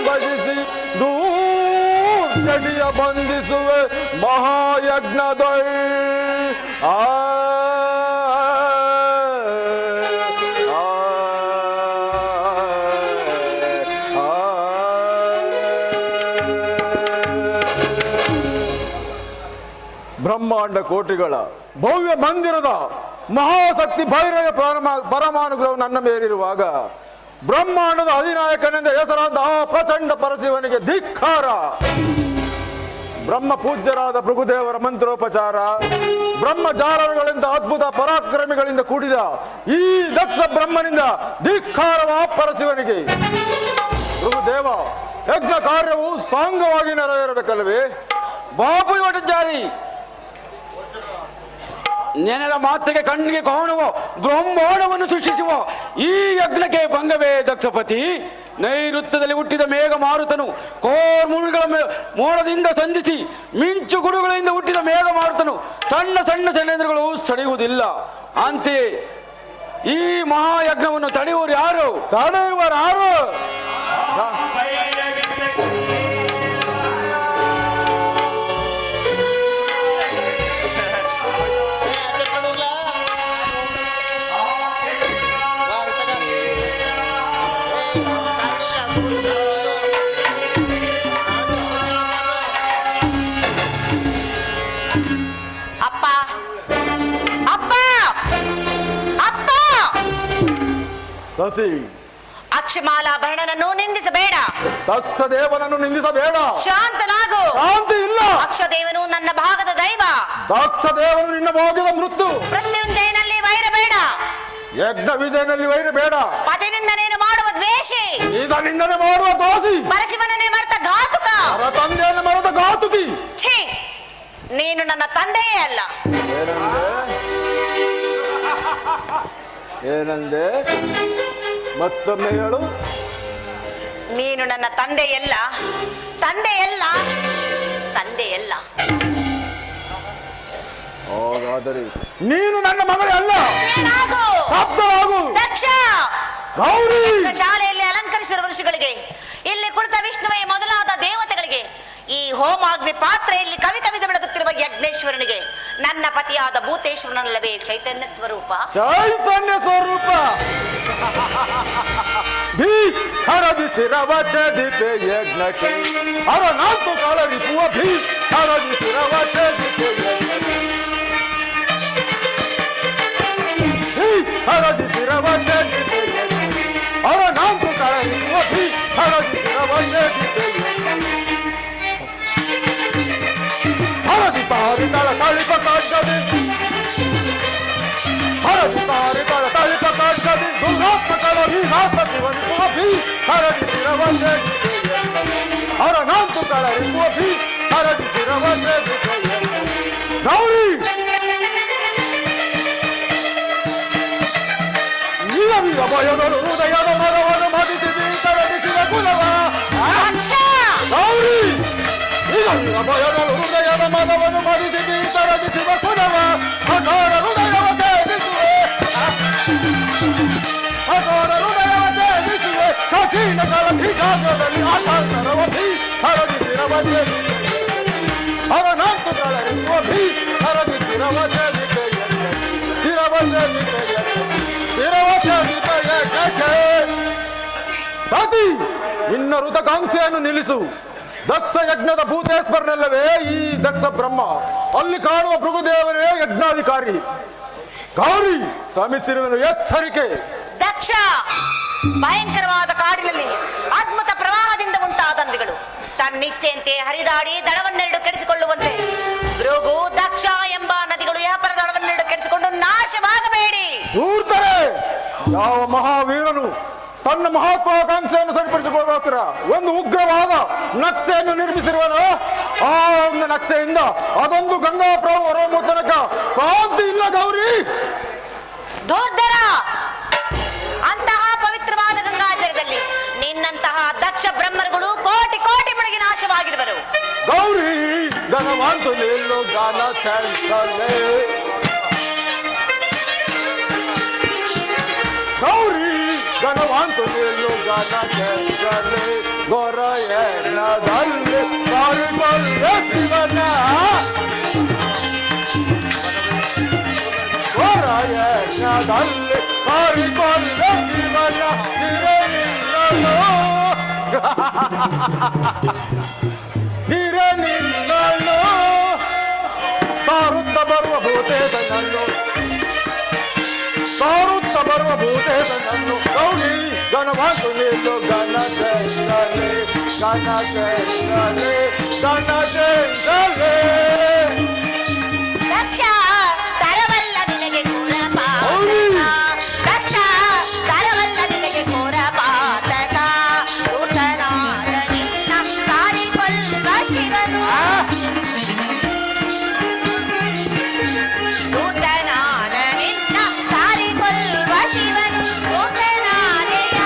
ಭಜಿಸಿ ದೂರ್ಜಟಿಯ ಬಂಧಿಸುವೆ ಮಹಾಯಜ್ಞದೊಳ್ ಬ್ರಹ್ಮಾಂಡ ಕೋಟಿಗಳ ಭವ್ಯ ಮಂದಿರದ ಮಹಾಶಕ್ತಿ ಭೈರವ ಪರಮಾನುಗ್ರಹವು ನನ್ನ ಮೇಲಿರುವಾಗ ಬ್ರಹ್ಮಾಂಡದ ಅಧಿನಾಯಕನೆಂದ ಹೆಸರಾದ ಆ ಪ್ರಚಂಡ ಪರಶಿವನಿಗೆ ಧಿಕ್ಕಾರ. ಬ್ರಹ್ಮ ಪೂಜ್ಯರಾದ ಭೃಗುದೇವರ ಮಂತ್ರೋಪಚಾರ ಬ್ರಹ್ಮಚಾರಗಳಿಂದ ಅದ್ಭುತ ಪರಾಕ್ರಮಿಗಳಿಂದ ಕೂಡಿದ ಈ ದಕ್ಷ ಬ್ರಹ್ಮನಿಂದ ಧಿಕ್ಕಾರವ ಪರಶಿವನಿಗೆ. ಭೃಗುದೇವ, ಯಜ್ಞ ಕಾರ್ಯವು ಸಾಂಗವಾಗಿ ನೆರವೇರಬೇಕಲ್ಲವೇ? ಬಾಪು ಜಾರಿ ನೆನೆದ ಮಾತಿಗೆ ಕಣ್ಣಿಗೆ ಕಾಣುವ ಬ್ರಹ್ಮಾಂಡವನ್ನು ಸೃಷ್ಟಿಸುವ ಈ ಯಜ್ಞಕ್ಕೆ ಭಂಗವೇ ದಕ್ಷಪತಿ. ನೈಋತ್ಯದಲ್ಲಿ ಹುಟ್ಟಿದ ಮೇಘ ಮಾರುತನು ಕೋರ್ಮುನಿಗಳ ಮೋಡದಿಂದ ಸಂಧಿಸಿ ಮಿಂಚು ಗುಡುಗಳಿಂದ ಹುಟ್ಟಿದ ಮೇಘ ಮಾರುತನು ಸಣ್ಣ ಸಣ್ಣ ಶನೇಂದ್ರಗಳು ತಡೆಯುವುದಿಲ್ಲ. ಅಂತೆಯೇ ಈ ಮಹಾಯಜ್ಞವನ್ನು ತಡೆಯುವರು ಯಾರು? ತಡೆಯುವರಾರು? ಅಪ್ಪ ಅಪ್ಪ ಅಪ್ಪ ಸತಿ, ಅಕ್ಷಮಾಲಾಭರಣನನ್ನು ನಿಂದಿಸಬೇಡ. ದಕ್ಷದೇವನನ್ನು ನಿಂದಿಸಬೇಡ. ಶಾಂತನಾಗು. ಶಾಂತಿ ಇಲ್ಲ. ಅಕ್ಷದೇವನು ನನ್ನ ಭಾಗದ ದೈವ. ದಕ್ಷದೇವನು ನಿನ್ನ ಭಾಗದ ಮೃತ್ಯು. ಮೃತ್ಯುಂಜಯನಲ್ಲಿ ವೈರ ಬೇಡ. ಯಜ್ಞ ವಿಜಯನಲ್ಲಿ ವೈರ ಬೇಡ. ಪತಿನಿಂದ ನೀನು ಮಾಡುವ ದ್ವೇಷಿ. ಈಗ ನಿಂದನೆ ಮಾಡುವ ದೋಷಿ. ಪರಶಿವನನ್ನೇ ಮರೆತ ಘಾತುಕ. ಅವರ ತಂದೆಯನ್ನು ಮರೆತ ಘಾತುಕಿ. ಛೀ, ನೀನು ನನ್ನ ತಂದೆಯೇ ಅಲ್ಲ. ಏನಂದೆ? ಮತ್ತೊಮ್ಮೆ ಹೇಳು. ನೀನು ನನ್ನ ತಂದೆಯಲ್ಲ, ತಂದೆಯಲ್ಲ, ತಂದೆಯಲ್ಲ. ಹಾಗಾದರೆ ನೀನು ನನ್ನ ಮಗಳೇ ಅಲ್ಲ. ಏನಾಗು? ಶಬ್ದವಾಗು. ದಕ್ಷ, ಗೌರಿ. ಶಾಲೆಯಲ್ಲಿ ಅಲಂಕರಿಸಿರುವ ಋಷಿಗಳಿಗೆ, ಇಲ್ಲಿ ಕುಳಿತ ವಿಷ್ಣುವೇ ಮೊದಲಾದ ದೇವತೆಗಳಿಗೆ, ಈ ಹೋಮಾಗ್ನಿ ಪಾತ್ರೆಯಲ್ಲಿ ಕವಿ ಕವಿದ ಬೆಳಗುತ್ತಿರುವ ಯಜ್ಞೇಶ್ವರನಿಗೆ ನನ್ನ ಪತಿಯಾದ ಭೂತೇಶ್ವರನಲ್ಲವೇ ಚೈತನ್ಯ ಸ್ವರೂಪ? ಚೈತನ್ಯ ಸ್ವರೂಪ. ಹರದಿ ಶಿರವ ಚದಿಪೆ ಯಜ್ಞಕ್ಕೆ ಹರ ನಾಲ್ಕು ಕಾಳರಿಪುವ ಭೀ ಹರದಿ ಶಿರವ ಚದಿಪೆ ಯಜ್ಞಕ್ಕೆ ಹರದಿ ಶಿರವ ಚದಿಪೆ ಯಜ್ಞಕ್ಕೆ ಹರ ನಾಲ್ಕು ಕಾಳರಿಪುವ ಭೀ ಹರದಿ ಶಿರವ ಚದಿಪೆ ಹರದಿ ಸಾರಿ ತಳ ತಳಿಪ ಕಾಡ್ಗದೆ ಹರದಿ ಸಾರಿ ತಳ ತಳಿಪ ಕಾಡ್ಗದೆ ದುರಾತ್ಮಕಳ ಭೀಘಾತ ಶಿವನಿಪುವ ಭೀ ಹರದಿ ಶಿರವ ಚದಿಪೆ ಹರ ನಾಲ್ಕು ಕಾಳರಿಪುವ ಭೀ ಹರದಿ ಶಿರವ ಚದಿಪೆ ಗೌರಿ ನೀಲವಿದ ಭಯದೊಳು ಹೃದಯದ ಮರವನ್ನು ಮದಿಸಿದಿ ತರದಿಸಿದ ಕುಲವ ಗೌರಿ ನೀಲವಿದ ಭಯದೊಳು ಹೃದಯದ ಮರವನ್ನು ಮದಿಸಿದಿ ತರದಿಸಿದ ಕುಲವ ಅಘೋರ ಹೃದಯವ ಛೇದಿಸುವೆ ಅಘೋರ ಹೃದಯವ ಛೇದಿಸುವೆ ಕಠಿಣ ಕಳಧಿಜಾಗದಲ್ಲಿ ಆಕಾಂತರವ ಭೀ ಹರದಿಸಿರವ ಛೇದಿಸುವೆ ಹರ ನಾಲ್ಕು ಕಾಳರಿಪುವ ಭೀ ಹರದಿಸಿರವ ಛೇದಿಸುವೆ ಶಿರವ ಛೇದಿಸುವೆ ಸತಿ, ನಿನ್ನ ಋತಕಾಂಕ್ಷೆಯನ್ನು ನಿಲ್ಲಿಸು. ದಕ್ಷ ಯಜ್ಞದ ಭೂತೇಶ್ವರನಲ್ಲವೇ ಈ ದಕ್ಷ ಬ್ರಹ್ಮ. ಅಲ್ಲಿ ಕಾಣುವ ಭೃಗುದೇವರೇ ಯಜ್ಞಾಧಿಕಾರಿ. ಗೌರಿ, ಶ್ರಮಿಸಿರುವನು ಎಚ್ಚರಿಕೆ. ದಕ್ಷ, ಭಯಂಕರವಾದ ಕಾಡಿನಲ್ಲಿ ಅದ್ಭುತ ಪ್ರವಾಹದಿಂದ ಉಂಟಾದ ನದಿಗಳು ತನ್ನಿಚ್ಛೆಯಂತೆ ಹರಿದಾಡಿ ದಡವನ್ನೆರಡು ಕೆಡಿಸಿಕೊಳ್ಳುವಂತೆ ಭೃಗು ದಕ್ಷ ಎಂಬ ನದಿಗಳು ವ್ಯಾಪಾರ ದಡವನ್ನೆರಡು ಕೆಡಿಸಿಕೊಂಡು ನಾಶವಾಗಬೇಡಿ. ದೂರ್ತಾರೆ ಯಾವ ಮಹಾವೀರನು ತನ್ನ ಮಹತ್ವಾಕಾಂಕ್ಷೆಯನ್ನು ಸರಿಪಡಿಸಿಕೊಳ್ಳೋಸ್ಕರ ಒಂದು ಉಗ್ರವಾದ ನಕ್ಷೆಯನ್ನು ನಿರ್ಮಿಸಿರುವನು. ಆ ಒಂದು ನಕ್ಷೆಯಿಂದ ಅದೊಂದು ಗಂಗಾಪ್ರಭು ಹೊರಹೊಮ್ಮುವ ತನಕ ಶಾಂತಿ ಇಲ್ಲ ಗೌರಿ. ಧೂರ್ಧರ, ಅಂತಹ ಪವಿತ್ರವಾದ ಗಂಗಾಜಲದಲ್ಲಿ ನಿನ್ನಂತಹ ದಕ್ಷ ಬ್ರಹ್ಮರುಗಳು ಕೋಟಿ ಕೋಟಿ ಮುಳುಗಿ ನಾಶವಾಗಿರುವರು. ಗೌರಿ ಧನವಂತು ನಿಲ್ಲು ಗಾನ ಚಂಚಲೆ, ಗೌರಿ ಘನವಂತು ನಿಲ್ಲು ಗಾನ ಚಂಚಲೆ, ಗೊರಯನದಲ್ಲಿ ಸಾರಿಕೊಳ್ಳೆ ಶಿವನ, ಗೊರಯನದಲ್ಲಿ ಸಾರಿಕೊಳ್ಳೆ ಶಿವನ ಹಿರನಿಲ್ಲೋ ಹಿರನಿಲ್ಲೋ ಸಾರುತ್ತ ಬರುವ ಭೂತೇಶನನ್ನು, ಸಾರುತ್ತ ಬರುವ ಭೂತೇಶನನ್ನು ಗೌರಿ ಘನವಂತು ನಿಲ್ಲು ಘನ ಚಂಚಲೆ, ಘನ ಚಂಚಲೆ, ಘನ ಚಂಚಲೆ. ದಕ್ಷ ತರವಲ್ಲ ನಿನಗೆ ಘೋರ ಪಾತಕ, ದಕ್ಷ ತರವಲ್ಲ ನಿನಗೆ ಘೋರ ಪಾತಕ, ಧೂರ್ತನಾದ ನಿನ್ನ ಸಾರಿಕೊಳ್ಳುವ ಶಿವನು, ಧೂರ್ತನಾದ ನಿನ್ನ ಸಾರಿಕೊಳ್ಳುವ ಶಿವನು, ಧೂರ್ತನಾದೆಯ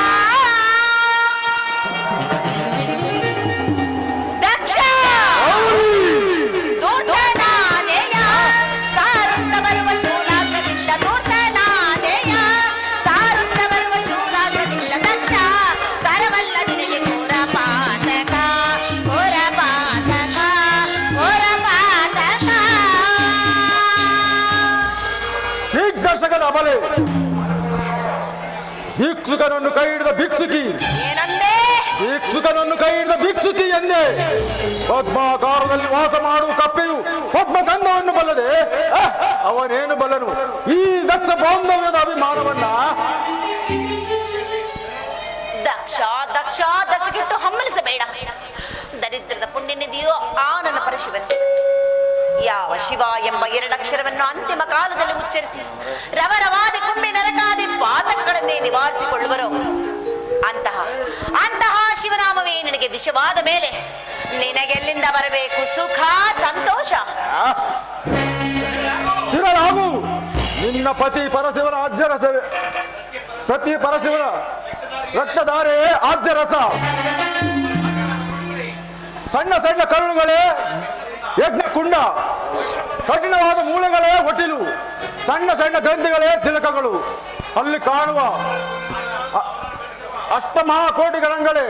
ದಕ್ಷ ಧೂರ್ತನಾದೆಯ ಸಾರುತ್ತ ಬರುವ ಶೂಲಾಗ್ರದಿಂದ, ಧೂರ್ತನಾದೆಯ ಸಾರುತ್ತ ಬರುವ ಶೂಲಾಗ್ರದಿಂದ ದಕ್ಷ ತರವಲ್ಲ ನಿನಗೆ ಘೋರ ಪಾತಕ, ಘೋರ ಪಾತಕ, ಘೋರ ಪಾತಕ. ದಿಗ್ದರ್ಶಕದ ಅಬಲೆ, ಭಿಕ್ಷುಕನನ್ನು ಕೈ ಹಿಡಿದ ಭಿಕ್ಷುಕಿ, ಏನಂದೆ? ಭಿಕ್ಷುಕನನ್ನು ಕೈ ಹಿಡಿದ ಭಿಕ್ಷುಕಿ ಎಂದೆ. ಪದ್ಮಾಕಾರದಲ್ಲಿ ವಾಸ ಮಾಡುವ ಕಪ್ಪೆಯು ಪದ್ಮಗಂಧವನ್ನು ಬಲ್ಲದೆ ಅವನೇನು ಬಲ್ಲನು ಈ ದಕ್ಷ ಬಾಂಧವ್ಯದ ಅಭಿಮಾನವನ್ನ? ದಕ್ಷ ದಕ್ಷ ದಸಗಿಟ್ಟು ಹಮ್ಮಲಿಸಬೇಡ. ದರಿದ್ರದ ಪುಣ್ಯನಿಧಿಯೋ ಆ ನನ್ನ ಪರಶಿವನು. ಯಾವ ಶಿವ ಎಂಬ ಎರಡಕ್ಷರವನ್ನು ಅಂತಿಮ ಕಾಲದಲ್ಲಿ ಉಚ್ಚರಿಸಿ ರವರವಾದಿ ಕುಂಬಿ ನರಕಾದಿ ಪಾತಕಗಳನ್ನೇ ನಿವಾರಿಸಿಕೊಳ್ಳುವರು. ಅಂತಹ ಅಂತಹ ಶಿವನಾಮವೇ ನಿನಗೆ ವಿಷವಾದ ಮೇಲೆ ನಿನಗೆಲ್ಲಿಂದ ಬರಬೇಕು ಸುಖ ಸಂತೋಷ? ಸ್ಥಿರರಾಗು. ನಿನ್ನ ಪತಿ ಪರಶಿವನ ಆಜ್ಯರಸವೇ, ಪತಿ ಪರಶಿವನ ರಕ್ತಧಾರೆ ಆಜ್ಯರಸ. ಸಣ್ಣ ಸಣ್ಣ ಕರುಳುಗಳೇ ಯಜ್ಞ ಕುಂಡ, ಕಠಿಣವಾದ ಮೂಳೆಗಳೇ ಒಟ್ಟಿಲು, ಸಣ್ಣ ಸಣ್ಣ ಗ್ರಂಥಿಗಳೇ ತಿಲಕಗಳು. ಅಲ್ಲಿ ಕಾಣುವ ಅಷ್ಟಮಹಾಕೋಟಿಗಳಂಗಳೇ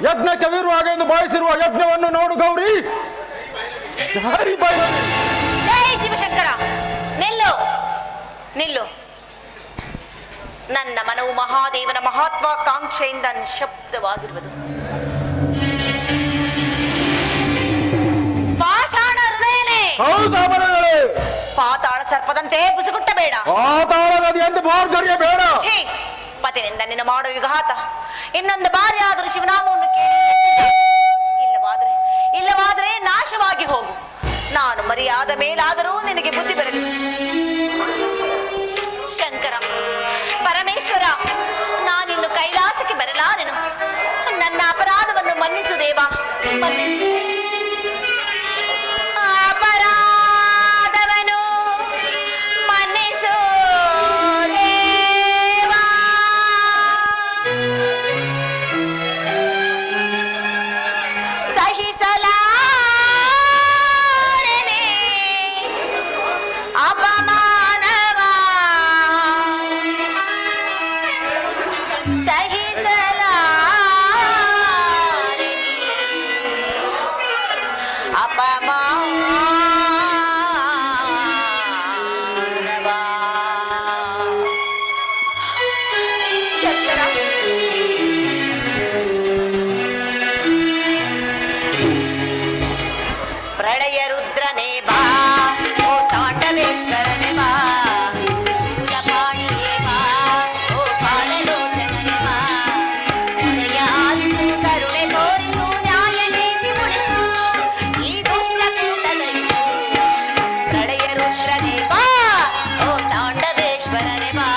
ಯಜ್ಞಕ್ಕೆ ವಿರುವಾಗ ಎಂದು ಭಾವಿಸಿರುವ ಯಜ್ಞವನ್ನು ನೋಡು ಗೌರಿ. ಜಾರಿ ಬಾಯಿ. ಜೈ ಶಿವಶಂಕರ, ನಿಲ್ಲು ನಿಲ್ಲು. ನನ್ನ ಮನವು ಮಹಾದೇವನ ಮಹತ್ವಾಕಾಂಕ್ಷೆಯಿಂದ ನಿಶಬ್ದವಾಗಿರುವುದು. ಪಾಷಾಣ ಹೃದಯನೇ, ಪಾತಾಳ ಸರ್ಪದಂತೆ ಬುಸುಗುಟ್ಟಬೇಡ, ಪಾತಾಳ ನದಿಯಂತೆ ಬಾರ್ಧರ್ಯ ಬೇಡ. ಛೀ, ಪತಿನಿಂದ ನಿನ್ನ ಮಾಡೋ ವಿಘಾತ ಇನ್ನೊಂದು ಬಾರಿ ಆದರೂ ಶಿವನಾಮವನ್ನು ಕೇಳಿ ಇಲ್ಲವಾದ್ರೆ ನಾಶವಾಗಿ ಹೋಗು. ನಾನು ಮರಿಯಾದ ಮೇಲಾದರೂ ನಿನಗೆ ಬುದ್ಧಿ ಬರಲಿ. ಶಂಕರ ಪರಮೇಶ್ವರ, ನಾನಿನ್ನು ಕೈಲಾಸಕ್ಕೆ ಬರಲಾರೆನು. ನನ್ನ ಅಪರಾಧವನ್ನು ಮನ್ನಿಸು ದೇವಾ, ಮನ್ನಿಸು. ಅಪರಾಧವನ್ನು ಮನ್ನಿಸು ದೇವಾ. ಸಹಿಸಲಾರೆನೆ ಅಪಮಾನವ, ಸಹಿಸಲಾರೆನೆ ಅಪಮಾನವ. ಶಂಕರ, ಪ್ರಳಯ ರುದ್ರನೇ ಬಾ, ಓ ತಾಂಡವೇಶ್ವರನೇ ಬಾ, ಶೂಲಪಾಣಿಯೇ ಬಾ, ಓ ಬಾಲಲೋಚನನೇ ಬಾ, ದಯೆಯಾಲಿಸು, ಕರುಣೆ ತೋರಿಸು, ನ್ಯಾಯ ನೀತಿ ಉಳಿಸು, ಈ ದುಷ್ಟ ಕೂಟದಲ್ಲಿಸು. ಪ್ರಳಯ ರುದ್ರನೇ ಬಾ, ಓ ತಾಂಡವೇಶ್ವರನೇ ಬಾ.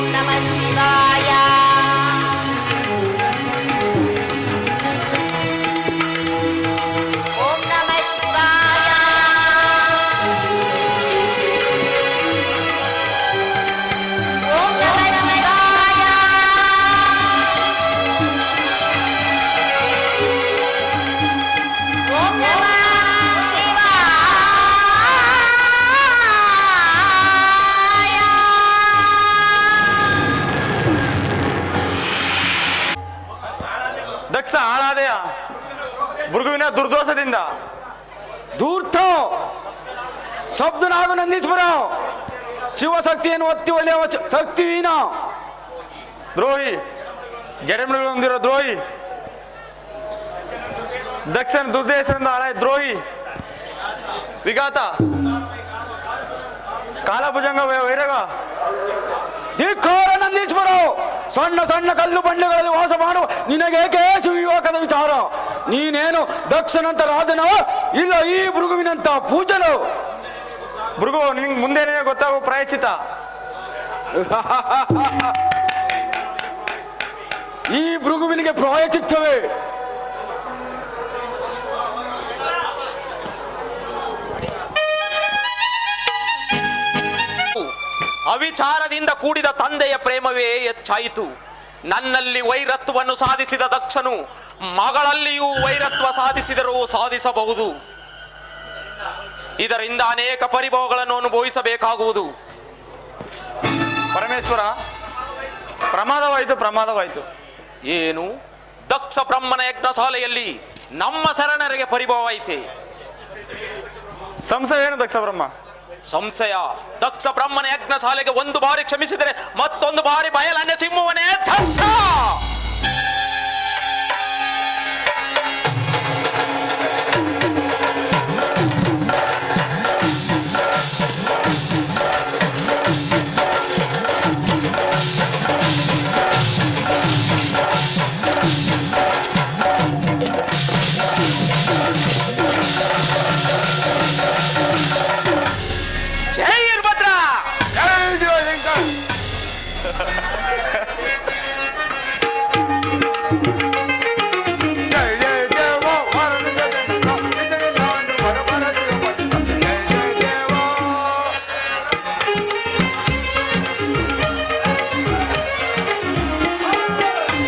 ಓಂ ನಮಃ ಶಿವಾಯ. ಓಂ ನಮಃ ಶಿವಾಯ. ಓಂ ನಮಃ ಶಿವಾಯ. ಓಂ ನಮಃ ದಕ್ಷ ಹಾಳಾದೆಯ ಭೃಗುವಿನ ದುರ್ದೋಷದಿಂದ. ಧೂರ್ತ ಶಬ್ದನಾಗು ನಂದೀಶ್ವರ, ಶಿವಶಕ್ತಿಯನ್ನು ಒತ್ತಿ ಒಲೆಯುವ ಶಕ್ತಿವೀನ ದ್ರೋಹಿ, ಜಡಮೃಗಳು ಹೊಂದಿರೋ ದ್ರೋಹಿ, ದಕ್ಷನ ದುರ್ದೇಶದಿಂದ ಹಾಳಾಯ ದ್ರೋಹಿ, ವಿಘಾತ, ಕಾಲಭುಜಂಗ ವೈರಗ. ಧಿಕ್ಕಾರ ನಂದೀಶ್ವರ, ಸಣ್ಣ ಸಣ್ಣ ಕಲ್ಲು ಬಂಡೆಗಳಲ್ಲಿ ವಾಸ ಮಾಡುವ ನಿನಗೇಕೆ ಸುವಿವೇಕದ ವಿಚಾರ? ನೀನೇನು ದಕ್ಷನಂತ ರಾಜನವ, ಇಲ್ಲ ಈ ಭೃಗುವಿನಂತ ಪೂಜನು? ಭೃಗು ನಿಂಗೆ ಮುಂದೆನೇ ಗೊತ್ತಾಗುವ ಪ್ರಾಯಶ್ಚಿತ. ಈ ಭೃಗುವಿನಿಗೆ ಪ್ರಾಯಶ್ಚಿತ್ತವೇ? ಅವಿಚಾರದಿಂದ ಕೂಡಿದ ತಂದೆಯ ಪ್ರೇಮವೇ ಹೆಚ್ಚಾಯಿತು. ನನ್ನಲ್ಲಿ ವೈರತ್ವವನ್ನು ಸಾಧಿಸಿದ ದಕ್ಷನು ಮಗಳಲ್ಲಿಯೂ ವೈರತ್ವ ಸಾಧಿಸಿದರೂ ಸಾಧಿಸಬಹುದು. ಇದರಿಂದ ಅನೇಕ ಪರಿಭವಗಳನ್ನು ಅನುಭವಿಸಬೇಕಾಗುವುದು. ಪರಮೇಶ್ವರ, ಪ್ರಮಾದವಾಯಿತು. ಏನು? ದಕ್ಷ ಬ್ರಹ್ಮನ ಯಜ್ಞಶಾಲೆಯಲ್ಲಿ ನಮ್ಮ ಶರಣರಿಗೆ ಪರಿಭವವಾಯಿತೆ. ಸಂಶಯ ಏನು ದಕ್ಷ ಬ್ರಹ್ಮ? ಸಂಶಯ, ದಕ್ಷ ಬ್ರಹ್ಮನ ಯಜ್ಞಶಾಲೆಗೆ ಒಂದು ಬಾರಿ ಕ್ಷಮಿಸಿದರೆ ಮತ್ತೊಂದು ಬಾರಿ ಬಯಲನ್ನೇ ಚಿಮ್ಮುವನೇ ದಕ್ಷ. ಜೈ ವೀರಭದ್ರ. ಜೈ ಶಿವಶಂಕರ್. ಜೈ ಜೈ ದೇವ ವರನ ಜಗನ್ನ ಇದರ ನಾಡು ವರವರ ದೇವ. ಜೈ ಜೈ ದೇವ.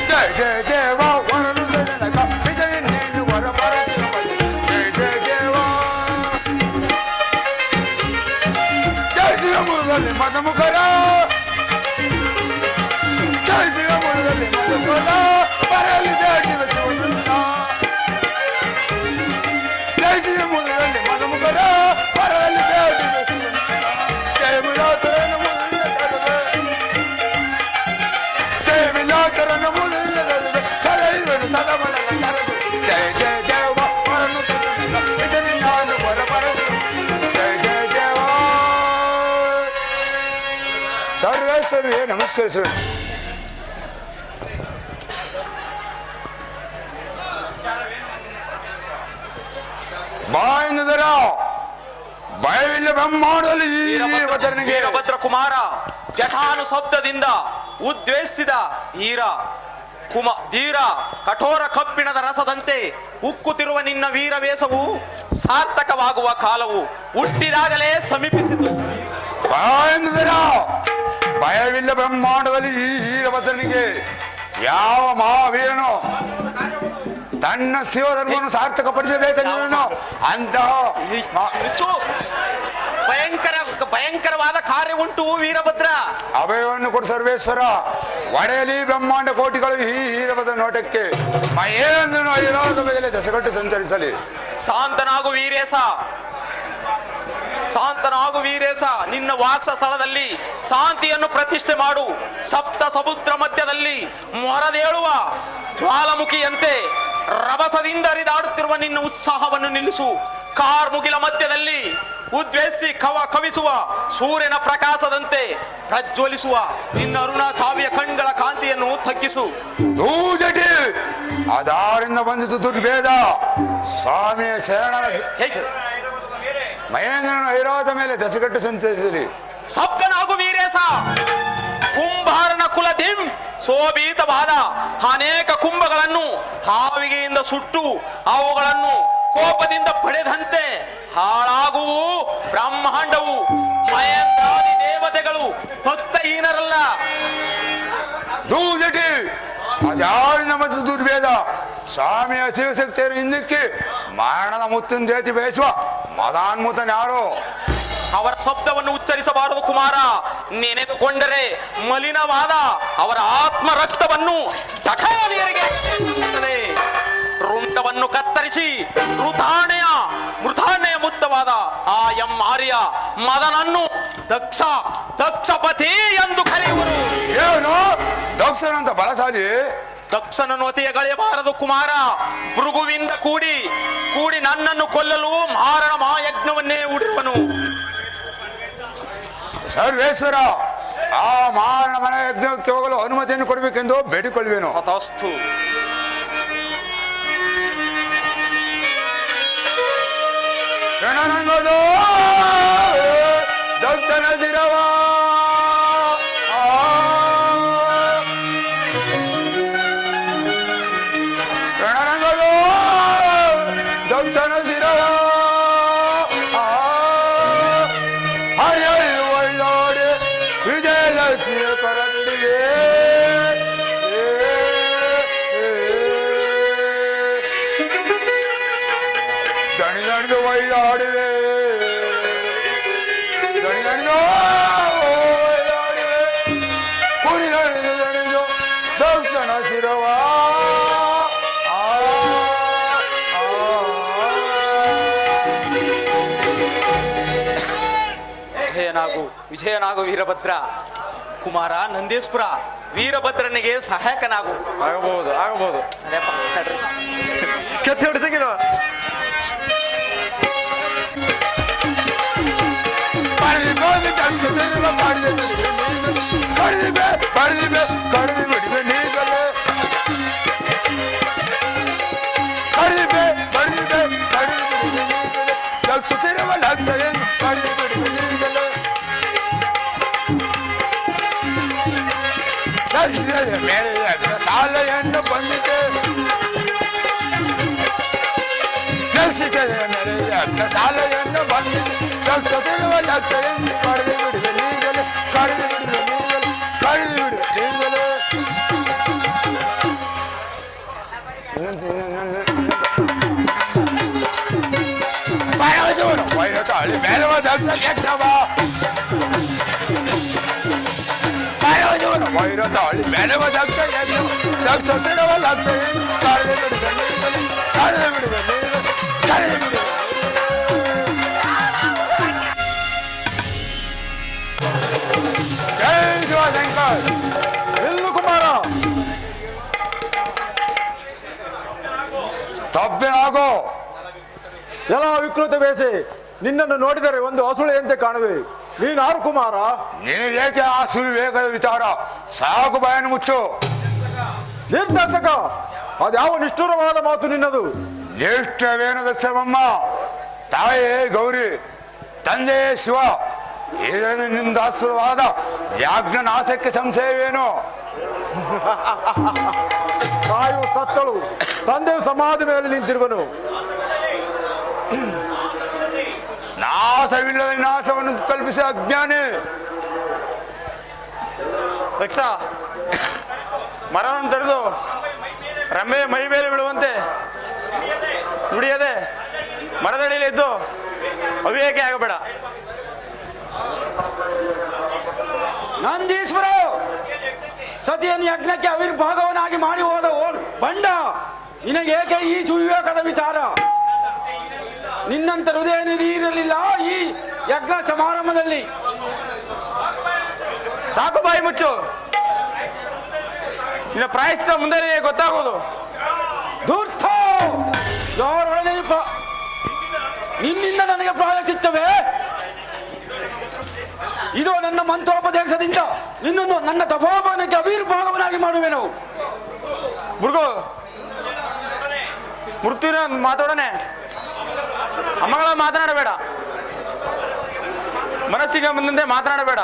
ಜೈ ಜೈ ದೇವ ವರನ ಜಗನ್ನ ಇದರ ನಾಡು ವರವರ ದೇವ. ಜೈ ಜೈ ದೇವ. ಜೈ ಶಿವಮೂರ್ತಿ ಮಧುಮುಖರ. ಜೈ ಶಿವಮೂರ್ತಿ ಮಧುಮುಖರ ಬರಲಿ ದಾಟಿದ ಶಿವಸುಂದ. ಜೈ ಶಿವಮೂರ್ತಿ ಮಧುಮುಖರ ಬರಲಿ ದಾಟಿದ ಶಿವಸುಂದ. ಜಯ ವಿಲಾಸರನ ಮುರುಳಿನ ತರುವೆ. ಜಯ ವಿಲಾಸರನ ಮುರುಳಿನ ತರುವೆ. ಸಲೈವನು ಸದಮಲನ ತರದು. ಜಯ ಜಯ ದೇವ ವರನು ತುರುವಿನ ಇದನ್ನು ನಾನು ಬರಬರದು. ಜಯ ಜಯ ದೇವ. ಸರ್ವೇಶ್ವರೇ ನಮಸ್ಕರಿಸುವೆ. ಬಾಯಿಂದರ ಭಯವಿಲ್ಲ ಬ್ರಹ್ಮಾಂಡದಲ್ಲಿ ಈ ವಚನಿಗೆ ವೀರಭದ್ರ ಕುಮಾರ ಜಠಾನು ಶಬ್ದದಿಂದ ಉದ್ವೇಷಿಸಿದ ಧೀರ ಕಠೋರ ಕಬ್ಬಿಣದ ರಸದಂತೆ ಉಕ್ಕುತ್ತಿರುವ ನಿನ್ನ ವೀರವೇಷವು ಸಾರ್ಥಕವಾಗುವ ಕಾಲವು ಹುಟ್ಟಿದಾಗಲೇ ಸಮೀಪಿಸಿತು. ಬಾಯಿಂದರ ಭಯವಿಲ್ಲ ಬ್ರಹ್ಮಾಂಡದಲ್ಲಿ ಈ ವಚನಿಗೆ ಯಾವ ಮಹಾವೀರನು ತನ್ನ ಶಿವಧರ್ಮವನ್ನು ಸಾರ್ಥಕಪಡಿಸಬೇಕೆಂದು ಅಂತಹ ಭಯಂಕರವಾದ ಕಾರ್ಯ ಉಂಟು ವೀರಭದ್ರ. ಅಭಯವನ್ನು ಕೊಡು ಸರ್ವೇಶ್ವರ. ಒಡೆಯಲಿ ಬ್ರಹ್ಮಾಂಡ ಕೋಟಿಗಳು ಈ ವೀರಭದ್ರ ನೋಟಕ್ಕೆ ಮಹೇಂದ್ರನು ಐರಾವತ ಮೇಲೆ ದಶಗಟ್ಟು ಸಂಚರಿಸಲಿ. ಶಾಂತನಾಗು ವೀರೇಶ, ನಿನ್ನ ವಾಕ್ಸ ಸ್ಥಳದಲ್ಲಿ ಶಾಂತಿಯನ್ನು ಪ್ರತಿಷ್ಠೆ ಮಾಡು. ಸಪ್ತ ಸಮುದ್ರ ಮಧ್ಯದಲ್ಲಿ ಮೊರದೇಳುವ ಜ್ವಾಲಾಮುಖಿಯಂತೆ ರಭಸದಿಂದ ಹರಿದಾಡುತ್ತಿರುವ ನಿನ್ನ ಉತ್ಸಾಹವನ್ನು ನಿಲ್ಲಿಸು. ಕಾರ್ಮುಗಿಲ ಮಧ್ಯದಲ್ಲಿ ಉದ್ವೇಷಿ ಕವಿಸುವ ಸೂರ್ಯನ ಪ್ರಕಾಶದಂತೆ ಪ್ರಜ್ವಲಿಸುವ ನಿನ್ನ ಅರುಣ ಚಾವಿಯ ಕಣ್ಗಳ ಕಾಂತಿಯನ್ನು ತಗ್ಗಿಸು. ದೂಜಟಿ ಆಧಾರಿಂದ ಬಂದಿತು ದುರ್ಭೇದ. ಸ್ವಾಮಿಯ ಶರಣರ ಮಹೇಂದ್ರನ ಐರಾವತ ಮೇಲೆ ದಶಗಟ್ಟು ಸಂಚರಿಸಲಿ. ಸಪ್ತನಾಗು ವೀರೇಶ. ಕುಂಭಾರ ಶೋಭಿತವಾದ ಅನೇಕ ಕುಂಭಗಳನ್ನು ಹಾವಿಗೆಯಿಂದ ಸುಟ್ಟು ಅವುಗಳನ್ನು ಕೋಪದಿಂದ ಪಡೆದಂತೆ ಹಾಳಾಗುವು ಬ್ರಹ್ಮಾಂಡವು. ಮಹೇಂದ್ರಾದಿ ದೇವತೆಗಳು ಭಕ್ತಹೀನರಲ್ಲ. ದೂಜಟಿ ಅದಾಳಿ ನಮ್ಮದು ದುರ್ವೇದ ಸ್ವಾಮಿಯ ಶಿವಶಕ್ತಿಯರು ಹಿಂದಕ್ಕೆ ಮರಣದ ಮುತ್ತಿನ ದೇತಿ ಬಯಸುವ ಮದಾನ್ಮುತನ್ಯಾರು. ಅವರ ಶಬ್ದವನ್ನು ಉಚ್ಚರಿಸಬಾರದು ಕುಮಾರ. ನೆನೆದುಕೊಂಡರೆ ಮಲಿನವಾದ ಅವರ ಆತ್ಮ ರಕ್ತವನ್ನು ಟಕಾಲಿಯರಿಗೆ ರುಂಡವನ್ನು ಕತ್ತರಿಸಿ ಮೃತಾಣೆಯ ಮುಕ್ತವಾದ ಆ ಆರ್ಯ ಮದನನ್ನು ದಕ್ಷಪತಿ ಎಂದು ಕರೆಯುವರು. ಏನು ದಕ್ಷನಂತ ಬಲಶಾಲಿ? ದಕ್ಷನನ್ನು ಅತಿಯಗಳೆಯಬಾರದು ಕುಮಾರ. ಭೃಗುವಿಂದ ಕೂಡಿ ನನ್ನನ್ನು ಕೊಲ್ಲಲು ಮಾರಣ ಮಹಾಯಜ್ಞವನ್ನೇ ಹೂಡಿರುವನು. ಸರ್ವೇಶ್ವರ, ಆ ಮಾರಣ ಮನ ಯಜ್ಞಕ್ಕೆ ಹೋಗಲು ಅನುಮತಿಯನ್ನು ಕೊಡಬೇಕೆಂದು ಬೇಡಿಕೊಳ್ಳುವೆನು. ತಥಾಸ್ತು. ರಣರಂಗದು ದಕ್ಷನ ಶಿರವ ರಣರಂಗದು ದಕ್ಷನ ಶಿರವ ಹರಿಯಳು ಒಳ್ಳೋಡೆ ವಿಜಯಲಕ್ಷ್ಮಿಯ ಕರಡಿಗೆ ದಣಿದಣಿದು ಒಳ್ಳಾಡುವೆ ದಣಿದಣಿದು ಒಳ್ಳಾಡುವೆ ಕುರಿ ದಣಿದು ದಣಿದು ದಕ್ಷಣ ಶಿರವ ವಿಜಯನಾಗು ವೀರಭದ್ರ. ಕುಮಾರ ನಂದೇಶ್ವರ, ವೀರಭದ್ರನಿಗೆ ಸಹಾಯಕನಾಗು. ಆಗಬಹುದು ಕೆತ್ತಿ ಹೊಡಿತಂಗಿಲ್ಲ. ಮೇಲೆ ಸಾಲೆಯನ್ನು ಬಂದಿದೆ ಮೇಲೆ ಸಾಲೆಯನ್ನು ಬಂದಿದೆ ಲಕ್ಷೆಯನ್ನು ಕಳೆದು ಬಿಡುವೆ ನೀಗಲು ಕಳೆದು ಬಿಡುವೆ ನೀಗಲು ಕಳೆದು ಬಿಡುವೆ ನೀಗಲು ವೈರತಾಳಿ ಮೇಲೆ ವೈರತಾಳಿ ಮೇಲೆ ದಕ್ಷ ಲಕ್ಷ ಬಿಡುವ ಲಕ್ಷ ಕಳೆದು ಬಿಡುವೆ ನೀಗಲು ಕಳೆದು ಬಿಡುವೆ ನೀಗಲು ಕಳೆದು ಬಿಡುವೆ. ಜೈ ಶಿವಶಂಕರ್. ನಿಲ್ಲು ಕುಮಾರ, ತಪ್ಪೇನಾಗೋ ಎಲ್ಲ ವಿಕೃತ ಬೇಸೆ. ನಿನ್ನನ್ನು ನೋಡಿದರೆ ಒಂದು ಹಸುಳೆಯಂತೆ ಕಾಣುವೆ. ನೀನಾರು ಕುಮಾರ? ನಿನಗೇಕೆ ಆ ಸುವಿವೇಕದ ವಿಚಾರ? ಸಾಕು ಬಾಯನ್ನು ಮುಚ್ಚು. ನಿರ್ದರ್ಶಕ, ಅದ್ಯಾವ ನಿಷ್ಠುರವಾದ ಮಾತು ನಿನ್ನದು? ಜ್ಯೇಷ್ಠವೇನು ದಕ್ಷರಮ್ಮ, ತಾಯೇ ಗೌರಿ, ತಂದೆಯೇ ಶಿವ, ಇದರಿಂದ ನಿಂದಾಸ್ಪದವಾದ ಯಾಜ್ಞನಾಶಕ್ಕೆ ಸಂಶಯವೇನು? ತಾಯು ಸತ್ತಳು, ತಂದೆಯು ಸಮಾಧಿ ಮೇಲೆ ನಿಂತಿರುವನು. ನಾಶವಿಲ್ಲದ ವಿನಾಶವನ್ನು ಕಲ್ಪಿಸಿ ಅಜ್ಞಾನಿ. ದಕ್ಷ, ಮರವನ್ನು ತೆರೆದು ರಂಬೆ ಮೈ ಮೇಲೆ ಬಿಡುವಂತೆ ನುಡಿಯದೆ ಮರದಡಿಯಲ್ಲಿ ಎದ್ದು ಅವಿವೇಕೆ ಆಗಬೇಡ. ನಂದೀಶ್ವರ, ಸತಿಯನ್ನು ಯಜ್ಞಕ್ಕೆ ಆವಿರ್ಭಾಗವನ್ನಾಗಿ ಮಾಡಿ ಹೋದ ಬಂಡ, ನಿನಗೇಕೆ ಈ ಸುವಿವೇಕದ ವಿಚಾರ? ನಿನ್ನಂತ ಹೃದಯ ಇರಲಿಲ್ಲ ಈ ಯಜ್ಞ ಸಮಾರಂಭದಲ್ಲಿ. ಸಾಕು ಬಾಯಿ ಮುಚ್ಚು. ನಿನ್ನ ಪ್ರಾಯಶ್ಚಿತ ಮುಂದೆ ಗೊತ್ತಾಗೋದು. ಧೂರ್ತ, ಯಾರೊಳಗೆ ನಿನ್ನಿಂದ ನನಗೆ ಪ್ರಾಯಶ್ಚಿತ್ತವೇ? ಇದು ನನ್ನ ಮಂತ್ರೋಪದೇಶದಿಂದ ನಿನ್ನನ್ನು ನನ್ನ ತಪೋಬನಕ್ಕೆ ಆವಿರ್ಭಾಗವನ್ನಾಗಿ ಮಾಡುವೆನು. ಮುರುಗು, ಮೃತ್ಯುವಿನ ಮಾತಾಡೋಣ. ಅಮ್ಮಗಳ ಮಾತನಾಡಬೇಡ, ಮನಸ್ಸಿಗೆ ಮುಂದೆ ಮಾತನಾಡಬೇಡ.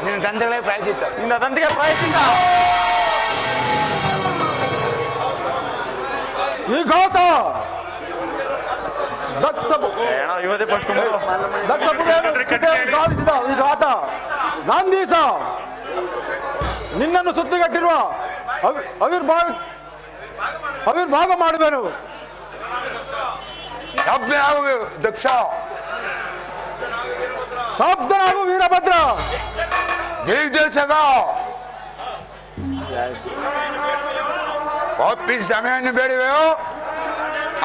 ನಿನ್ನ ದಂತಗಳಿಗೆ ಪ್ರಾಯಚಿತ್ತ. ನಿನ್ನ ದಂತಿಗೆ ಪ್ರಾಯಶ್ಚಿತ್ತ. ಈ ಘಾತ ದಕ್ಷ ಘಾತಿಸಿದ ಈ ಘಾತ ನಂದೀಸ ನಿನ್ನನ್ನು ಸುತ್ತಿಗಟ್ಟಿರುವ ಅವಿರ್ಭಾಗ ಮಾಡುವೆನು. ದಕ್ಷ ಸಾಬ್ಧನಾಗು ವೀರಭದ್ರ. ಜಯ ಒಪ್ಪಿಸಿ ಸಮಯವನ್ನು ಬೇಡುವೆಯೋ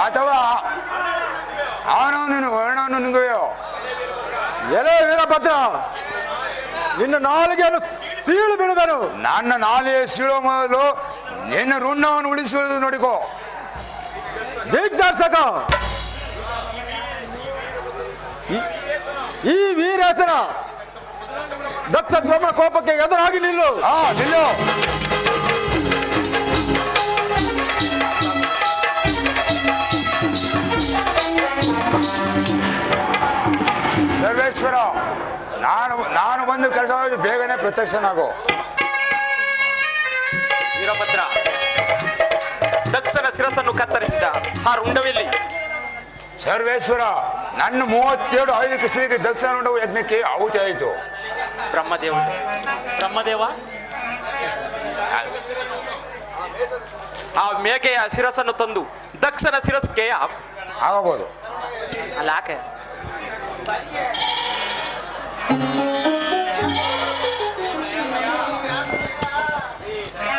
ಅಥವಾ ಆನವನ್ನು ವರ್ಣವನ್ನು ನುಂಗುವೆಯೋ? ಎಲೆ ವೀರಭದ್ರ, ನಿನ್ನ ನಾಲಿಗೆಯನ್ನು ಸೀಳು ಬಿಡುವೆನು. ನನ್ನ ನಾಲಿಗೆ ಸೀಳುವ ಮೊದಲು ನಿನ್ನ ಋಣವನ್ನು ಉಳಿಸುವುದು ನೋಡಿಕೋ. ದಿಗ್ದರ್ಶಕ, ಈ ವೀರೇಶನ ದಕ್ಷ ಬ್ರಹ್ಮ ಕೋಪಕ್ಕೆ ಎದುರಾಗಿ ನಿಲ್ಲು. ನಿಲ್ಲು. ಸರ್ವೇಶ್ವರ, ನಾನು ಬಂದು ಕೆಲಸ ಮಾಡಿ ಬೇಗನೆ ಪ್ರತ್ಯಕ್ಷನಾಗೋ. ವೀರಭದ್ರ, ದಕ್ಷನ ಶಿರಸನ್ನು ಕತ್ತರಿಸಿದ ಆ ರುಂಡವೆಲ್ಲಿ? ಸರ್ವೇಶ್ವರ, ನನ್ನ 37 ಆಯುಧಕ್ಕೆ ಶ್ರೀಗೆ ದಕ್ಷಿಣ ರುಂಡವು ಯಜ್ಞಕ್ಕೆ ಆಹುತಿ ಆಯಿತು. ಬ್ರಹ್ಮದೇವ, ಆ ಮೇಕೆಯ ಶಿರಸನ್ನು ತಂದು ದಕ್ಷನ ಶಿರಸ್ಗೆ ಆಗಬಹುದು. ಅಲ್ಲ ಯಾಕೆ?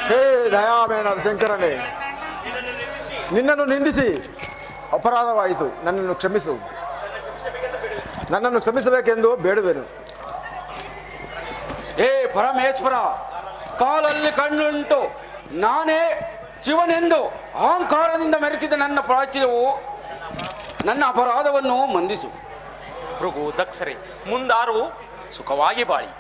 ಹೇ ದಯಾಮೇನಾದ ಶಂಕರನೇ, ನಿನ್ನನ್ನು ನಿಂದಿಸಿ ಅಪರಾಧವಾಯಿತು. ನನ್ನನ್ನು ಕ್ಷಮಿಸು. ನನ್ನನ್ನು ಕ್ಷಮಿಸಬೇಕೆಂದು ಬೇಡುವೆನು. ಏ ಪರಮೇಶ್ವರ, ಕಾಲಲ್ಲಿ ಕಣ್ಣುಂಟು ನಾನೇ ಶಿವನೆಂದು ಅಹಂಕಾರದಿಂದ ಮೆರೆತಿದ್ದ ನನ್ನ ಪ್ರಾಚ್ಯವು ನನ್ನ ಅಪರಾಧವನ್ನು ಮಂದಿಸು. ಭೃಗು ದಕ್ಷರೇ, ಮುಂದಾರು ಸುಖವಾಗಿ ಬಾಳಿ.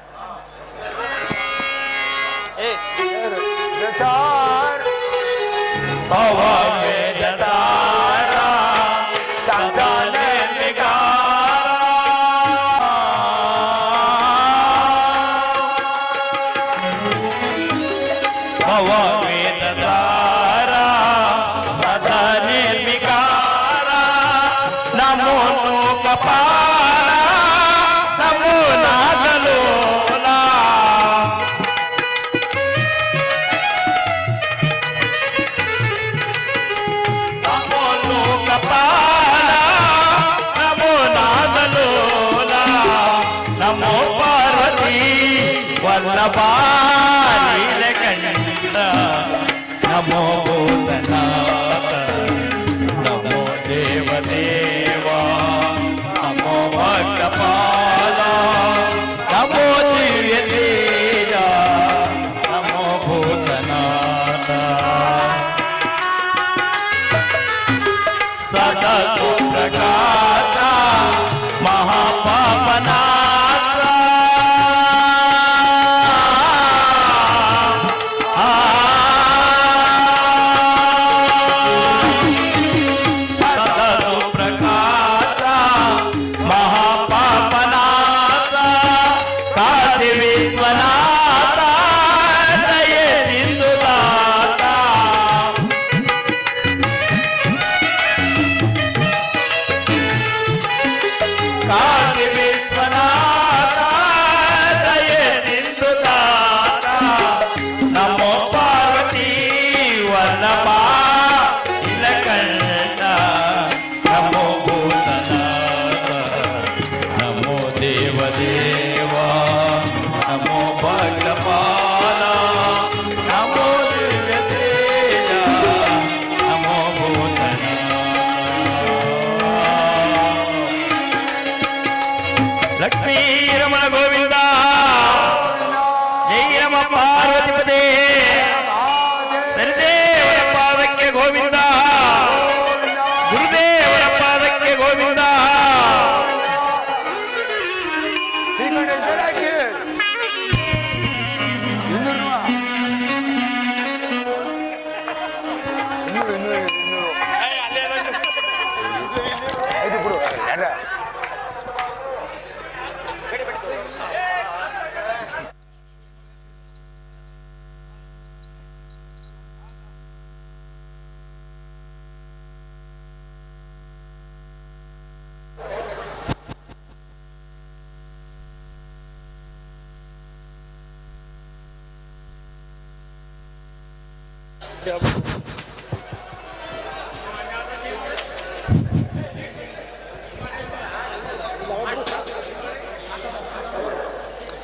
ನಮೋ ಭೂತನಾಥ, ನಮೋ ದೇವದೇವ, ನಮೋ ಭಕ್ತಪಾಲ, ನಮೋ ದಿವ್ಯ ತೇಜ, ನಮೋ ಭೂತನಾಥ. ಸದಾ ಪ್ರಕಾಶ ಮಹಾಪಾಪನಾಥ, ಲಕ್ಷ್ಮೀ ರಮಣ ಗೋವಿಂದ, ಜೈ ರಮ ಪಾರ್ವತಿಪದೇ, ಸರಿದೇವರ ಪಾದಕ್ಕೆ ಗೋವಿಂದ, ಗುರುದೇವರ ಪಾದಕ್ಕೆ ಗೋವಿಂದ.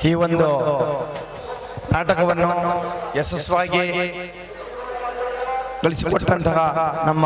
ಈ ಒಂದು ನಾಟಕವನ್ನು ಯಶಸ್ವಿಯಾಗಿ ಗಳಿಸಿಕೊಟ್ಟಂತಹ ನಮ್ಮ